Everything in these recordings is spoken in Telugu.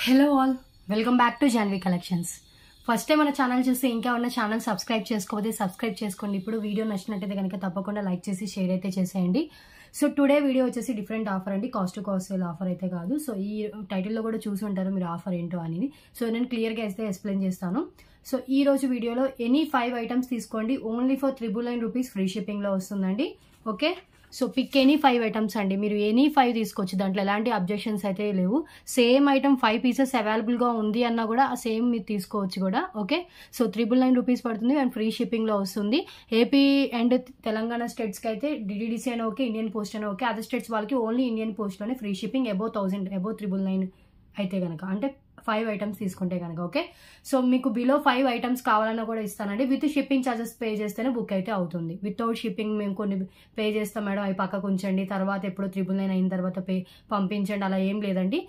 Hello all, welcome back to Janhvi collections. First time మన ఛానల్ చూస్తే ఇంకా ఉన్న ఛానల్ సబ్స్క్రైబ్ చేసుకోకపోతే సబ్స్క్రైబ్ చేసుకోండి. ఇప్పుడు వీడియో నచ్చినట్టయితే కనుక తప్పకుండా లైక్ చేసి షేర్ అయితే చేసేయండి. సో టుడే వీడియో వచ్చేసి డిఫరెంట్ ఆఫర్ అండి, cost to cost sale offer అయితే కాదు. సో ఈ టైటిల్లో కూడా చూసి ఉంటారు మీరు ఆఫర్ ఏంటో అనేది. సో నేను క్లియర్గా అయితే ఎక్స్ప్లెయిన్ చేస్తాను. సో ఈ రోజు వీడియోలో ఎనీ 5 ఐటమ్స్ తీసుకోండి, ఓన్లీ ఫర్ 999 రూపీస్ ఫ్రీ షిప్పింగ్లో వస్తుందండి. Okay, so pick any 5 items అండి, మీరు ఎనీ 5 తీసుకోవచ్చు, దాంట్లో ఎలాంటి అబ్జెక్షన్స్ అయితే లేవు. సేమ్ ఐటమ్ 5 పీసెస్ అవైలబుల్గా ఉంది అన్నా కూడా ఆ సేమ్ మీరు తీసుకోవచ్చు కూడా. ఓకే, సో 999 రూపీస్ పడుతుంది అండ్ ఫ్రీ షిప్పింగ్లో వస్తుంది. ఏపీ అండ్ తెలంగాణ స్టేట్స్కి అయితే డిడిడిసి అని ఓకే, ఇండియన్ పోస్ట్ అని ఓకే. అదర్ స్టేట్స్ వాళ్ళకి ఓన్లీ ఇండియన్ పోస్ట్లోనే ఫ్రీ షిప్పింగ్ అబౌవ్ 1000 అబౌవ్ 999 అయితే కనుక, అంటే 5 ఐటమ్స్ తీసుకుంటే కనుక. ఓకే, సో మీకు బిలో 5 ఐటమ్స్ కావాలన్నా కూడా ఇస్తానండి. విత్ షిప్పింగ్ ఛార్జెస్ పే చేస్తేనే బుక్ అయితే అవుతుంది. వితౌట్ షిప్పింగ్ మేము కొన్ని పే చేస్తాం మేడం, అవి పక్కకు ఉంచండి, తర్వాత ఎప్పుడు 999 అయిన తర్వాత పంపించండి, అలా ఏం లేదండి.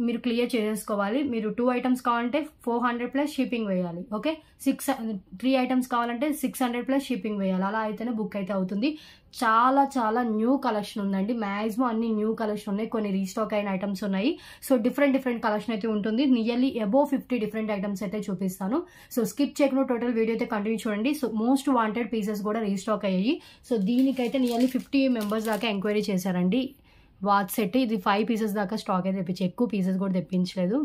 మీరు క్లియర్ చేసేసుకోవాలి. మీరు 2 ఐటమ్స్ కావాలంటే 400 ప్లస్ షిప్పింగ్ వేయాలి. ఓకే, 3 ఐటమ్స్ కావాలంటే 600 ప్లస్ షిప్పింగ్ వేయాలి. అలా అయితేనే బుక్ అయితే అవుతుంది. చాలా చాలా న్యూ కలెక్షన్ ఉందండి, మ్యాక్సిమం అన్ని న్యూ కలెక్షన్ ఉన్నాయి, కొన్ని రీస్టాక్ అయిన ఐటమ్స్ ఉన్నాయి. సో డిఫరెంట్ కలెక్షన్ అయితే ఉంటుంది. నియర్లీ అబోవ్ 50 డిఫరెంట్ ఐటమ్స్ అయితే చూపిస్తాను. సో స్కిప్ చేయకుండా టోటల్ వీడియో అయితే కంటిన్యూ చూడండి. సో మోస్ట్ వాంటెడ్ పీసెస్ కూడా రీస్టాక్ అయ్యాయి. సో దీనికైతే నియర్లీ 50 మెంబర్స్ దాకా ఎంక్వైరీ చేశారండి. వాచ్ సెట్ ఇది 5 పీసెస్ దాకా స్టాక్ అయితే తెప్పించి, ఎక్కువ పీసెస్ కూడా తెప్పించలేదు.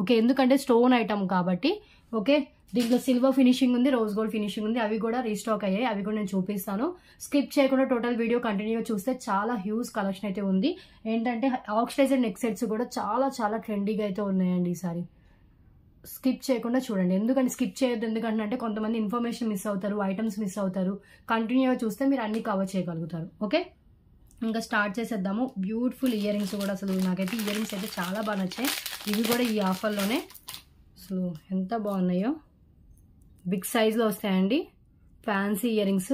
ఓకే, ఎందుకంటే స్టోన్ ఐటమ్ కాబట్టి. ఓకే, దీంట్లో సిల్వర్ ఫినిషింగ్ ఉంది, రోజ్ గోల్డ్ ఫినిషింగ్ ఉంది, అవి కూడా రీస్టాక్ అయ్యాయి, అవి కూడా నేను చూపిస్తాను. స్కిప్ చేయకుండా టోటల్ వీడియో కంటిన్యూగా చూస్తే చాలా హ్యూజ్ కలెక్షన్ అయితే ఉంది. ఏంటంటే ఆక్సిడైజ్డ్ నెక్ సెట్స్ కూడా చాలా చాలా ట్రెండీగా అయితే ఉన్నాయండి ఈసారి. స్కిప్ చేయకుండా చూడండి, ఎందుకంటే స్కిప్ చేయొద్దు, ఎందుకంటే కొంతమంది ఇన్ఫర్మేషన్ మిస్ అవుతారు, ఐటమ్స్ మిస్ అవుతారు. కంటిన్యూగా చూస్తే మీరు అన్ని కవర్ చేయగలుగుతారు. ఓకే, ఇంకా స్టార్ట్ చేసేద్దాము. బ్యూటిఫుల్ ఇయర్ రింగ్స్ కూడా, అసలు నాకైతే ఇయర్ రింగ్స్ అయితే చాలా బాగా నచ్చాయి. ఇవి కూడా ఈ ఆఫర్లోనే అసలు ఎంత బాగున్నాయో, బిగ్ సైజ్లో వస్తాయండి. Fancy ear rings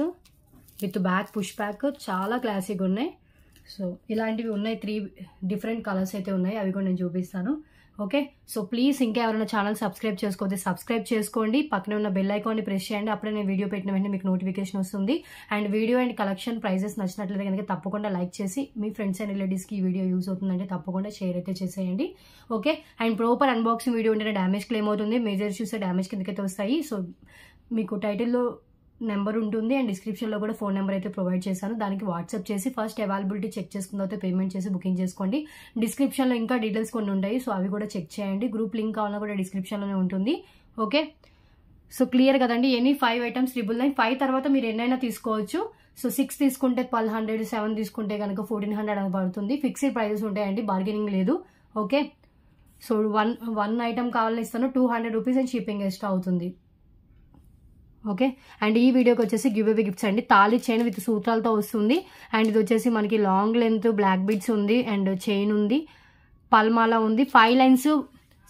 with back push back, చాలా క్లాసిక్గా ఉన్నాయి. సో ఇలాంటివి ఉన్నాయి, 3 డిఫరెంట్ కలర్స్ అయితే ఉన్నాయి, అవి కూడా నేను చూపిస్తాను. ఓకే, సో ప్లీజ్ ఇంకా ఎవరైనా ఛానల్ సబ్స్క్రైబ్ చేసుకోతే సబ్స్క్రైబ్ చేసుకోండి, పక్కనే ఉన్న బెల్ ఐకాన్ని ప్రెస్ చేయండి, అప్పుడే నేను వీడియో పెట్టిన వెంటనే మీకు నోటిఫికేషన్ వస్తుంది. And video and collection prices నచ్చినట్లయితే కనుక తప్పకుండా లైక్ చేసి మీ ఫ్రెండ్స్ అండ్ రిలేటివ్స్కి ఈ వీడియో యూజ్ అవుతుందంటే తప్పకుండా షేర్ అయితే చేసేయండి. Okay, and proper unboxing video ఉంటేనే డ్యామేజ్ క్లెయిమ్ అవుతుంది, మేజర్ చూస్తే డ్యామేజ్ కిందకైతే వస్తాయి. సో మీకు టైటిల్లో నెంబర్ ఉంటుంది అండ్ డిస్క్రిప్షన్లో కూడా ఫోన్ నెంబర్ అయితే ప్రొవైడ్ చేశాను, దానికి వాట్సాప్ చేసి ఫస్ట్ అవైలబిలిటీ చెక్ చేసుకున్న తర్వాత పేమెంట్ చేసి బుకింగ్ చేసుకోండి. డిస్క్రిప్షన్లో ఇంకా డీటెయిల్స్ కొన్ని ఉంటాయి, సో అవి కూడా చెక్ చేయండి. గ్రూప్ లింక్ కావాలన్నా కూడా డిస్క్రిప్షన్లోనే ఉంటుంది. ఓకే, సో క్లియర్ కదండి. ఎనీ 5 ఐటమ్స్ 999, 5 తర్వాత మీరు ఎన్నైనా తీసుకోవచ్చు. సో 6 తీసుకుంటే 1200, 7 తీసుకుంటే కనుక 1400 అని పడుతుంది. ఫిక్స్డ్ ప్రైజెస్ ఉంటాయండి, బార్గెనింగ్ లేదు. ఓకే, సో వన్ ఐటమ్ కావాలని ఇస్తాను, 200 రూపీస్ అండ్ షిప్పింగ్ ఎక్స్ట్రా అవుతుంది. ఓకే, అండ్ ఈ వీడియోకి వచ్చేసి గివ్ అవే గిఫ్ట్స్ అండి. తాళి చైన్ విత్ సూత్రాలతో వస్తుంది. అండ్ ఇది వచ్చేసి మనకి లాంగ్ లెంత్ బ్లాక్ బీడ్స్ ఉంది అండ్ చైన్ ఉంది, పల్మాల ఉంది, 5 లైన్స్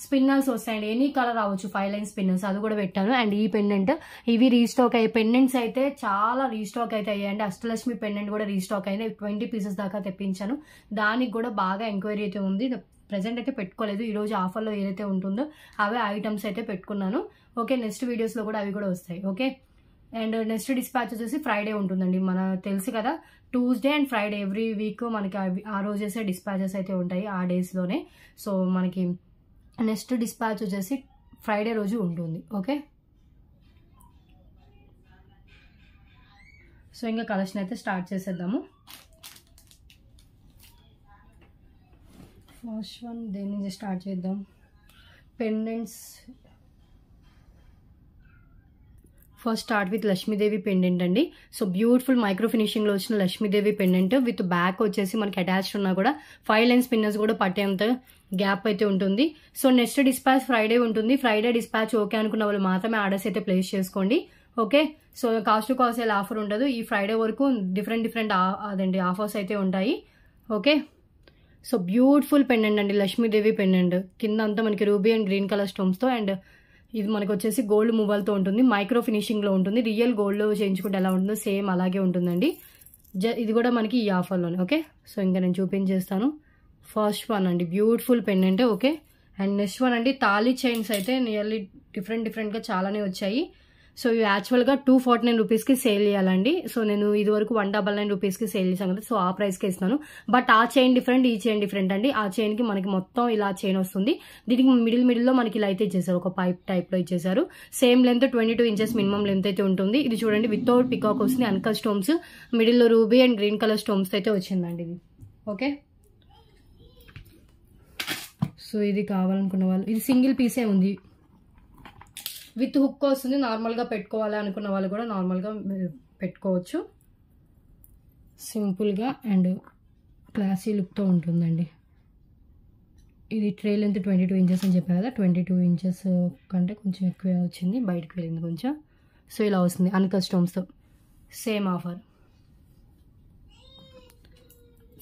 స్పిన్నర్స్ వస్తాయండి, ఎనీ కలర్ రావచ్చు, 5 లైన్స్ స్పిన్నర్స్, అది కూడా పెట్టాను. అండ్ ఈ పెండెంట్, ఇవి రీస్టాక్ అయ్యాయి. పెండెంట్స్ అయితే చాలా రీస్టాక్ అయితే అయ్యాయండి. అష్టలక్ష్మి పెండెంట్ కూడా రీస్టాక్ అయింది, 20 పీసెస్ దాకా తెప్పించాను. దానికి కూడా బాగా ఎంక్వైరీ అయితే ఉంది. ప్రెజెంట్ అయితే పెట్టుకోలేదు, ఈరోజు ఆఫర్లో ఏదైతే ఉంటుందో అవే ఐటమ్స్ అయితే పెట్టుకున్నాను. ఓకే, నెక్స్ట్ వీడియోస్లో కూడా అవి కూడా వస్తాయి. ఓకే, అండ్ నెక్స్ట్ డిస్పాచ్ వచ్చేసి ఫ్రైడే ఉంటుందండి. మన తెలుసు కదా, Tuesday and Friday every week మనకి ఆ రోజేసే డిస్పాచెస్ అయితే ఉంటాయి, ఆ డేస్లోనే. సో మనకి నెక్స్ట్ డిస్పాచ్ వచ్చేసి ఫ్రైడే రోజు ఉంటుంది. ఓకే, సో ఇంకా కలెక్షన్ అయితే స్టార్ట్ చేసేద్దాము. ఫస్ట్ వన్ దేని నుంచి స్టార్ట్ చేద్దాం. Pendants first start with Lakshmidevi pendant అండి. సో బ్యూటిఫుల్ మైక్రో ఫినిషింగ్లో వచ్చిన లక్ష్మీదేవి పెండెంట్ విత్ బ్యాక్ వచ్చేసి మనకి అటాచ్డ్ ఉన్నా కూడా 5 లైన్స్ స్పిన్నర్స్ కూడా పట్టేంత గ్యాప్ అయితే ఉంటుంది. సో నెక్స్ట్ డిస్పాచ్ ఫ్రైడే ఉంటుంది. ఫ్రైడే డిస్పాచ్ ఓకే అనుకున్న వాళ్ళు మాత్రమే ఆర్డర్స్ అయితే ప్లేస్ చేసుకోండి. Okay, so cost to cost sale offer ఉండదు. ఈ ఫ్రైడే వరకు డిఫరెంట్ అదండి ఆఫర్స్ అయితే ఉంటాయి. ఓకే, సో బ్యూటిఫుల్ పెండెంట్ అండి, లక్ష్మీదేవి పెండెంట్, కింద అంతా మనకి రూబీ అండ్ గ్రీన్ కలర్ స్టోన్స్తో, అండ్ ఇది మనకు వచ్చేసి గోల్డ్ మూవల్తో ఉంటుంది, మైక్రో ఫినిషింగ్లో ఉంటుంది. రియల్ గోల్డ్లో చేయించుకుంటే ఎలా ఉంటుందో సేమ్ అలాగే ఉంటుందండి. ఇది కూడా మనకి ఈ ఆఫర్లోనే. ఓకే, సో ఇంకా నేను చూపించేస్తాను. ఫస్ట్ వన్ అండి, beautiful pendant. Okay, and next one అండి తాళీ చైన్స్ అయితే నియర్లీ డిఫరెంట్గా చాలానే వచ్చాయి. సో ఇవి యాక్చువల్గా 249 రూపీస్కి సేల్ చేయాలండి. సో నేను ఇది వరకు 199 రూపీస్కి సేల్ చేశాను కదా, సో ఆ ప్రైస్కి ఇస్తున్నాను. బట్ ఆ చైన్ డిఫరెంట్, ఈ చైన్ డిఫరెంట్ అండి. ఆ చైన్కి మనకి మొత్తం ఇలా చైన్ వస్తుంది. దీనికి మిడిల్లో మనకి ఇలా అయితే ఇచ్చేసారు, ఒక పైప్ టైప్లో ఇచ్చేసారు. Same length 22 inches minimum length అయితే ఉంటుంది. ఇది చూడండి వితౌట్ పికాక్ వస్తుంది, అన్కట్ స్టోన్స్, మిడిల్లో ruby and green colour stones అయితే వచ్చిందండి ఇది. ఓకే, సో ఇది కావాలనుకున్న వాళ్ళు, ఇది సింగిల్ పీసే ఉంది, విత్ హుక్ వస్తుంది. నార్మల్గా పెట్టుకోవాలి అనుకున్న వాళ్ళు కూడా నార్మల్గా పెట్టుకోవచ్చు, సింపుల్గా అండ్ క్లాసీ లుక్తో ఉంటుందండి. ఇది ట్రే లెంత్ 22 ఇంచెస్ అని చెప్పాను కదా, 22 ఇంచెస్ కంటే కొంచెం ఎక్కువ వచ్చింది, బయటకు వెళ్ళింది కొంచెం. సో ఇలా వస్తుంది అన్కట్ స్టోన్స్తో. సేమ్ ఆఫర్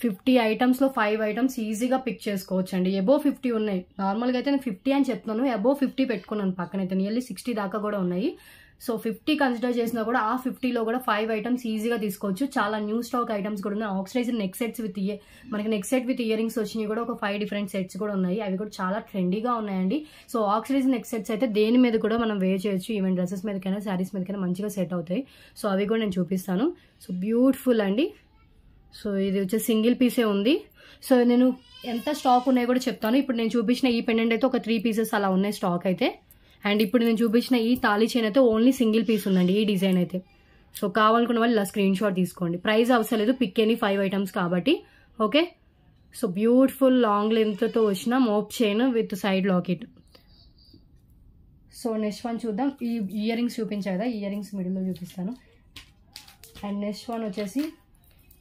50 ఐటమ్స్లో 5 ఐటమ్స్ ఈజీగా పిక్ చేసుకోవచ్చు అండి. అబోవ్ 50 ఉన్నాయి. నార్మల్గా అయితే నేను 50 అని చెప్తున్నాను, అబోవ్ 50 పెట్టుకున్నాను పక్కనైతే, నియర్లీ 60 దాకా కూడా ఉన్నాయి. సో 50 కన్సిడర్ చేసినా కూడా ఆ 50లో కూడా 5 ఐటమ్స్ ఈజీగా తీసుకోవచ్చు. చాలా న్యూ స్టాక్ ఐటమ్స్ కూడా ఉన్నాయి. ఆక్సిడైజ్ నెక్ సెట్స్ విత్ మనకి neck set with ear rings వచ్చినాయి కూడా, ఒక 5 డిఫరెంట్ సెట్స్ కూడా ఉన్నాయి. అవి కూడా చాలా ట్రెండీగా ఉన్నాయండి. సో ఆక్సిడైజ్ నెక్ సెట్స్ అయితే దేని మీద కూడా మనం వేర్ చేయొచ్చు, ఈవెన్ డ్రెస్సెస్ మీదకైనా శారీస్ మీదకైనా మంచిగా సెట్ అవుతాయి. సో అవి కూడా నేను చూపిస్తాను. సో బ్యూటిఫుల్ అండి. సో ఇది వచ్చేసి సింగిల్ పీసే ఉంది. సో నేను ఎంత స్టాక్ ఉన్నాయో కూడా చెప్తాను. ఇప్పుడు నేను చూపించిన ఈ పెండెంట్ అయితే ఒక 3 పీసెస్ అలా ఉన్నాయి స్టాక్ అయితే. అండ్ ఇప్పుడు నేను చూపించిన ఈ తాళీ చైన్ అయితే ఓన్లీ సింగిల్ పీస్ ఉందండి, ఈ డిజైన్ అయితే. సో కావాలనుకున్న వాళ్ళు ఇలా స్క్రీన్ షాట్ తీసుకోండి. ప్రైస్ అవసరం లేదు, పిక్ ఎనీ 5 ఐటమ్స్ కాబట్టి. ఓకే, సో బ్యూటిఫుల్ లాంగ్ లెంత్తో వచ్చిన mop chain with side locket. So next one చూద్దాం. ఈ ఇయర్ రింగ్స్ చూపించా కదా, ఇయర్ రింగ్స్ మిడిల్లో చూపిస్తాను. అండ్ నెక్స్ట్ వన్ వచ్చేసి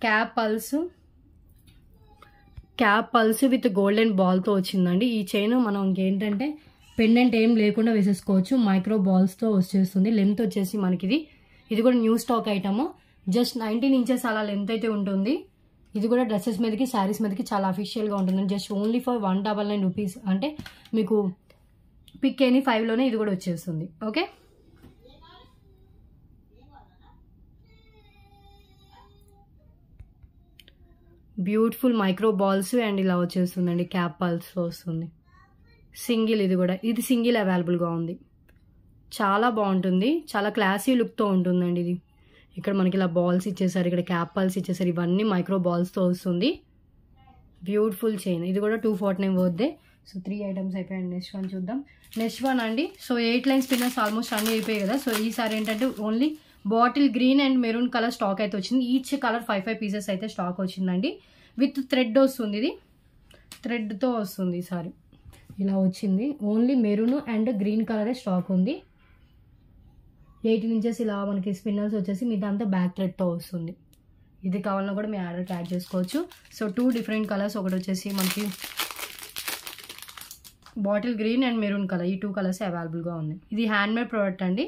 క్యాప్ పల్స్ విత్ గోల్డెన్ బాల్తో వచ్చిందండి. ఈ చైన్ మనం ఇంకేంటంటే పెండెంట్ ఏం లేకుండా వేసేసుకోవచ్చు, మైక్రో బాల్స్తో వచ్చేస్తుంది. లెంత్ వచ్చేసి మనకి ఇది కూడా new stock item, just 19 inches అలా లెంత్ అయితే ఉంటుంది. ఇది కూడా డ్రెస్సెస్ మీదకి శారీస్ మీదకి చాలా అఫీషియల్గా ఉంటుంది. జస్ట్ ఓన్లీ ఫర్ 199 రూపీస్, అంటే మీకు పిక్ ఎనీ 5లోనే ఇది కూడా వచ్చేస్తుంది. Okay, beautiful micro balls and ఇలా వచ్చేస్తుందండి, క్యాప్ పల్స్ వస్తుంది. సింగిల్, ఇది కూడా ఇది సింగిల్ అవైలబుల్గా ఉంది. చాలా బాగుంటుంది, చాలా క్లాసీ లుక్తో ఉంటుందండి ఇది. ఇక్కడ మనకి ఇలా బాల్స్ ఇచ్చేసారు, ఇక్కడ క్యాప్ పల్స్ ఇచ్చేసారు, ఇవన్నీ మైక్రో బాల్స్తో వస్తుంది. బ్యూటిఫుల్ చైన్, ఇది కూడా 249 వర్త్దే. సో 3 ఐటమ్స్ అయిపోయాయి. నెక్స్ట్ వన్ చూద్దాం. నెక్స్ట్ వన్ అండి, సో 8 లైన్స్ పిన్నర్స్ ఆల్మోస్ట్ అన్నీ అయిపోయాయి కదా. సో ఈసారి ఏంటంటే only bottle green and maroon colour stock అయితే వచ్చింది. ఈచ్ కలర్ 5 పీసెస్ అయితే స్టాక్ వచ్చిందండి. విత్ థ్రెడ్ వస్తుంది, ఇది థ్రెడ్తో వస్తుంది ఈసారి. ఇలా వచ్చింది, ఓన్లీ మెరూన్ అండ్ గ్రీన్ కలరే స్టాక్ ఉంది. 18 ఇంచెస్ ఇలా మనకి స్పిన్నర్స్ వచ్చేసి మిగతా బ్యాక్ థ్రెడ్తో వస్తుంది. ఇది కావాలన్నా కూడా మీ ఆర్డర్కి యాడ్ చేసుకోవచ్చు. సో 2 డిఫరెంట్ కలర్స్, ఒకటి వచ్చేసి మనకి bottle green and maroon colour, ఈ 2 కలర్స్ అవైలబుల్గా ఉన్నాయి. ఇది హ్యాండ్మేడ్ ప్రోడక్ట్ అండి.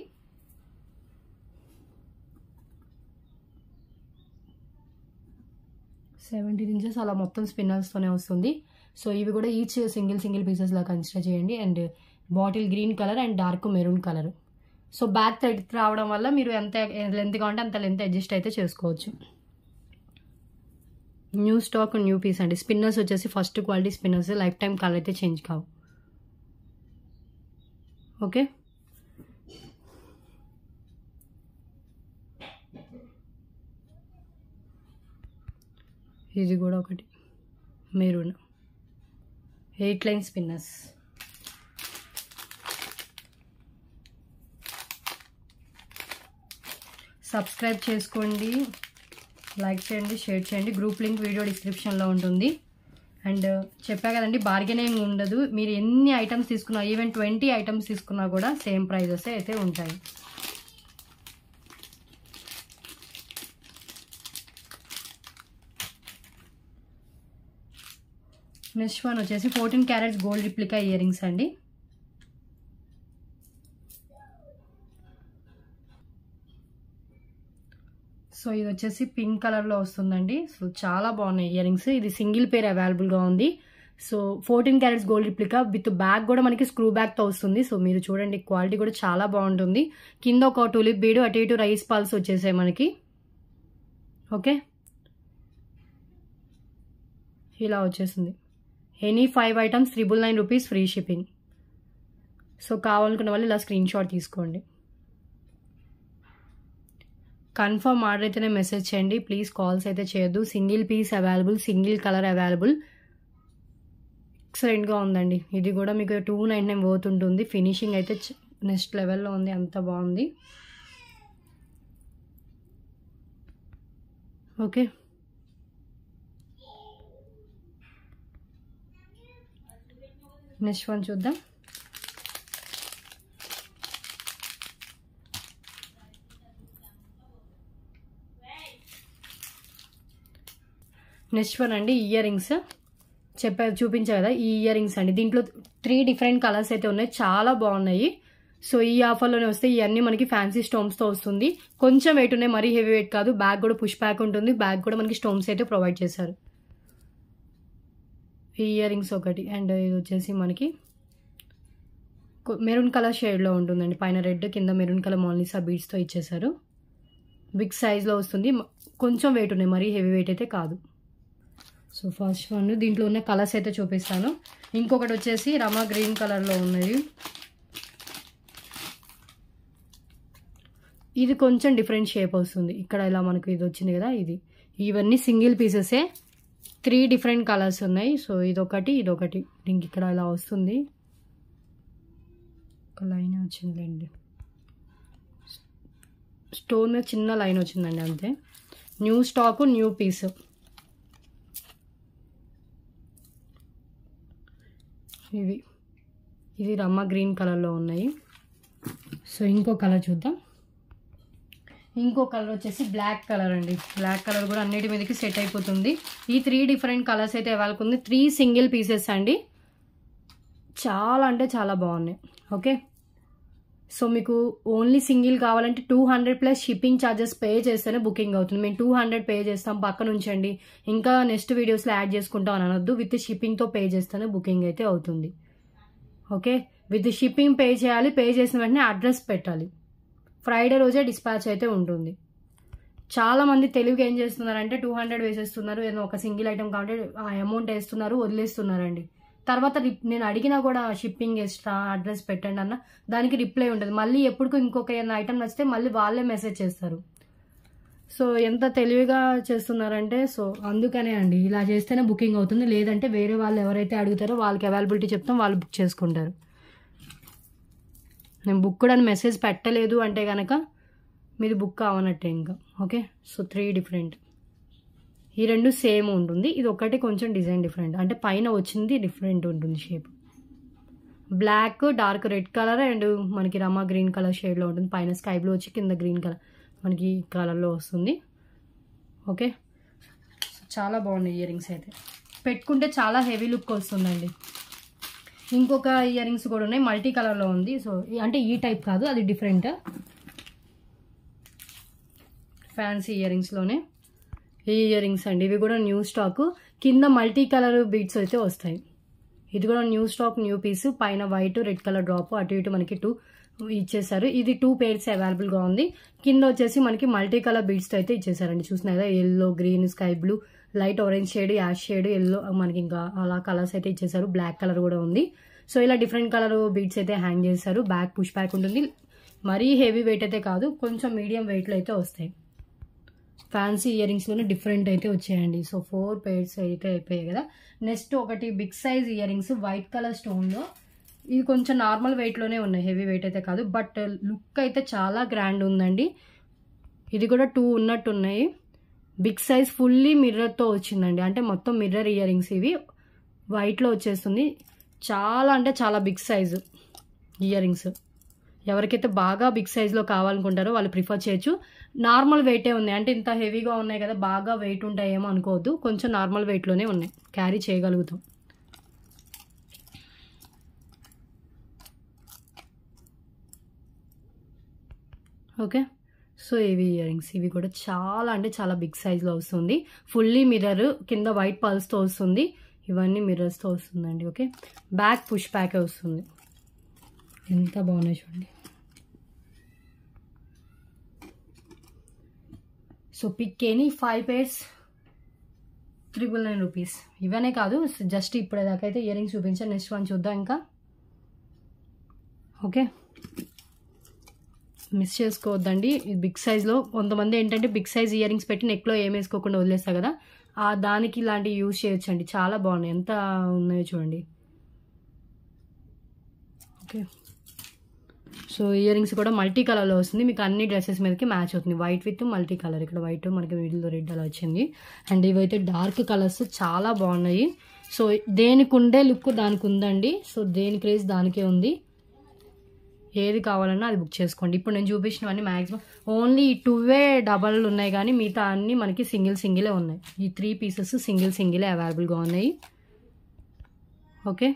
$17 ఇంచెస్ అలా మొత్తం స్పిన్నర్స్తోనే వస్తుంది. సో ఇవి కూడా ఈచ్ సింగిల్ పీసెస్ లా కన్సిడర్ చేయండి. And bottle green colour and dark maroon colour. So back thread రావడం వల్ల మీరు ఎంత లెంత్ కావాలంటే అంత లెంత్ అడ్జస్ట్ అయితే చేసుకోవచ్చు. న్యూ స్టాక్, న్యూ పీస్ అండి. స్పిన్నర్స్ వచ్చేసి first quality spinners, life time colour అయితే చేంజ్ కావు. ఓకే, ఇది కూడా ఒకటి మెరూన్ 8 లైన్ స్పిన్నర్స్. సబ్స్క్రైబ్ చేసుకోండి, లైక్ చేయండి, షేర్ చేయండి. గ్రూప్ లింక్ వీడియో డిస్క్రిప్షన్లో ఉంటుంది. అండ్ చెప్పా కదండి, బార్గెనింగ్ ఉండదు. మీరు ఎన్ని ఐటమ్స్ తీసుకున్నా, ఈవెన్ 20 ఐటమ్స్ తీసుకున్నా కూడా సేమ్ ప్రైజెస్ అయితే ఉంటాయి. నెక్స్ట్ వన్ వచ్చేసి 14 carats gold replica ear rings అండి. సో ఇది వచ్చేసి పింక్ కలర్లో వస్తుందండి. సో చాలా బాగున్నాయి ఇయర్ రింగ్స్. ఇది సింగిల్ పేర్ అవైలబుల్గా ఉంది. So 14 carats gold replica with bag కూడా మనకి స్క్రూ బ్యాగ్తో వస్తుంది. సో మీరు చూడండి, క్వాలిటీ కూడా చాలా బాగుంటుంది. కింద ఒక టూలిప్ బీడు, అటు ఇటు రైస్ పాల్స్ వచ్చేసాయి మనకి. ఓకే, ఇలా వచ్చేసింది. Any 5 items 999 rupees, free shipping. So కావాలనుకున్న వాళ్ళు ఇలా స్క్రీన్ షాట్ తీసుకోండి. కన్ఫర్మ్ ఆర్డర్ అయితేనే మెసేజ్ చేయండి, ప్లీజ్ కాల్స్ అయితే చేయొద్దు. Single piece available, single colour available. ఎక్సలెంట్గా ఉందండి. ఇది కూడా మీకు 299 వర్త్ ఉంటుంది. ఫినిషింగ్ అయితే నెక్స్ట్ లెవెల్లో ఉంది, అంత బాగుంది. ఓకే, నెక్స్ట్ వన్ చూద్దాం. నెక్స్ట్ వన్ అండి ఇయర్ రింగ్స్. చూపించా కదా ఈ ఇయర్ రింగ్స్ అండి. దీంట్లో 3 డిఫరెంట్ కలర్స్ అయితే ఉన్నాయి, చాలా బాగున్నాయి. సో ఈ ఆఫర్లోనే వస్తాయి. ఇవన్నీ మనకి ఫ్యాన్సీ స్టోన్స్తో వస్తుంది. కొంచెం వెయిట్ ఉన్నాయి, మరీ హెవీ వెయిట్ కాదు. బ్యాగ్ కూడా పుష్ బ్యాక్ ఉంటుంది. బ్యాగ్ కూడా మనకి స్టోన్స్ అయితే ప్రొవైడ్ చేశారు. ఈ ఇయర్ రింగ్స్ ఒకటి, అండ్ ఇది వచ్చేసి మనకి మెరూన్ కలర్ షేడ్లో ఉంటుందండి. పైన రెడ్, కింద మెరూన్ కలర్ మోనాలిసా బీడ్స్తో ఇచ్చేసారు. బిగ్ సైజ్లో వస్తుంది. కొంచెం వెయిట్ ఉన్నాయి, మరీ హెవీ వెయిట్ అయితే కాదు. సో ఫస్ట్ వన్, దీంట్లో ఉన్న కలర్స్ అయితే చూపిస్తాను. ఇంకొకటి వచ్చేసి రమా గ్రీన్ కలర్లో ఉన్నది. ఇది కొంచెం డిఫరెంట్ షేప్ వస్తుంది. ఇక్కడ ఇలా మనకు ఇది వచ్చింది కదా, ఇది. ఇవన్నీ సింగిల్ పీసెసే, 3 డిఫరెంట్ కలర్స్ ఉన్నాయి. సో ఇదొకటి, ఇదొకటి. దీనికి ఇక్కడ ఇలా వస్తుంది, ఒక లైన్ వచ్చిందండి. స్టోన్ మీద చిన్న లైన్ వచ్చిందండి, అంతే. New stock, new piece. ఇది రమ్మా గ్రీన్ కలర్లో ఉన్నాయి. సో ఇంకో కలర్ చూద్దాం. ఇంకో కలర్ వచ్చేసి బ్లాక్ కలర్ అండి. బ్లాక్ కలర్ కూడా అన్నిటి మీదకి సెట్ అయిపోతుంది. ఈ 3 డిఫరెంట్ కలర్స్ అయితే అవైలబుల్ ఉంది. 3 సింగిల్ పీసెస్ అండి. చాలా అంటే చాలా బాగున్నాయి. ఓకే, సో మీకు ఓన్లీ సింగిల్ కావాలంటే 200+ షిప్పింగ్ ఛార్జెస్ పే చేస్తేనే బుకింగ్ అవుతుంది. మేము 200 పే చేస్తాం, పక్కన ఉంచండి, ఇంకా నెక్స్ట్ వీడియోస్లో యాడ్ చేసుకుంటాం అని అనొద్దు. విత్ షిప్పింగ్తో పే చేస్తేనే బుకింగ్ అయితే అవుతుంది. ఓకే, విత్ షిప్పింగ్ పే చేయాలి. పే చేసిన వెంటనే అడ్రస్ పెట్టాలి. ఫ్రైడే రోజే డిస్పాచ్ అయితే ఉంటుంది. చాలామంది తెలివిగా ఏం చేస్తున్నారంటే 200 వేసేస్తున్నారు, ఏదో ఒక సింగిల్ ఐటమ్ కాబట్టి ఆ అమౌంట్ వేస్తున్నారు, వదిలేస్తున్నారండి. తర్వాత నేను అడిగినా కూడా షిప్పింగ్ ఎక్స్ట్రా, అడ్రస్ పెట్టండి అన్న, దానికి రిప్లై ఉంటుంది. మళ్ళీ ఎప్పటికో ఇంకొక ఏదైనా ఐటమ్ నచ్చితే మళ్ళీ వాళ్ళే మెసేజ్ చేస్తారు. సో ఎంత తెలివిగా చేస్తున్నారంటే, సో అందుకనే అండి ఇలా చేస్తేనే బుకింగ్ అవుతుంది. లేదంటే వేరే వాళ్ళు ఎవరైతే అడుగుతారో వాళ్ళకి అవైలబిలిటీ చెప్తాం, వాళ్ళు బుక్ చేసుకుంటారు. నేను బుక్ కూడా మెసేజ్ పెట్టలేదు అంటే కనుక మీది బుక్ కావనట్టే ఇంకా. Okay, so 3 different. ఈ 2 సేమ్ ఉంటుంది. ఇది ఒకటి కొంచెం డిజైన్ డిఫరెంట్, అంటే పైన వచ్చింది డిఫరెంట్ ఉంటుంది shape. Black, dark red colour and మనకి రమా గ్రీన్ కలర్ షేడ్లో ఉంటుంది. పైన స్కై బ్లూ వచ్చి కింద గ్రీన్ కలర్ మనకి ఈ కలర్లో వస్తుంది. ఓకే, చాలా బాగున్నాయి ఇయర్ రింగ్స్ అయితే. పెట్టుకుంటే చాలా హెవీ లుక్ వస్తుందండి. ఇంకొక ఇయర్ రింగ్స్ కూడా ఉన్నాయి, మల్టీ కలర్లో ఉంది. సో అంటే ఈ టైప్ కాదు, అది డిఫరెంట్. ఫ్యాన్సీ ఇయర్ రింగ్స్లోనే ఈ ఇయర్ రింగ్స్ అండి. ఇవి కూడా న్యూ స్టాక్. కింద మల్టీ కలర్ బీడ్స్ అయితే వస్తాయి. ఇది కూడా న్యూ స్టాక్, న్యూ పీస్. పైన వైట్, రెడ్ కలర్ డ్రాప్, అటు ఇటు మనకి 2 ఇచ్చేసారు. ఇది 2 పేర్స్ అవైలబుల్గా ఉంది. కింద వచ్చేసి మనకి మల్టీ కలర్ బీడ్స్తో అయితే ఇచ్చేసారండి. చూసినా కదా, yellow, green, sky blue, light orange shade, ash shade, yellow, మనకి ఇంకా అలా కలర్స్ అయితే ఇచ్చేసారు. బ్లాక్ కలర్ కూడా ఉంది. సో ఇలా డిఫరెంట్ కలర్ బీడ్స్ అయితే హ్యాంగ్ చేశారు. బ్యాక్ పుష్ బ్యాక్ ఉంటుంది. మరీ హెవీ వెయిట్ అయితే కాదు, కొంచెం మీడియం వెయిట్లో అయితే వస్తాయి. ఫ్యాన్సీ ఇయర్ రింగ్స్లోనే డిఫరెంట్ అయితే వచ్చాయండి. సో 4 పేర్స్ అయితే అయిపోయాయి కదా. నెక్స్ట్ ఒకటి big size ear rings, white colour స్టోన్లో. ఇది కొంచెం నార్మల్ వెయిట్లోనే ఉన్నాయి, హెవీ వెయిట్ అయితే కాదు. బట్ లుక్ అయితే చాలా గ్రాండ్ ఉందండి. ఇది కూడా 2 ఉన్నట్టు ఉన్నాయి. బిగ్ సైజ్ ఫుల్లీ మిర్రర్తో వచ్చిందండి. అంటే మొత్తం మిర్రర్ ఇయర్ రింగ్స్. ఇవి వైట్లో వచ్చేస్తుంది. చాలా అంటే చాలా బిగ్ సైజు ఇయర్ రింగ్స్. ఎవరికైతే బాగా బిగ్ సైజ్లో కావాలనుకుంటారో వాళ్ళు ప్రిఫర్ చేయొచ్చు. నార్మల్ వెయిటే ఉన్నాయి, అంటే ఇంత హెవీగా ఉన్నాయి కదా, బాగా వెయిట్ ఉంటాయేమో అనుకోవద్దు. కొంచెం నార్మల్ వెయిట్లోనే ఉన్నాయి, క్యారీ చేయగలుగుతాం. ఓకే, సో ఇవి ఇయర్ రింగ్స్. ఇవి కూడా చాలా అంటే చాలా బిగ్ సైజ్లో వస్తుంది. ఫుల్లీ మిర్రర్, కింద వైట్ పల్స్తో వస్తుంది. ఇవన్నీ మిర్రర్స్తో వస్తుందండి. ఓకే, బ్యాక్ పుష్ బ్యాకే వస్తుంది. ఎంత బాగున్నాయి చూడండి. So pick any 5 pairs, 999 rupees. ఇవనే కాదు, జస్ట్ ఇప్పటిదాకైతే ఇయర్ రింగ్స్ చూపించాను. నెక్స్ట్ వన్ చూద్దాం ఇంకా. ఓకే, మిస్ చేసుకోవద్దండి. బిగ్ సైజ్లో కొంతమంది ఏంటంటే బిగ్ సైజ్ ఇయర్ రింగ్స్ పెట్టి నెక్లో ఏం వేసుకోకుండా వదిలేస్తారు కదా, దానికి ఇలాంటివి యూజ్ చేయొచ్చండి. చాలా బాగున్నాయి, ఎంత ఉన్నాయో చూడండి. ఓకే, సో ఇయర్ రింగ్స్ కూడా మల్టీ కలర్లో వస్తుంది, మీకు అన్ని డ్రెస్సెస్ మీదకి మ్యాచ్ అవుతుంది. వైట్ విత్ మల్టీ కలర్, ఇక్కడ వైట్ మనకి మిడిల్లో రెడ్ అలా వచ్చింది. అండ్ ఇవైతే డార్క్ కలర్స్ చాలా బాగున్నాయి. సో దేనికి ఉండే లుక్ దానికి ఉందండి. సో దేని క్రేజ్ దానికే ఉంది. ఏది కావాలన్నా అది బుక్ చేసుకోండి. ఇప్పుడు నేను చూపించినవన్నీ మ్యాక్సిమం ఓన్లీ 2 డబల్ ఉన్నాయి, కానీ మిగతా అన్నీ మనకి సింగిలే ఉన్నాయి. ఈ 3 పీసెస్ సింగిలే అవైలబుల్గా ఉన్నాయి. ఓకే,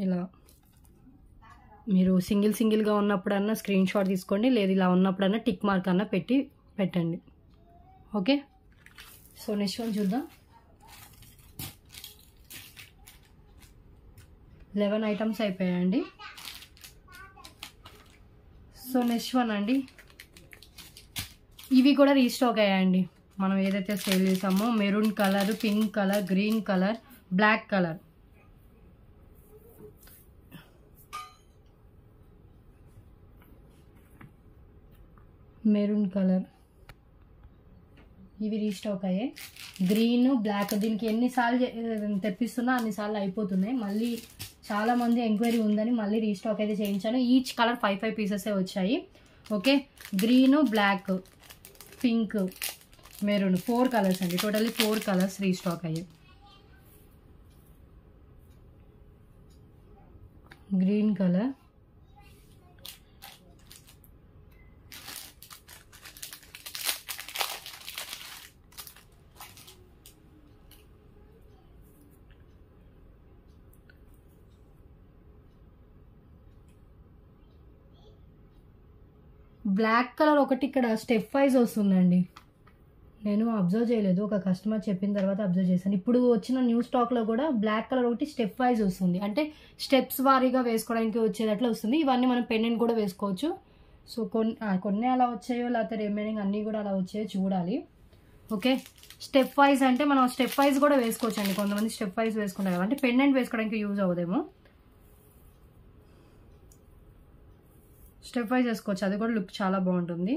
ఇలా మీరు సింగిల్గా ఉన్నప్పుడన్నా స్క్రీన్ షాట్ తీసుకోండి, లేదు ఇలా ఉన్నప్పుడన్నా టిక్ మార్క్ అన్నా పెట్టండి. ఓకే, సో నెక్స్ట్ వన్ చూద్దాం. 11 ఐటమ్స్ అయిపోయాయండి. సో నెక్స్ట్ వన్ అండి, ఇవి కూడా రీస్టాక్ అయ్యాయండి. మనం ఏదైతే సేల్ చేసామో maroon colour, pink colour, green colour, black colour, maroon colour, ఇవి రీస్టాక్ అయ్యాయి. గ్రీన్, బ్లాక్, దీనికి ఎన్నిసార్లు తెప్పిస్తున్నా అన్నిసార్లు అయిపోతున్నాయి. మళ్ళీ చాలామంది ఎంక్వైరీ ఉందని మళ్ళీ రీస్టాక్ అయితే చేయించాను. ఈచ్ కలర్ 5 పీసెసే వచ్చాయి. Okay, green, black, pink, maroon, 4 colours అండి. టోటల్లీ 4 కలర్స్ రీస్టాక్ అయ్యాయి. గ్రీన్ కలర్, బ్లాక్ కలర్ ఒకటి ఇక్కడ స్టెప్ వైజ్ వస్తుందండి. నేను అబ్జర్వ్ చేయలేదు, ఒక కస్టమర్ చెప్పిన తర్వాత అబ్జర్వ్ చేశాను. ఇప్పుడు వచ్చిన న్యూ స్టాక్లో కూడా బ్లాక్ కలర్ ఒకటి స్టెప్ వైజ్ వస్తుంది, అంటే స్టెప్స్ వారీగా వేసుకోవడానికి వచ్చేటట్లు వస్తుంది. ఇవన్నీ మనం పెండెంట్ కూడా వేసుకోవచ్చు. సో కొన్ని అలా వచ్చాయో లేకపోతే రిమైనింగ్ అన్నీ కూడా అలా వచ్చాయో చూడాలి. ఓకే, స్టెప్ వైజ్ అంటే మనం స్టెప్ వైజ్ కూడా వేసుకోవచ్చు అండి. కొంతమంది స్టెప్ వైజ్ వేసుకుంటారు కదా, అంటే పెండెంట్ వేసుకోవడానికి యూజ్ అవ్వదేమో, స్టెప్ వైజ్ వేసుకోవచ్చు. అది కూడా లుక్ చాలా బాగుంటుంది.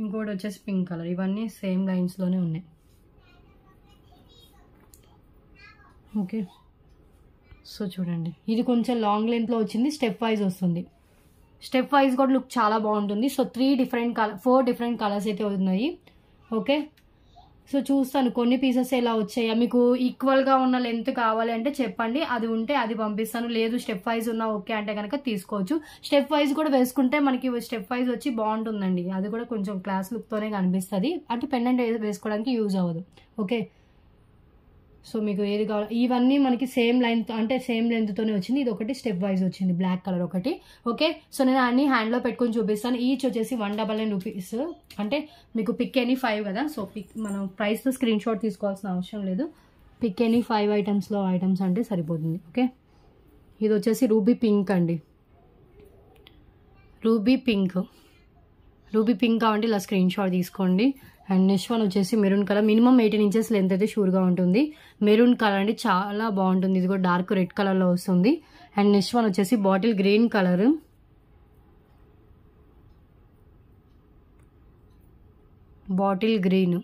ఇంకోటి వచ్చేసి పింక్ కలర్, ఇవన్నీ సేమ్ లైన్స్లోనే ఉన్నాయి. ఓకే, సో చూడండి, ఇది కొంచెం లాంగ్ లెంత్లో వచ్చింది, స్టెప్ వైజ్ వస్తుంది. స్టెప్ వైజ్ కూడా లుక్ చాలా బాగుంటుంది. సో 4 డిఫరెంట్ కలర్స్ అయితే ఉన్నాయి. ఓకే, సో చూస్తాను కొన్ని పీసెస్ ఎలా వచ్చాయా, మీకు ఈక్వల్గా ఉన్న లెంత్ కావాలి అంటే చెప్పండి, అది ఉంటే అది పంపిస్తాను. లేదు స్టెప్ వైజ్ ఉన్నా ఓకే అంటే కనుక తీసుకోవచ్చు. స్టెప్ వైజ్ కూడా వేసుకుంటే మనకి స్టెప్ వైజ్ వచ్చి బాగుంటుందండి. అది కూడా కొంచెం క్లాస్ లుక్తోనే కనిపిస్తుంది, అంటే పెండెంట్ వేసుకోవడానికి యూజ్ అవ్వదు. ఓకే, సో మీకు ఏది కావాలి, ఇవన్నీ మనకి సేమ్ లెంత్, అంటే సేమ్ లెంత్తోనే వచ్చింది. ఇది ఒకటి స్టెప్ వైజ్ వచ్చింది, బ్లాక్ కలర్ ఒకటి. ఓకే, సో నేను అన్ని హ్యాండ్లో పెట్టుకొని చూపిస్తాను. ఈచ్ వచ్చేసి 199 రూపీస్, అంటే మీకు పిక్ ఎనీ 5 కదా. సో మనం ప్రైస్తో స్క్రీన్ షాట్ తీసుకోవాల్సిన అవసరం లేదు. పిక్ ఎనీ 5 ఐటమ్స్ అంటే సరిపోతుంది. ఓకే, ఇది వచ్చేసి రూబీ పింక్ అండి. రూబీ పింక్ కావండి, ఇలా స్క్రీన్ షాట్ తీసుకోండి. అండ్ నెక్స్ట్ వన్ వచ్చేసి maroon colour, minimum 18 inches length అయితే షూర్గా ఉంటుంది. మెరూన్ కలర్ అండి, చాలా బాగుంటుంది. ఇది కూడా డార్క్ రెడ్ కలర్లో వస్తుంది. అండ్ నెక్స్ట్ వన్ వచ్చేసి bottle green colour, bottle green.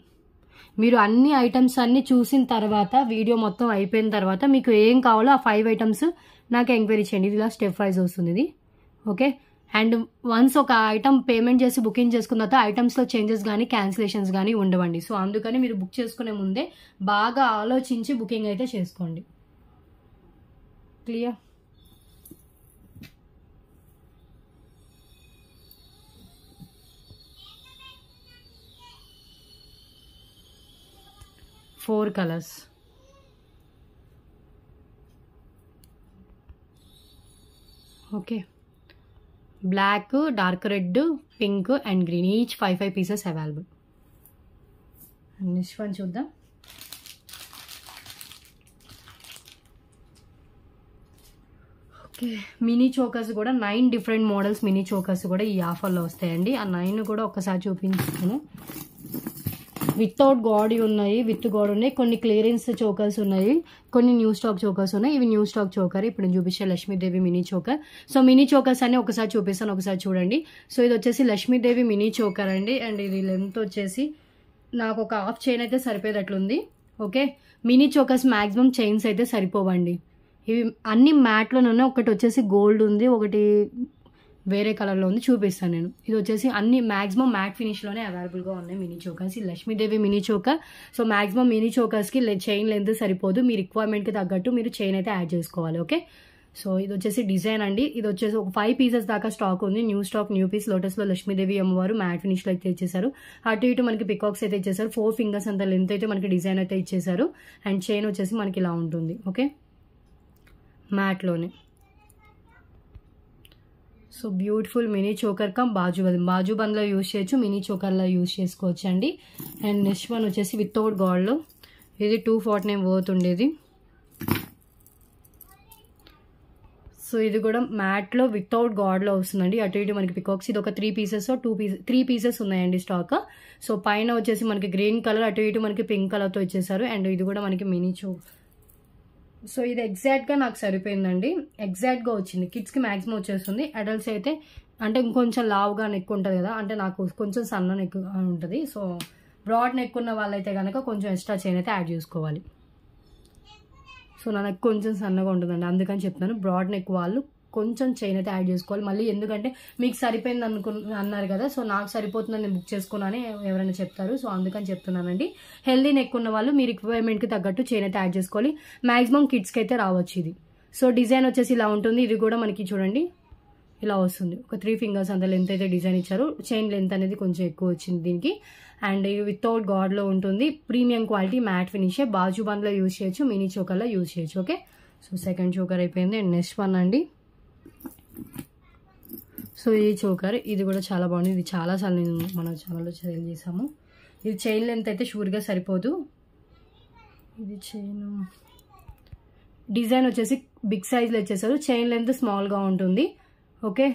మీరు అన్ని ఐటమ్స్ అన్ని చూసిన తర్వాత, వీడియో మొత్తం అయిపోయిన తర్వాత మీకు ఏం కావాలో ఆ 5 ఐటమ్స్ నాకు ఎంక్వైరీ చేయండి. ఇది ఇలా స్టెప్ వైజ్ వస్తుంది ఇది. ఓకే, అండ్ వన్స్ ఒక ఐటమ్ పేమెంట్ చేసి బుకింగ్ చేసుకున్న తర్వాత ఐటమ్స్లో చేంజెస్ కానీ క్యాన్సిలేషన్స్ కానీ ఉండవండి. సో అందుకని మీరు బుక్ చేసుకునే ముందే బాగా ఆలోచించి బుకింగ్ అయితే చేసుకోండి. Clear? Four colours. Okay, black, dark red, pink and green, each 5 pieces available. Next one చూద్దాం. ఓకే, మినీ చోకర్స్ కూడా 9 డిఫరెంట్ మోడల్స్ మినీ చోకర్స్ కూడా ఈ ఆఫర్లో వస్తాయండి. ఆ 9 కూడా ఒక్కసారి చూపించాను. వితౌట్ గాడ్ ఉన్నాయి, విత్ గాడ్ ఉన్నాయి, కొన్ని క్లియరెన్స్ చోకర్స్ ఉన్నాయి, కొన్ని న్యూ స్టాక్ చోకర్స్ ఉన్నాయి. ఇవి న్యూ స్టాక్ చోకర్. ఇప్పుడు నేను చూపించే Lakshmidevi mini choker. So mini chokers అన్ని ఒకసారి చూపిస్తాను, ఒకసారి చూడండి. సో ఇది వచ్చేసి లక్ష్మీదేవి మినీ చోకర్ అండి. అండ్ ఇది లెంత్ వచ్చేసి నాకు ఒక హాఫ్ చైన్ అయితే సరిపోయేటట్లుంది. Okay, mini chokers maximum chains అయితే సరిపోవండి. ఇవి అన్ని మ్యాట్లోనే, ఒకటి వచ్చేసి గోల్డ్ ఉంది, ఒకటి వేరే కలర్లో ఉంది, చూపిస్తాను నేను. ఇది వచ్చేసి అన్ని మ్యాక్సిమం మ్యాట్ ఫినిష్లోనే అవైలబుల్గా ఉన్నాయి మినీ చోకర్స్. ఈ Lakshmidevi mini choker. So maximum mini చోకర్స్కి చైన్ లెంత్ సరిపోదు, మీ రిక్వైర్మెంట్కి తగ్గట్టు మీరు చైన్ అయితే యాడ్ చేసుకోవాలి. ఓకే, సో ఇది వచ్చేసి డిజైన్ అండి. ఇది వచ్చేసి ఒక 5 పీసెస్ దాకా స్టాక్ ఉంది. New stock, new piece. లోటస్లో లక్ష్మీదేవి అమ్మవారు మ్యాట్ ఫినిష్లో అయితే ఇచ్చేసారు. అటు ఇటు మనకి పికాక్స్ అయితే ఇచ్చేసారు. 4 ఫింగర్స్ అంత లెంత్ అయితే మనకి డిజైన్ అయితే ఇచ్చేసారు. అండ్ చైన్ వచ్చేసి మనకి ఇలా ఉంటుంది. ఓకే, మ్యాట్లోనే. So beautiful mini choker come బాజుబంద్లో యూజ్ చేయొచ్చు, మినీ చోకర్లో యూజ్ చేసుకోవచ్చు అండి. అండ్ నెక్స్ట్ వన్ వచ్చేసి వితౌట్ గాడ్లో. ఇది 249 వర్త్ ఉండేది. సో ఇది కూడా మ్యాట్లో వితౌట్ గాడ్లో వస్తుందండి. అటు ఇటు మనకి పికాక్స్. ఇది ఒక 3 పీసెస్ ఉన్నాయండి స్టాక్. సో పైన వచ్చేసి మనకి గ్రీన్ కలర్, అటు ఇటు మనకి పింక్ కలర్తో ఇచ్చేసారు. అండ్ ఇది కూడా మనకి మినీ సో ఇది ఎగ్జాక్ట్గా నాకు సరిపోయిందండి, ఎగ్జాక్ట్గా వచ్చింది. కిడ్స్కి మ్యాక్సిమం వచ్చేస్తుంది. అడల్ట్స్ అయితే అంటే ఇంకొంచెం లావుగా నెక్ ఉంటుంది కదా, అంటే నాకు కొంచెం సన్న నెక్ ఉంటుంది. సో బ్రాడ్ నెక్ ఉన్న వాళ్ళైతే కనుక కొంచెం ఎక్స్ట్రా చైన్ అయితే యాడ్ చేసుకోవాలి. సో నా నెక్ కొంచెం సన్నగా ఉంటుందండి, అందుకని చెప్తాను. బ్రాడ్ నెక్ వాళ్ళు కొంచెం చైన్ అయితే యాడ్ చేసుకోవాలి. మళ్ళీ ఎందుకంటే మీకు సరిపోయింది అన్నారు కదా, సో నాకు సరిపోతుందని నేను బుక్ చేసుకున్నానని ఎవరైనా చెప్తారు. సో అందుకని చెప్తున్నానండి. హెల్దీ నెక్ ఉన్న వాళ్ళు మీ రిక్వైర్మెంట్కి తగ్గట్టు చైన్ అయితే యాడ్ చేసుకోవాలి. మ్యాక్సిమం కిడ్స్కి అయితే రావచ్చు ఇది. సో డిజైన్ వచ్చేసి ఇలా ఉంటుంది. ఇది కూడా మనకి చూడండి ఇలా వస్తుంది. ఒక 3 ఫింగర్స్ అంత లెంత్ అయితే డిజైన్ ఇచ్చారు. చైన్ లెంత్ అనేది కొంచెం ఎక్కువ వచ్చింది దీనికి. అండ్ ఇది వితౌట్ గాడ్లో ఉంటుంది. ప్రీమియం క్వాలిటీ మ్యాట్ ఫినిషే. బాజుబంద్లో యూజ్ చేయొచ్చు, మినీ చోకర్లో యూజ్ చేయొచ్చు. ఓకే, సో సెకండ్ చోకర్ అయిపోయింది. అండ్ నెక్స్ట్ వన్ అండి. సో ఈ చోకర్, ఇది కూడా చాలా బాగుంది. ఇది చాలాసార్లు నేను మన ఛానల్లో సేల్ చేసాము. ఇది చైన్ లెంత్ అయితే షూర్గా సరిపోదు. ఇది చైన్ డిజైన్ వచ్చేసి బిగ్ సైజ్లో ఇచ్చేసారు. చైన్ లెంత్ స్మాల్గా ఉంటుంది. ఓకే,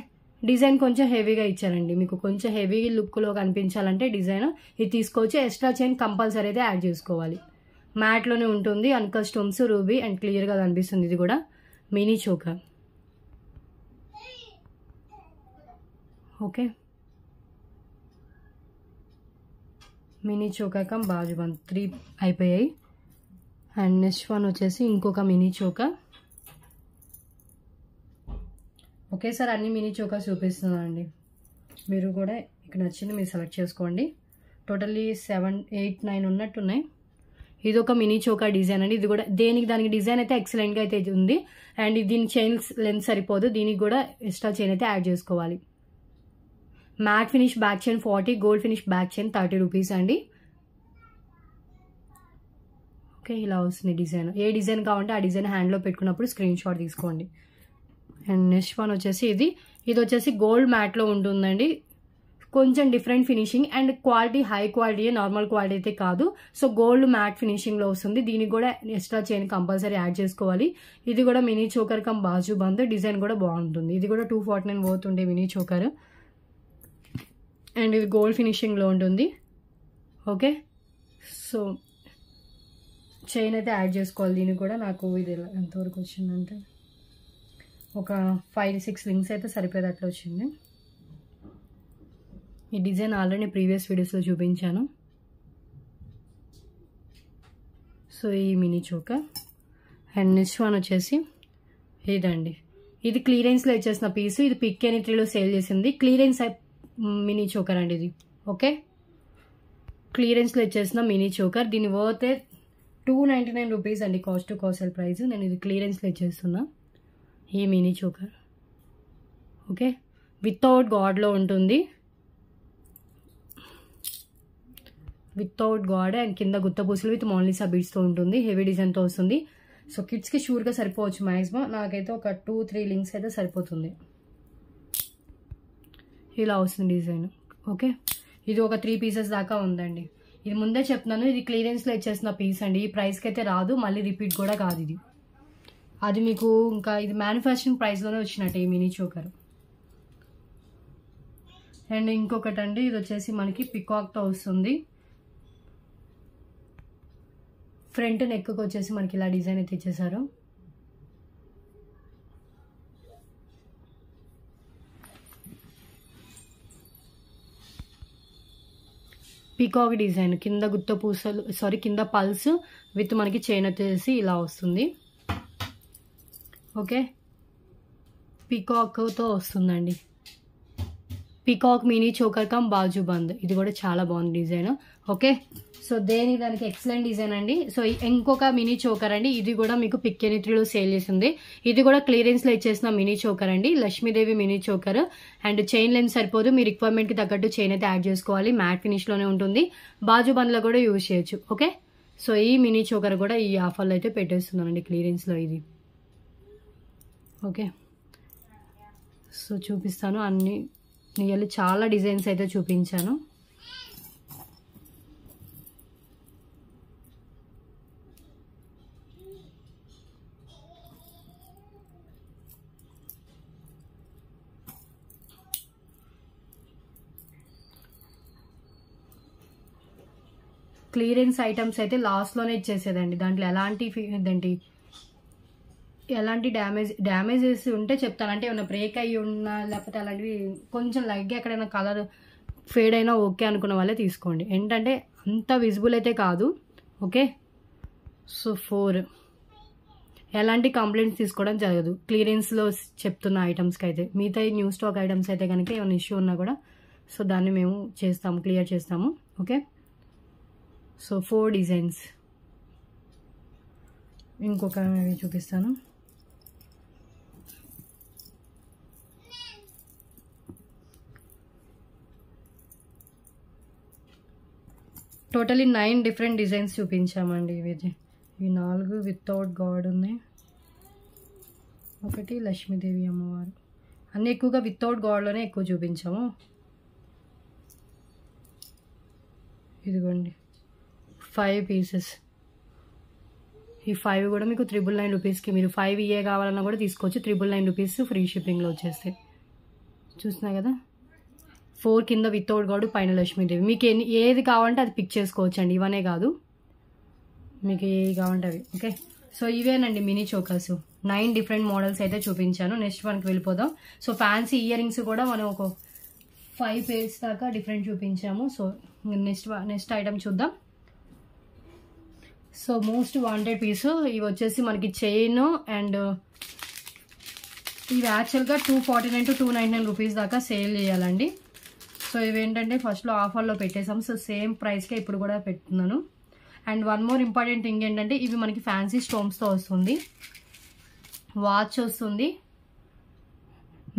డిజైన్ కొంచెం హెవీగా ఇచ్చారండి. మీకు కొంచెం హెవీ లుక్లో కనిపించాలంటే డిజైన్ ఇది తీసుకోవచ్చు. ఎక్స్ట్రా చైన్ కంపల్సరీ అయితే యాడ్ చేసుకోవాలి. మ్యాట్లోనే ఉంటుంది. అన్కట్ స్టోన్స్, రూబీ అండ్ క్లియర్గా కనిపిస్తుంది. ఇది కూడా mini choker. Okay, mini choker come bajuband 3 అయిపోయాయి. అండ్ నెక్స్ట్ వన్ వచ్చేసి ఇంకొక మినీ చోకర్. ఓకే సార్, అన్ని మినీ చోకర్ చూపిస్తున్నాను అండి. మీరు కూడా ఇక్కడ నచ్చింది మీరు సెలెక్ట్ చేసుకోండి. టోటల్లీ 7, 8, 9 ఉన్నట్టున్నాయి. ఇది ఒక మినీ చోకర్ డిజైన్ అండి. ఇది కూడా దానికి డిజైన్ అయితే ఎక్సలెంట్గా అయితే ఉంది. అండ్ దీని చైన్ లెంత్ సరిపోదు, దీనికి కూడా ఎక్స్ట్రా చైన్ అయితే యాడ్ చేసుకోవాలి. Matte finish back chain 40, gold finish back chain 30 rupees అండి. ఓకే, ఇలా వస్తుంది డిజైన్. ఏ డిజైన్ కావాలంటే ఆ డిజైన్ హ్యాండ్లో పెట్టుకున్నప్పుడు స్క్రీన్ షాట్ తీసుకోండి. అండ్ నెక్స్ట్ వన్ వచ్చేసి ఇది వచ్చేసి గోల్డ్ మ్యాట్లో ఉంటుందండి. కొంచెం different finishing and quality high quality, normal quality అయితే కాదు. సో గోల్డ్ మ్యాట్ ఫినిషింగ్లో వస్తుంది. దీనికి కూడా ఎక్స్ట్రా చైన్ కంపల్సరీ యాడ్ చేసుకోవాలి. ఇది కూడా mini choker come bajuband. Design కూడా బాగుంటుంది. ఇది కూడా 249 వర్త్ ఉండే మినీ చోకర్. అండ్ ఇది గోల్డ్ ఫినిషింగ్లో ఉంటుంది. ఓకే, సో చైన్ అయితే యాడ్ చేసుకోవాలి. దీనికి కూడా నాకు ఇది ఎంతవరకు వచ్చిందంటే ఒక 5-6 లింక్స్ అయితే సరిపోయేటట్లు వచ్చింది. ఈ డిజైన్ ఆల్రెడీ ప్రీవియస్ వీడియోస్లో చూపించాను. సో ఈ mini choker. And next one వచ్చేసి ఇదండి. ఇది క్లియరెన్స్లో ఇచ్చేసిన పీసు. ఇది పిక్ ఎనీ 3లో సేల్ చేసింది. క్లియరెన్స్ మినీ చోకర్ అండి ఇది. ఓకే, క్లియరెన్స్లో ఇచ్చేసిన మినీ చోకర్. దీని వర్త్ 299 రూపీస్ అండి, కాస్ట్ టు కాస్ట్ ప్రైస్. నేను ఇది క్లియరెన్స్లో ఇచ్చేస్తున్నా ఈ మినీ చోకర్. ఓకే, వితౌట్ గాడ్లో ఉంటుంది. వితౌట్ గాడ్ అండ్ కింద గుత్తపూసలు విత్ మోనలిసా బీడ్స్తో ఉంటుంది. హెవీ డిజైన్తో వస్తుంది. సో కిడ్స్కి షూర్గా సరిపోవచ్చు మ్యాక్సిమం. నాకైతే ఒక 2-3 లింక్స్ అయితే సరిపోతుంది. ఇలా వస్తుంది డిజైన్. ఓకే, ఇది ఒక 3 పీసెస్ దాకా ఉందండి. ఇది ముందే చెప్తున్నాను, ఇది క్లియరెన్స్లో ఇచ్చేసిన పీస్ అండి. ఈ ప్రైస్కి అయితే రాదు, మళ్ళీ రిపీట్ కూడా కాదు ఇది. అది మీకు ఇంకా ఇది మ్యానుఫ్యాక్చరింగ్ ప్రైస్లోనే వచ్చినట్టు ఈ మినీ చోకర్. అండ్ ఇంకొకటి అండి, ఇది వచ్చేసి మనకి పికాక్తో వస్తుంది. ఫ్రంట్ నెక్కి వచ్చేసి మనకి ఇలా డిజైన్ అయితే ఇచ్చేసారు. పీకాక్ డిజైన్ కింద గుత్త పూసలు కింద పల్స్ విత్ మనకి చైన్ వచ్చేసి ఇలా వస్తుంది. ఓకే, పీకాక్తో వస్తుందండి. పీకాక్ మినీ చోకర్ కమ్ బాజు బంద్, ఇది కూడా చాలా బాగుంది డిజైన్. ఓకే, సో దానికి ఎక్సలెంట్ డిజైన్ అండి. సో ఇంకొక మినీ చోకర్ అండి, ఇది కూడా మీకు పిక్ ఎనీ 3లో సేల్ చేసింది. ఇది కూడా క్లియరెన్స్ లో ఇచ్చేసిన మినీ చోకర్ అండి, Lakshmidevi mini choker. And chain length సరిపోదు, మీ రిక్వైర్మెంట్ కి తగ్గట్టు చైన్ అయితే యాడ్ చేసుకోవాలి. మ్యాట్ ఫినిష్ లోనే ఉంటుంది, బాజు బంద్ లో కూడా యూజ్ చేయొచ్చు. ఓకే, సో ఈ మినీ చోకర్ కూడా ఈ ఆఫర్లో అయితే పెట్టేస్తున్నానండి క్లియరెన్స్ లో ఇది. ఓకే, సో చూపిస్తాను అన్ని నియర్లీ చాలా డిజైన్స్ అయితే చూపించాను. క్లియరెన్స్ ఐటమ్స్ అయితే లాస్ట్లోనే ఇచ్చేసేదండి, దాంట్లో ఎలాంటి డ్యామేజెస్ ఉంటే చెప్తాను. అంటే ఏమైనా బ్రేక్ అయ్యి ఉన్నా లేకపోతే అలాంటివి కొంచెం లైట్గా ఎక్కడైనా కలర్ ఫేడ్ అయినా ఓకే అనుకున్న వాళ్ళే తీసుకోండి, ఏంటంటే అంత విజిబుల్ అయితే కాదు. ఓకే, సో 4 ఎలాంటి కంప్లైంట్స్ తీసుకోవడం జరగదు క్లియరెన్స్లో చెప్తున్న ఐటమ్స్కి అయితే. మిగతా న్యూ స్టాక్ ఐటమ్స్ అయితే కనుక ఏమైనా ఇష్యూ ఉన్నా కూడా సో దాన్ని మేము చేస్తాము, క్లియర్ చేస్తాము. Okay, so 4 designs. ఇంకొక చూపిస్తాను. టోటలీ 9 డిఫరెంట్ డిజైన్స్ చూపించామండి. ఇవి 4 వితౌట్ గాడ్ ఉన్నాయి, ఒకటి లక్ష్మీదేవి అమ్మవారు. అన్నీ ఎక్కువగా వితౌట్ గాడ్లోనే ఎక్కువ చూపించాము. ఇదిగోండి 5 పీసెస్. ఈ 5 కూడా మీకు 999 రూపీస్కి, మీరు 5 ఇయే కావాలన్నా కూడా తీసుకోవచ్చు. 999 రూపీస్ ఫ్రీ షిప్పింగ్లో వచ్చేస్తాయి. చూస్తున్నా కదా, 4 కింద వితౌట్ గాడు, పైన లక్ష్మీదేవి. మీకు ఏది కావాలంటే అది పిక్ చేసుకోవచ్చు అండి, ఇవనే కాదు, మీకు ఏది కావాలంటే అవి. ఓకే, సో ఇవేనండి మినీ చోకర్స్. 9 డిఫరెంట్ మోడల్స్ అయితే చూపించాను. నెక్స్ట్ వన్కి వెళ్ళిపోదాం. సో ఫ్యాన్సీ ఇయర్ రింగ్స్ కూడా మనం ఒక 5 పేర్స్ దాకా డిఫరెంట్ చూపించాము. సో నెక్స్ట్ ఐటమ్ చూద్దాం. సో మోస్ట్ వాంటెడ్ పీస్ ఇవి వచ్చేసి మనకి చైన్ అండ్ ఇవి యాక్చువల్గా 249 to 299 రూపీస్ దాకా సేల్ చేయాలండి. సో ఇవేంటంటే ఫస్ట్లో ఆఫర్లో పెట్టేసాం, సో సేమ్ ప్రైస్కే ఇప్పుడు కూడా పెడుతున్నాను. And one more important thing ఏంటంటే ఇవి మనకి ఫ్యాన్సీ స్టోన్స్తో వస్తుంది, వాచ్ వస్తుంది.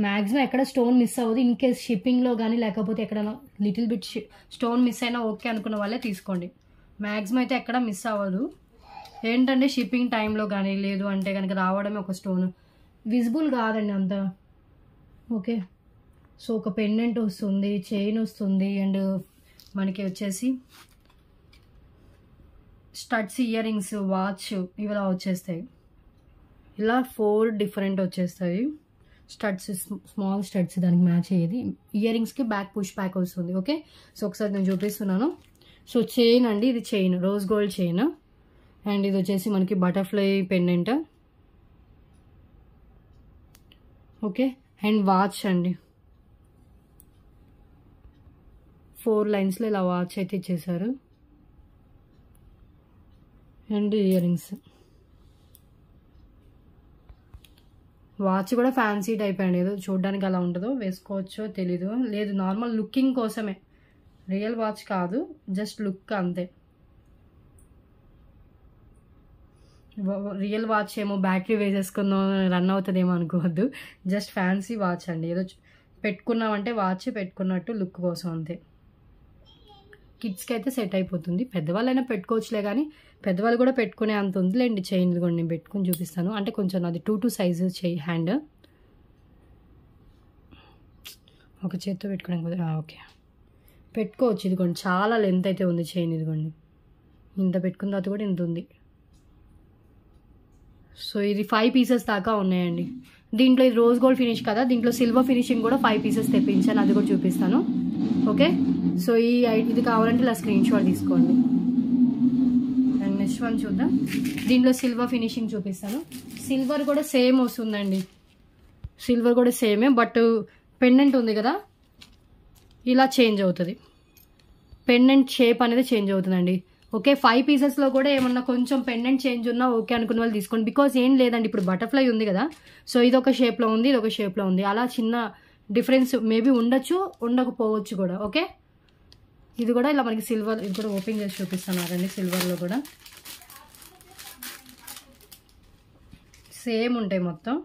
మ్యాక్సిమం ఎక్కడ స్టోన్ మిస్ అవ్వదు. ఇన్ కేస్ షిప్పింగ్లో కానీ లేకపోతే ఎక్కడైనా లిటిల్ బిట్ స్టోన్ మిస్ అయినా ఓకే అనుకున్న వాళ్ళే తీసుకోండి. మ్యాక్సిమం అయితే ఎక్కడ మిస్ అవ్వదు. ఏంటంటే షిప్పింగ్ టైంలో కానీ లేదు అంటే కనుక రావడమే ఒక స్టోన్ విజిబుల్ కాదండి అంత. ఓకే, సో ఒక పెండెంట్ వస్తుంది, చైన్ వస్తుంది, అండ్ మనకి వచ్చేసి స్టడ్స్, ఇయర్ రింగ్స్, వాచ్ ఇవిలా వచ్చేస్తాయి. ఇలా 4 డిఫరెంట్ వచ్చేస్తాయి. స్టడ్స్, స్మాల్ స్టడ్స్ దానికి మ్యాచ్ అయ్యేది. ఇయర్ రింగ్స్కి బ్యాక్ పుష్ బ్యాక్ వస్తుంది. ఓకే, సో ఒకసారి నేను చూపిస్తున్నాను. సో చైన్ అండి, ఇది chain rose gold chain. And ఇది వచ్చేసి మనకి butterfly pendant. Okay, and watch అండి, 4 లైన్స్లో ఇలా వాచ్ అయితే ఇచ్చేసారు. And ear rings. వాచ్ కూడా ఫ్యాన్సీ టైప్ అండి, ఏదో చూడడానికి అలా ఉంటుందో, వేసుకోవచ్చో తెలీదు, లేదు నార్మల్ లుకింగ్ కోసమే, రియల్ వాచ్ కాదు, జస్ట్ లుక్ అంతే. రియల్ వాచ్ ఏమో బ్యాటరీ వేసేసుకుందాం రన్ అవుతుందేమో అనుకోవద్దు, జస్ట్ ఫ్యాన్సీ వాచ్ అండి. ఏదో పెట్టుకున్నామంటే వాచ్ పెట్టుకున్నట్టు లుక్ కోసం అంతే. కిడ్స్కి అయితే సెట్ అయిపోతుంది, పెద్దవాళ్ళైనా పెట్టుకోవచ్చులే, కానీ పెద్దవాళ్ళు కూడా పెట్టుకునే అంత ఉందిలేండి. చైన్ కూడా నేను పెట్టుకుని చూపిస్తాను, అంటే కొంచెం అది 2 సైజు చేయి హ్యాండ్, ఒక చేత్తో పెట్టుకోవడానికి కదా. ఓకే, పెట్టుకోవచ్చు. ఇదిగోండి చాలా లెంత్ అయితే ఉంది చైన్, ఇదిగోండి ఇంత పెట్టుకున్న తర్వాత కూడా ఇంత ఉంది. సో ఇది 5 పీసెస్ దాకా ఉన్నాయండి. దీంట్లో ఇది రోజ్ గోల్డ్ ఫినిష్ కదా, దీంట్లో సిల్వర్ ఫినిషింగ్ కూడా 5 పీసెస్ తెప్పించాను, అది కూడా చూపిస్తాను. ఓకే, సో ఇది కావాలంటే ఇలా స్క్రీన్ షాట్ తీసుకోండి. అండ్ నెక్స్ట్ వన్ చూద్దాం. దీంట్లో సిల్వర్ ఫినిషింగ్ చూపిస్తాను. సిల్వర్ కూడా సేమ్ వస్తుందండి, సిల్వర్ కూడా సేమే, బట్ పెండెంట్ ఉంది కదా ఇలా చేంజ్ అవుతుంది, పెండెంట్ షేప్ అనేది చేంజ్ అవుతుందండి. ఓకే, 5 పీసెస్లో కూడా ఏమన్నా కొంచెం పెండెంట్ చేంజ్ ఉన్నా ఓకే అనుకున్న వాళ్ళు తీసుకోండి. బికాజ్ ఏం లేదండి, ఇప్పుడు బటర్ఫ్లై ఉంది కదా, సో ఇది ఒక షేప్లో ఉంది, ఇది ఒక షేప్లో ఉంది, అలా చిన్న డిఫరెన్స్ మేబీ ఉండొచ్చు, ఉండకపోవచ్చు కూడా. ఓకే, ఇది కూడా ఇలా మనకి సిల్వర్, ఇది కూడా ఓపెన్ చేసి చూపిస్తున్నారండి. సిల్వర్లో కూడా సేమ్ ఉంటాయి, మొత్తం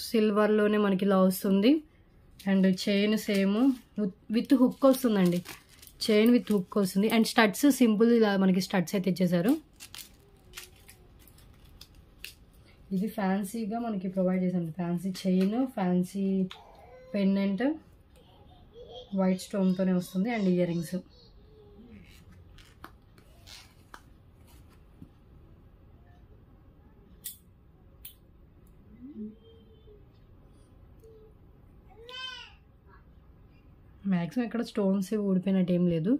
సిల్వర్లోనే మనకి ఇలా వస్తుంది. And chain same with hook వస్తుందండి, చైన్ విత్ హుక్ వస్తుంది. అండ్ స్టడ్స్ సింపుల్ ఇలా మనకి స్టడ్స్ అయితే ఇచ్చేసారు. ఇది ఫ్యాన్సీగా మనకి ప్రొవైడ్ చేశాను, fancy chain, fancy pendant, white స్టోన్తోనే వస్తుంది. And ear rings. మ్యాక్సిమం ఇక్కడ స్టోన్స్ ఊడిపోయినట్టు ఏం లేదు.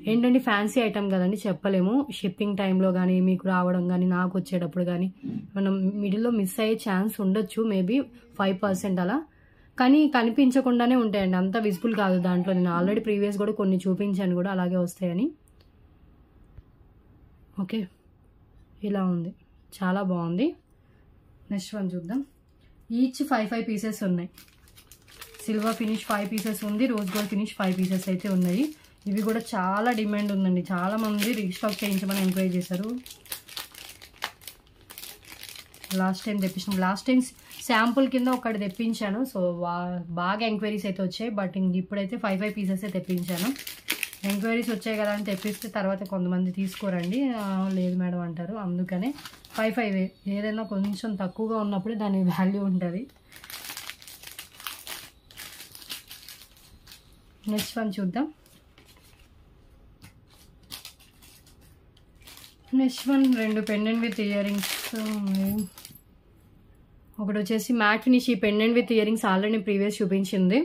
ఏంటంటే ఫ్యాన్సీ ఐటమ్ కదండి, చెప్పలేము. షిప్పింగ్ టైంలో కానీ మీకు రావడం కానీ నాకు వచ్చేటప్పుడు కానీ మనం మిడిల్లో మిస్ అయ్యే ఛాన్స్ ఉండొచ్చు, మేబీ 5% అలా. కానీ కనిపించకుండానే ఉంటాయండి, అంత విజిబుల్ కాదు దాంట్లో. నేను ఆల్రెడీ ప్రీవియస్ కూడా కొన్ని చూపించాను కూడా అలాగే వస్తాయని. ఓకే, ఇలా ఉంది, చాలా బాగుంది. నెక్స్ట్ వన్ చూద్దాం. ఈచ్ 5 పీసెస్ ఉన్నాయి. సిల్వర్ ఫినిష్ 5 పీసెస్ ఉంది, రోజ్ గోల్డ్ ఫినిష్ 5 పీసెస్ అయితే ఉన్నాయి. ఇవి కూడా చాలా డిమాండ్ ఉందండి, చాలా మంది రీస్టాక్ చేయించమని ఎంక్వైరీ చేశారు. లాస్ట్ టైం తెప్పించాను, లాస్ట్ టైం శాంపుల్ కింద ఒకటి తెప్పించాను, సో బాగా ఎంక్వైరీస్ అయితే వచ్చాయి. బట్ ఇప్పుడైతే 5 పీసెస్ తెప్పించాను. ఎంక్వైరీస్ వచ్చాయి కదా అని తెప్పిస్తే తర్వాత కొంతమంది తీసుకోరండి, లేదు మేడం అంటారు. అందుకనే 5 ఏదైనా కొంచెం తక్కువగా ఉన్నప్పుడే దాని వాల్యూ ఉంటుంది. నెక్స్ట్ వన్ చూద్దాం. Next one 2 pendant with ear rings. ఒకటి వచ్చేసి మ్యాట్ ఫినిష్. ఈ pendant with ear rings already previous చూపించింది.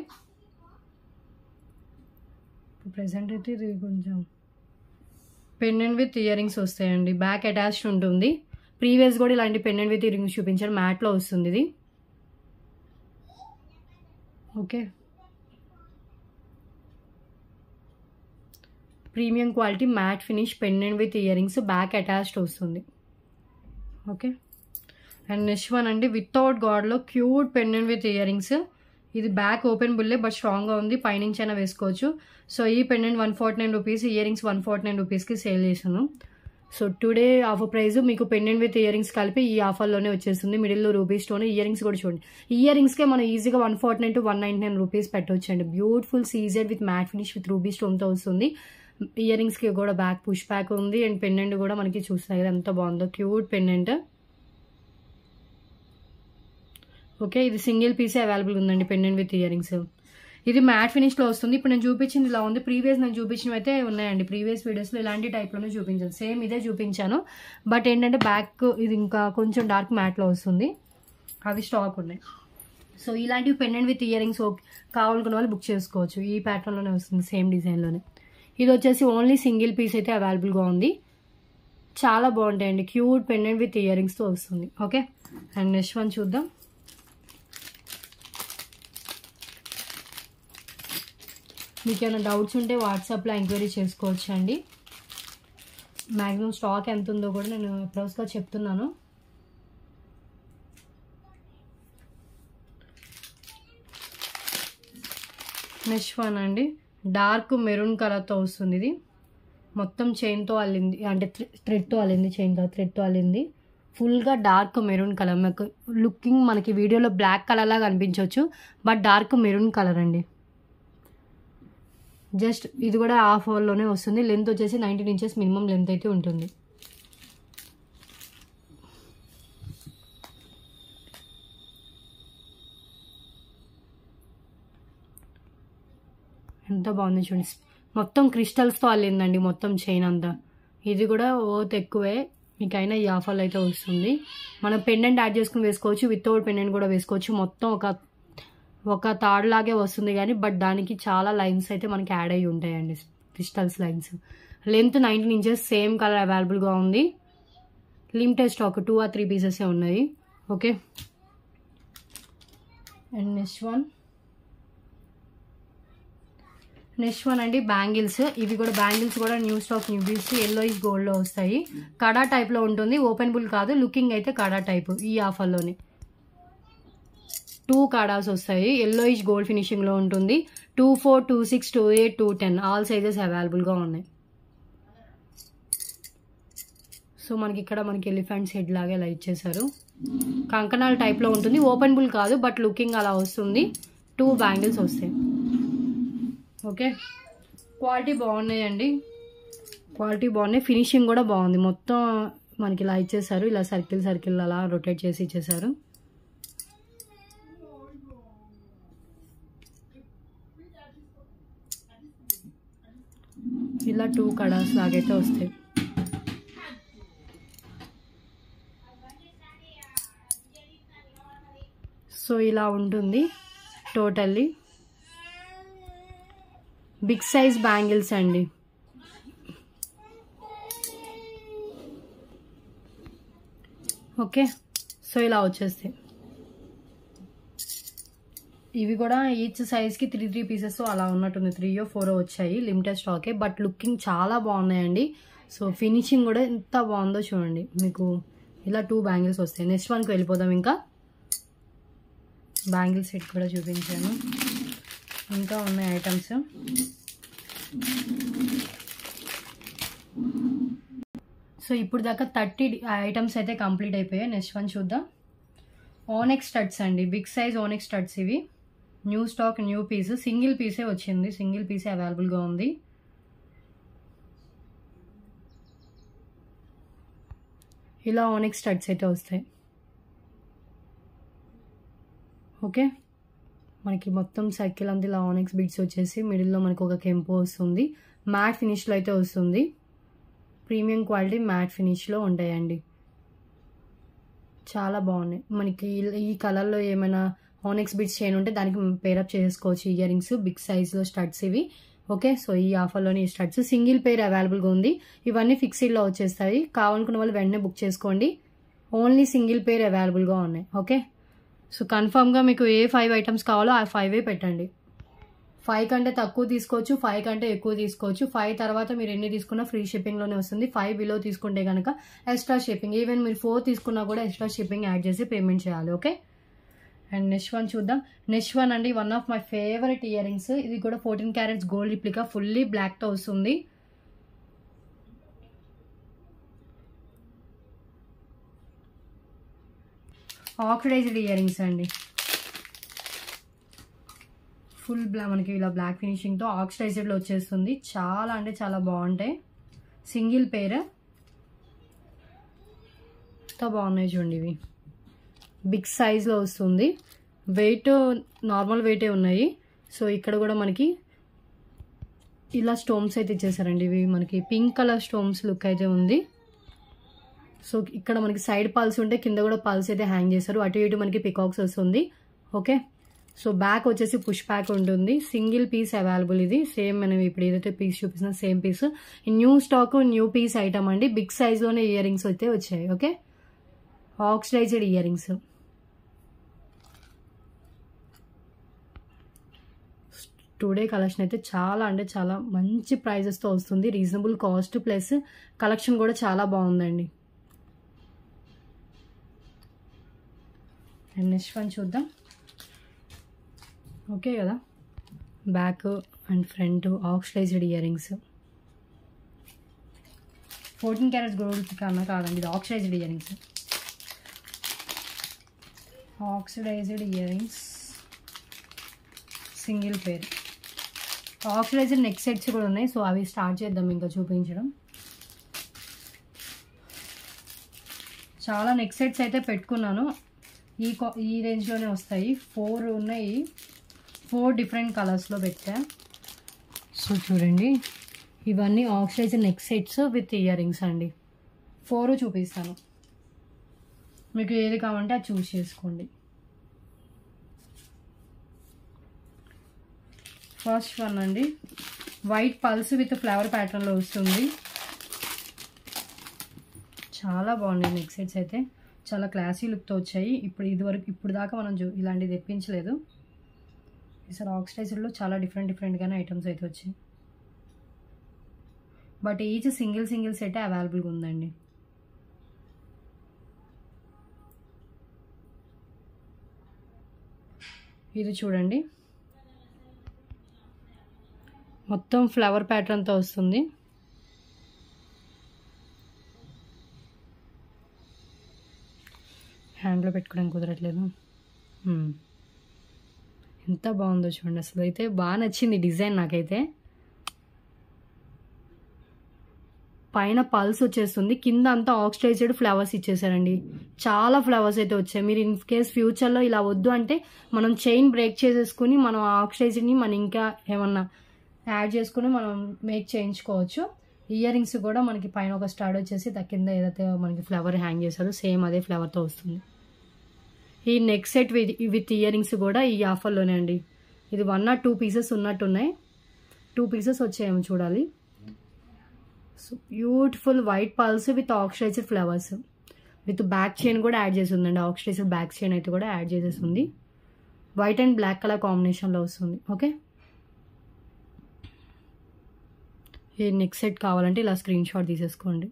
ప్రెసెంట్ అయితే ఇది కొంచెం పెండెంట్ విత్ ఇయర్ రింగ్స్ వస్తాయండి, బ్యాక్ అటాచ్డ్ ఉంటుంది. ప్రీవియస్ కూడా ఇలాంటి పెండెంట్ విత్ ఇయర్ రింగ్స్ చూపించారు, మ్యాట్లో వస్తుంది ఇది. Okay, premium quality matte finish pendant with year rings, back attached వస్తుంది. ఓకే, అండ్ నెక్స్ట్ వన్ అండి వితౌట్ గాడ్లో cute pendant with year rings. ఇది బ్యాక్ ఓపెన్ బుల్లే బట్ స్ట్రాంగ్గా ఉంది, పైనుంచి అయినా వేసుకోవచ్చు. సో ఈ పెండెంట్ 149 రూపీస్, ఇయర్ రింగ్స్ 149 రూపీస్కి సేల్ చేసాను. సో టుడే ఆఫర్ ప్రైస్ మీకు పెండెంట్ విత్ ఇయర్ రింగ్స్ కలిపి ఈ ఆఫర్లోనే వచ్చేస్తుంది. మిడిల్లో రూపీ స్టోన్, ఇయర్ రింగ్స్ కూడా చూడండి. ఇయర్ రింగ్స్కే మనం ఈజీగా 149 to 199 రూపీస్ పెట్టవచ్చండి. Beautiful CZ with matte finish with ruby స్టోన్తో వస్తుంది. ఇయర్ రింగ్స్కి కూడా బ్యాక్ పుష్ బ్యాక్ ఉంది. అండ్ పెండెంట్ కూడా మనకి చూస్తాయి కదా ఎంత బాగుందో, క్యూట్ పెండెంట్. ఓకే, ఇది సింగిల్ పీసే అవైలబుల్ ఉందండి పెండెంట్ విత్ ఇయర్ రింగ్స్. ఇది మ్యాట్ ఫినిష్లో వస్తుంది. ఇప్పుడు నేను చూపించింది ఇలా ఉంది, ప్రీవియస్ నేను చూపించినవి అయితే ఉన్నాయండి. ప్రీవియస్ వీడియోస్లో ఇలాంటి టైప్లోనే చూపించాను, సేమ్ ఇదే చూపించాను. బట్ ఏంటంటే బ్యాక్ ఇది ఇంకా కొంచెం డార్క్ మ్యాట్లో వస్తుంది, అవి స్టాక్ ఉన్నాయి. సో ఇలాంటివి పెండెంట్ విత్ ఇయర్ రింగ్స్ కావాలనుకున్న వాళ్ళు బుక్ చేసుకోవచ్చు. ఈ ప్యాటర్న్లోనే వస్తుంది, సేమ్ డిజైన్లోనే. ఇది వచ్చేసి ఓన్లీ సింగిల్ పీస్ అయితే అవైలబుల్గా ఉంది, చాలా బాగుంటాయండి. క్యూట్ పెండెంట్ విత్ ఇయర్ రింగ్స్తో వస్తుంది. ఓకే, అండ్ నెక్స్ట్ వన్ చూద్దాం. మీకు ఏమైనా డౌట్స్ ఉంటే వాట్సాప్లో ఎంక్వైరీ చేసుకోవచ్చు అండి. మ్యాక్సిమం స్టాక్ ఎంత ఉందో కూడా నేను అప్రోచ్గా చెప్తున్నాను. నెక్స్ట్ వన్ అండి డార్క్ మెరూన్ కలర్తో వస్తుంది. ఇది మొత్తం చైన్తో అల్లింది, అంటే థ్రెడ్తో అల్లింది, చైన్ కాదు థ్రెడ్తో అల్లింది. ఫుల్గా డార్క్ మెరూన్ కలర్. మీకు లుకింగ్ మనకి వీడియోలో బ్లాక్ కలర్ లాగా అనిపించవచ్చు, బట్ డార్క్ మెరూన్ కలర్ అండి. జస్ట్ ఇది కూడా హాఫ్ అవర్లోనే వస్తుంది. లెంత్ వచ్చేసి 19 ఇంచెస్ మినిమం లెంత్ అయితే ఉంటుంది. ఎంత బాగుంది చూడండి, మొత్తం క్రిస్టల్స్తో అల్లిందండి మొత్తం చైన్ అంతా. ఇది కూడా ఓత్ ఎక్కువే, మీకైనా ఈ ఆఫర్లో అయితే వస్తుంది. మనం పెండెంట్ యాడ్ చేసుకుని వేసుకోవచ్చు, వితౌట్ పెండెంట్ కూడా వేసుకోవచ్చు. మొత్తం ఒక తాడు లాగే వస్తుంది కానీ బట్ దానికి చాలా లైన్స్ అయితే మనకి యాడ్ అయ్యి ఉంటాయండి. Crystals lines. Length 19 inches, same colour అవైలబుల్గా ఉంది. లిమిటెడ్ స్టాక్ 2 or 3 పీసెస్ ఉన్నాయి. ఓకే, అండ్ నెక్స్ట్ వన్ అండి బ్యాంగిల్స్. ఇవి కూడా బ్యాంగిల్స్ కూడా new stock, new piece, yellowish గోల్డ్లో వస్తాయి. కడా టైప్లో ఉంటుంది, ఓపెనబుల్ కాదు. లుకింగ్ అయితే కడా టైప్. ఈ ఆఫర్లోనే 2 కడాస్ వస్తాయి. yellowish గోల్డ్ ఫినిషింగ్లో ఉంటుంది. 2, 4, 2, 6, 2, 8, 2, 10 ఆల్ సైజెస్ అవైలబుల్గా ఉన్నాయి. సో మనకి ఇక్కడ ఎలిఫెంట్స్ హెడ్ లాగే ఇలా ఇచ్చేసారు. కంకణాల టైప్లో ఉంటుంది, ఓపెనబుల్ కాదు, బట్ లుకింగ్ అలా వస్తుంది. 2 బ్యాంగిల్స్ వస్తాయి. ఓకే, క్వాలిటీ బాగున్నాయండి, క్వాలిటీ బాగున్నాయి. ఫినిషింగ్ కూడా బాగుంది. మొత్తం మనకి ఇలా ఇచ్చేసారు, ఇలా సర్కిల్ అలా రొటేట్ చేసి ఇచ్చేసారు. ఇలా 2 కడాస్ లాగైతే వస్తాయి. సో ఇలా ఉంటుంది టోటల్లీ. బిగ్ సైజ్ బ్యాంగిల్స్ అండి. ఓకే, సో ఇలా వచ్చేస్తాయి. ఇవి కూడా ఈచ్ సైజ్కి 3 పీసెస్ అలా ఉన్నట్టుంది. 3 or 4 వచ్చాయి, లిమిటెడ్ స్టాకే. బట్ లుకింగ్ చాలా బాగున్నాయండి. సో ఫినిషింగ్ కూడా ఎంత బాగుందో చూడండి. మీకు ఇలా 2 బ్యాంగిల్స్ వస్తాయి. నెక్స్ట్ వన్కి వెళ్ళిపోదాం. ఇంకా బ్యాంగిల్ సెట్ కూడా చూపించాను, ఇంకా ఉన్నాయి ఐటమ్స్. సో ఇప్పుడు దాకా 30 ఐటమ్స్ అయితే కంప్లీట్ అయిపోయాయి. నెక్స్ట్ వన్ చూద్దాం. ఓనెక్స్ స్టడ్స్ అండి, బిగ్ సైజ్ ఓనెక్స్ స్టడ్స్. ఇవి new stock, new piece, single పీసే వచ్చింది, సింగిల్ పీసే అవైలబుల్గా ఉంది. ఇలా ఓనెక్స్ స్టడ్స్ అయితే వస్తాయి. ఓకే, మనకి మొత్తం సర్కిల్ అంతా ఇలా ఓనెక్స్ బీడ్స్ వచ్చేసి మిడిల్లో మనకు ఒక కెంపో వస్తుంది. మ్యాట్ ఫినిష్లో అయితే వస్తుంది. ప్రీమియం క్వాలిటీ మ్యాట్ ఫినిష్లో ఉంటాయండి. చాలా బాగున్నాయి. మనకి ఈ కలర్లో ఏమైనా ఓనెక్స్ బీడ్స్ చైన్ ఉంటే దానికి పేరప్ చేసుకోవచ్చు. ఇయర్ రింగ్స్ బిగ్ సైజ్లో స్టడ్స్ ఇవి. ఓకే, సో ఈ ఆఫర్లోని ఈ స్టడ్స్ సింగిల్ పేర్ అవైలబుల్గా ఉంది. ఇవన్నీ ఫిక్స్డ్లో వచ్చేస్తాయి. కావాలనుకున్న వాళ్ళు వెంటనే బుక్ చేసుకోండి. ఓన్లీ సింగిల్ పేర్ అవైలబుల్గా ఉన్నాయి. ఓకే, సో కన్ఫామ్గా మీకు ఏ 5 ఐటమ్స్ కావాలో ఆ 5 పెట్టండి. 5 కంటే తక్కువ తీసుకోవచ్చు, 5 కంటే ఎక్కువ తీసుకోవచ్చు. 5 తర్వాత మీరు ఎన్ని తీసుకున్నా ఫ్రీ షిప్పింగ్లోనే వస్తుంది. 5 బిలో తీసుకుంటే కనుక ఎక్స్ట్రా షిప్పింగ్. ఈవెన్ మీరు 4 తీసుకున్నా కూడా ఎక్స్ట్రా షిప్పింగ్ యాడ్ చేసి పేమెంట్ చేయాలి. ఓకే, అండ్ నెక్స్ట్ వన్ చూద్దాం. నెక్స్ట్ వన్ అండి, one of my favourite year rings. ఇది కూడా 14 క్యారెట్స్ గోల్డ్ రిప్లికా, ఫుల్లీ బ్లాక్తో వస్తుంది. ఆక్సిడైజ్డ్ ఇయర్ రింగ్స్ అండి, ఫుల్ మనకి ఇలా బ్లాక్ ఫినిషింగ్తో ఆక్సిడైజ్డ్లో వచ్చేస్తుంది. చాలా అంటే చాలా బాగుంటాయి. సింగిల్ పేర్ ఎంతో బాగున్నాయి చూడండి. ఇవి బిగ్ సైజ్లో వస్తుంది. వెయిట్ నార్మల్ వెయిటే ఉన్నాయి. సో ఇక్కడ కూడా మనకి ఇలా స్టోన్స్ అయితే ఇచ్చేసారండి. ఇవి మనకి పింక్ కలర్ స్టోన్స్ లుక్ అయితే ఉంది. సో ఇక్కడ మనకి సైడ్ పల్స్ ఉంటే కింద కూడా పల్స్ అయితే హ్యాంగ్ చేశారు. అటు ఇటు మనకి పికాక్స్ వస్తుంది. ఓకే, సో బ్యాక్ వచ్చేసి పుష్ బ్యాక్ ఉంటుంది. Single piece available. ఇది సేమ్ మనం ఇప్పుడు ఏదైతే పీస్ చూపిస్తున్నా same piece. New stock, new piece item అండి. బిగ్ సైజ్లోనే ఇయర్ రింగ్స్ అయితే వచ్చాయి. Okay, oxidised earrings. Today collection అయితే చాలా అంటే చాలా మంచి ప్రైజెస్తో వస్తుంది. రీజనబుల్ కాస్ట్ ప్లస్ కలెక్షన్ కూడా చాలా బాగుందండి. అండ్ నెక్స్ట్ వన్ చూద్దాం. ఓకే కదా, back and front oxidised earrings. 14 carats gold కన్నా కాదండి, ఇది oxidised earrings. Oxidised ear rings single pair. Oxidised neck sets కూడా ఉన్నాయి. సో అవి స్టార్ట్ చేద్దాం ఇంకా చూపించడం. చాలా నెక్ సెట్స్ అయితే పెట్టుకున్నాను. ఈ రేంజ్లోనే వస్తాయి. 4 ఉన్నాయి, 4 డిఫరెంట్ కలర్స్లో పెట్టా. సో చూడండి, ఇవన్నీ oxidised neck sets with ear rings అండి. 4 చూపిస్తాను, మీకు ఏది కావాలంటే అది చూస్ చేసుకోండి. ఫస్ట్ వన్ అండి, వైట్ పల్స్ విత్ ఫ్లవర్ ప్యాటర్న్లో వస్తుంది. చాలా బాగున్నాయి నెక్ సెట్స్ అయితే, చాలా క్లాసీ లుక్తో వచ్చాయి. ఇప్పుడు దాకా మనం ఇలాంటివి తెప్పించలేదు. ఈసారి ఆక్సిడైజ్డ్లో చాలా డిఫరెంట్గానే ఐటమ్స్ అయితే వచ్చాయి. బట్ ఈచ్ సింగిల్ సెట్ అవైలబుల్గా ఉందండి. ఇది చూడండి, మొత్తం ఫ్లవర్ ప్యాటర్న్తో వస్తుంది. హ్యాండ్లో పెట్టుకోవడానికి కుదరట్లేదు. ఎంత బాగుందో చూడండి, అసలు అయితే బాగా నచ్చింది డిజైన్ నాకైతే. పైన పల్స్ వచ్చేస్తుంది, కింద అంతా ఆక్సిడైజ్డ్ ఫ్లవర్స్ ఇచ్చేసారండి. చాలా ఫ్లవర్స్ అయితే వచ్చాయి. మీరు ఇన్ కేస్ ఫ్యూచర్లో ఇలా వద్దు అంటే మనం చైన్ బ్రేక్ చేసేసుకుని మనం ఆక్సిడైజ్డ్ని మనం ఇంకా ఏమన్నా యాడ్ చేసుకుని మనం మేక్ చేయించుకోవచ్చు. ఇయర్ రింగ్స్ కూడా మనకి పైన ఒక స్టార్ట్ వచ్చేసి కింద ఏదైతే మనకి ఫ్లవర్ హ్యాంగ్ చేశారో సేమ్ అదే ఫ్లవర్తో వస్తుంది. ఈ neck set with ear rings కూడా ఈ ఆఫర్లోనే అండి. ఇది 1 or 2 పీసెస్ ఉన్నట్టున్నాయి. 2 పీసెస్ వచ్చాయేమో చూడాలి. So beautiful white pearls with oxidised flowers with back chain కూడా యాడ్ చేసి ఉందండి. ఆక్సిడైజ్డ్ బ్యాక్ చైన్ అయితే కూడా యాడ్ చేసేసి ఉంది. వైట్ అండ్ బ్లాక్ కలర్ కాంబినేషన్లో వస్తుంది. ఓకే, ఈ నెక్ సెట్ కావాలంటే ఇలా స్క్రీన్ షాట్ తీసేసుకోండి.